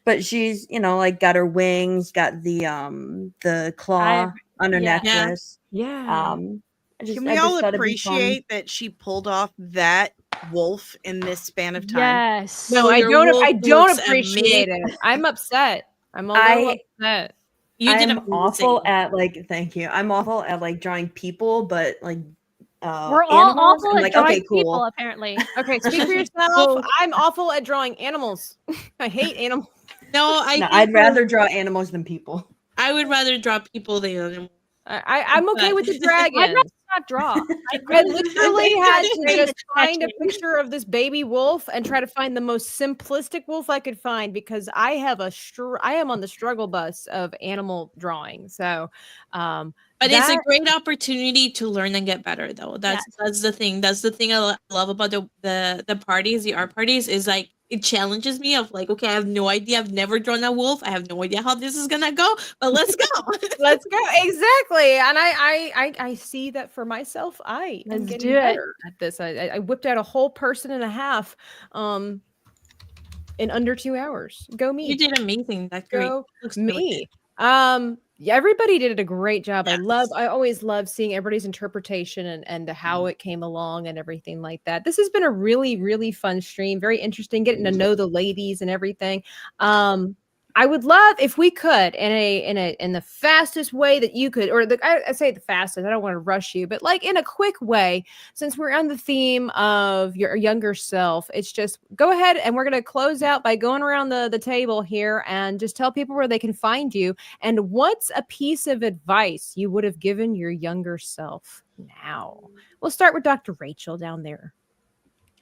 but she's like got her wings, got the claw on her yeah. necklace. Yeah. Can we all appreciate that she pulled off that wolf in this span of time? Yes. No, Oh, I your don't. wolf I don't looks appreciate it. I'm upset. I'm a little upset. you did I'm amazing. awful at thank you. I'm awful at like drawing people, but like We're all animals, awful I'm at like, drawing okay, cool. people, apparently. Okay, speak for yourself. Well- I'm awful at drawing animals. I hate animals. No, I No, think I'd rather draw animals than people. I would rather draw people than animals. I'm okay with the I'd dragon. rather not draw. I literally had to Very just find a touching. picture of this baby wolf and try to find the most simplistic wolf I could find because I have I am on the struggle bus of animal drawing. So, But it's a great opportunity to learn and get better, though. That's the thing. That's the thing I love about the parties, the art parties, is like it challenges me of like, okay, I have no idea. I've never drawn a wolf. I have no idea how this is gonna go, but let's go. let's go. Exactly. And I see that for myself. I am Let's getting do it. better at this. I whipped out a whole person and a half in under 2 hours. Go me. You did amazing. That's great. Go Looks really me. Yeah, everybody did a great job. I always love seeing everybody's interpretation and how it came along and everything like that. This has been a really, really fun stream. Very interesting getting to know the ladies and everything. I would love if we could in the fastest way that you could, or I say the fastest, I don't want to rush you, but like in a quick way, since we're on the theme of your younger self, it's just go ahead and we're going to close out by going around the table here and just tell people where they can find you and what's a piece of advice you would have given your younger self now. We'll start with Dr. Rachel down there.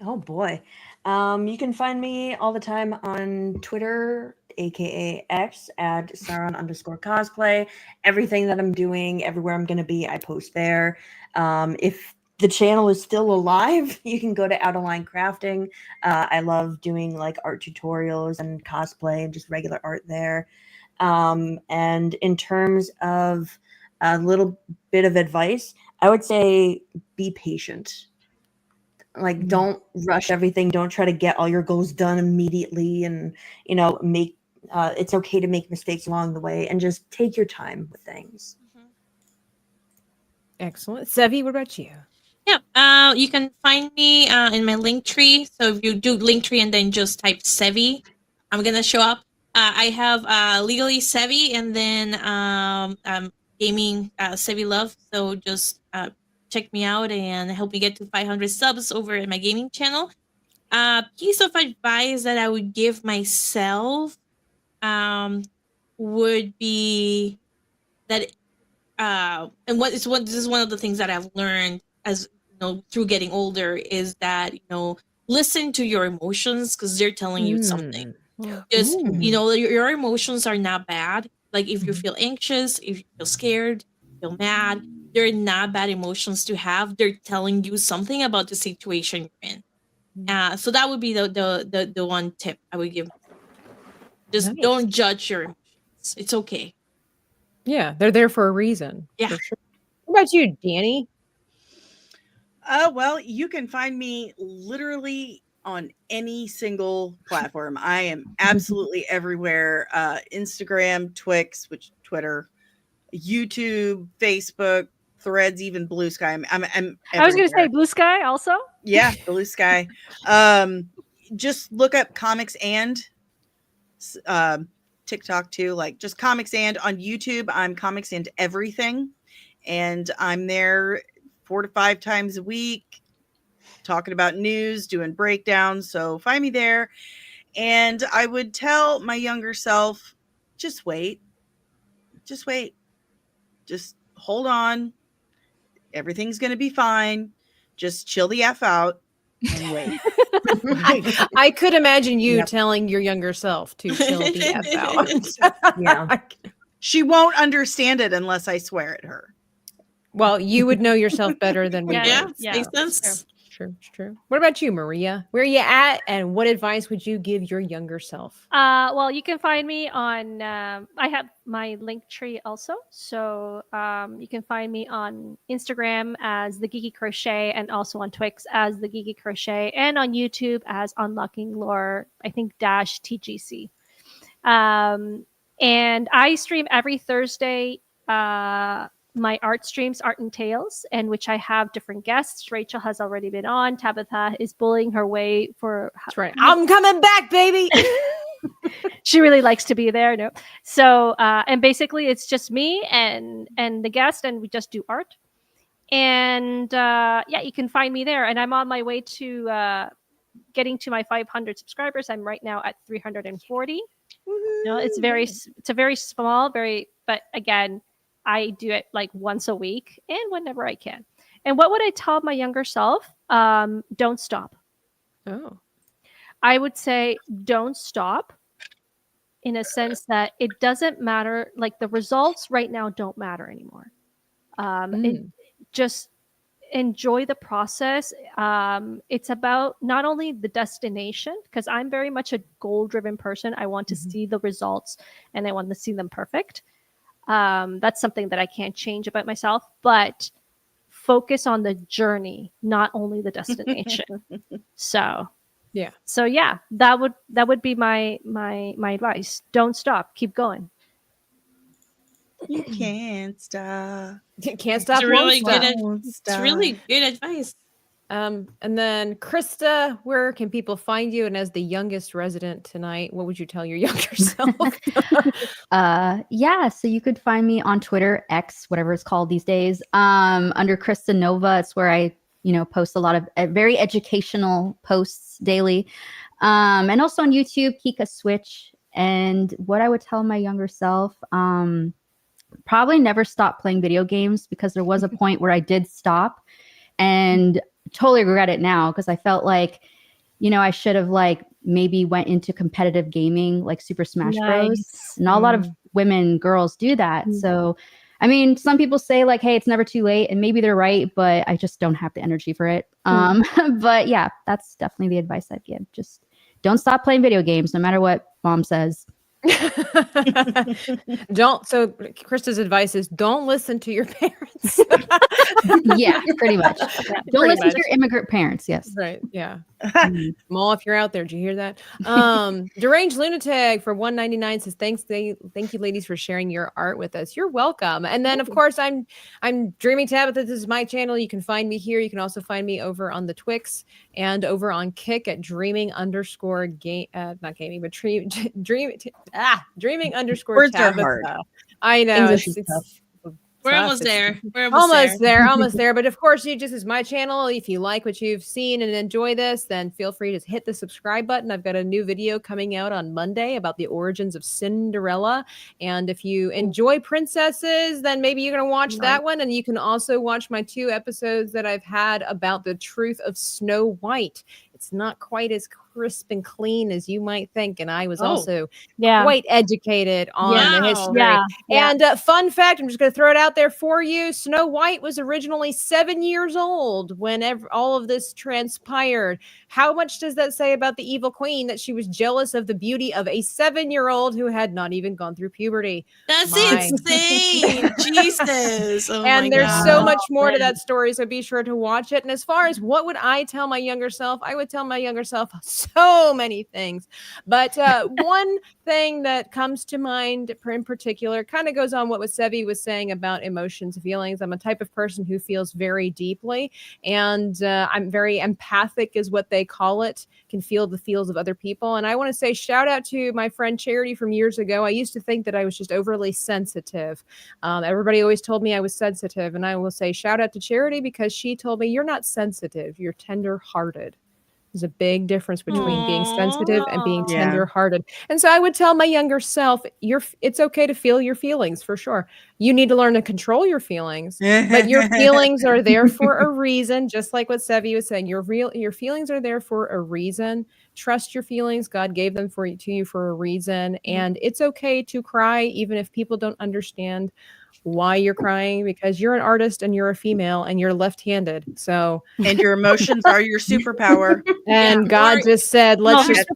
Oh boy. You can find me all the time on Twitter, aka X, at Sauron_cosplay. Everything that I'm doing, everywhere I'm gonna be, I post there. If the channel is still alive, you can go to Out of Line Crafting. I love doing like art tutorials and cosplay and just regular art there. And in terms of a little bit of advice, I would say be patient. Like, don't rush everything. Don't try to get all your goals done immediately. And, make it's okay to make mistakes along the way and just take your time with things. Excellent. Sevvy, what about you? Yeah. You can find me in my link tree. So if you do link tree and then just type Sevvy, I'm going to show up. I have Legally Sevvy and then Gaming Sevvy Love. So just check me out and help me get to 500 subs over at my gaming channel. Piece of advice that I would give myself would be that and this is one of the things that I've learned as through getting older is that listen to your emotions because they're telling you something. Just your emotions are not bad. Like if you feel anxious, if you feel scared, feel mad, they're not bad emotions to have. They're telling you something about the situation you're in. So that would be the one tip I would give. Just don't judge your emotions. It's okay. Yeah, they're there for a reason. Yeah. For sure. What about you, Dani? Well, you can find me literally on any single platform. I am absolutely everywhere. Instagram, Twitter, YouTube, Facebook, Threads, even Blue Sky. I'm I was going to say everywhere. Blue Sky also. Yeah, Blue Sky. Just look up Comics and TikTok too, like just Comics and on YouTube. I'm Comics and Everything, and I'm there 4 to 5 times a week talking about news, doing breakdowns. So find me there. And I would tell my younger self, just wait. Just wait. Just hold on. Everything's going to be fine. Just chill the F out and wait. I could imagine you telling your younger self to chill the F out. Yeah. She won't understand it unless I swear at her. Well, you would know yourself better than we Yeah. would. Makes sense. True. What about you, Maria? Where are you at, and what advice would you give your younger self? Well, you can find me on. I have my link tree also, so you can find me on Instagram as the Geeky Crochet, and also on Twix as the Geeky Crochet, and on YouTube as Unlocking Lore. I think -TGC. And I stream every Thursday. My art streams, Art and Tales, and which I have different guests. Rachel has already been on. Tabitha is bullying her way for. That's right. I'm coming back, baby. She really likes to be there. No, so and basically it's just me and the guest, and we just do art. And yeah, you can find me there. And I'm on my way to getting to my 500 subscribers. I'm right now at 340. It's a very small, but again, I do it like once a week and whenever I can. And what would I tell my younger self? Don't stop. Oh. I would say don't stop, in a sense that it doesn't matter. Like the results right now don't matter anymore. Just enjoy the process. It's about not only the destination, because I'm very much a goal-driven person. I want to see the results and I want to see them perfect. That's something that I can't change about myself, but focus on the journey, not only the destination. So yeah, that would be my advice. Don't stop, keep going. You can't stop. Can't stop. It's really won't good. stop. It's really good advice. And then Krista, where can people find you? And as the youngest resident tonight, what would you tell your younger self? Yeah, so you could find me on Twitter, X, whatever it's called these days, under Krista Nova. It's where I, post a lot of very educational posts daily. And also on YouTube, Kika Switch. And what I would tell my younger self, probably never stop playing video games, because there was a point where I did stop and totally regret it now, because I felt like, I should have maybe went into competitive gaming like Super Smash Bros. And a lot of girls do that. So, I mean, some people say hey, it's never too late, and maybe they're right, but I just don't have the energy for it. But yeah, that's definitely the advice I'd give. Just don't stop playing video games, no matter what mom says. So Krista's advice is don't listen to your parents. Yeah, pretty much. Don't listen to your immigrant parents. Yes. Right. Yeah. Mall, if you're out there, did you hear that? Deranged Lunatic for $1.99 says thank you ladies for sharing your art with us. You're welcome. And then of course I'm Dreaming Tabitha. This is my channel. You can find me here. You can also find me over on the Twix and over on Kick at dreaming_game not gaming, but dreaming_Tabitha. Words are hard. I know. English is it's tough. We're tough. almost It's there. We're almost there, almost there. But of course, this is my channel. If you like what you've seen and enjoy this, then feel free to hit the subscribe button. I've got a new video coming out on Monday about the origins of Cinderella. And if you enjoy princesses, then maybe you're going to watch that one. And you can also watch my 2 episodes that I've had about the truth of Snow White. It's not quite as crisp and clean as you might think. And I was also quite educated on the history. And fun fact, I'm just going to throw it out there for you. Snow White was originally 7 years old when all of this transpired. How much does that say about the evil queen that she was jealous of the beauty of a 7-year-old who had not even gone through puberty? That's insane. Jesus. Oh and my there's God. so much more to that story, so be sure to watch it. And as far as what would I tell my younger self, I would tell my younger self so many things. But one thing that comes to mind in particular kind of goes on what Sevvy was saying about emotions, feelings. I'm a type of person who feels very deeply, and I'm very empathic is what they call it, can feel the feels of other people. And I want to say shout out to my friend Charity from years ago. I used to think that I was just overly sensitive. Everybody always told me I was sensitive, and I will say shout out to Charity because she told me you're not sensitive, you're tender-hearted. There's a big difference between being sensitive and being tender-hearted. And so I would tell my younger self, it's okay to feel your feelings, for sure. You need to learn to control your feelings, but your feelings are there for a reason. Just like what Sevvy was saying, your feelings are there for a reason. Trust your feelings. God gave them to you for a reason. And it's okay to cry, even if people don't understand why you're crying, because you're an artist and you're a female and you're left-handed. So and your emotions are your superpower. And God just said, let's just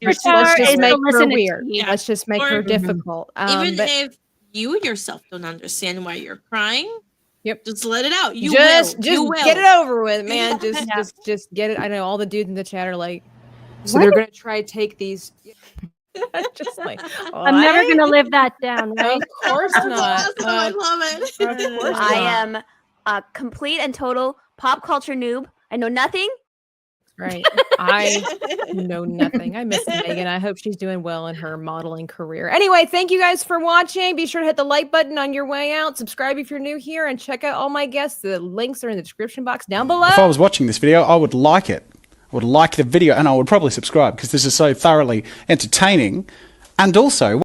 make her weird. Yeah. Let's just make her difficult. Even if you yourself don't understand why you're crying, just let it out. You just will. Get it over with, man. Just get it. I know all the dudes in the chat are like, so they're gonna try to take these. Just like, I'm never gonna live that down, right? Of course not. I love it. Of course I not. am a complete and total pop culture noob. I know nothing. Right. I know nothing. I miss Megan. I hope she's doing well in her modeling career. Anyway, thank you guys for watching. Be sure to hit the like button on your way out. Subscribe if you're new here, and check out all my guests. The links are in the description box down below. If I was watching this video, I would like it. I would like the video, and I would probably subscribe because this is so thoroughly entertaining. And also,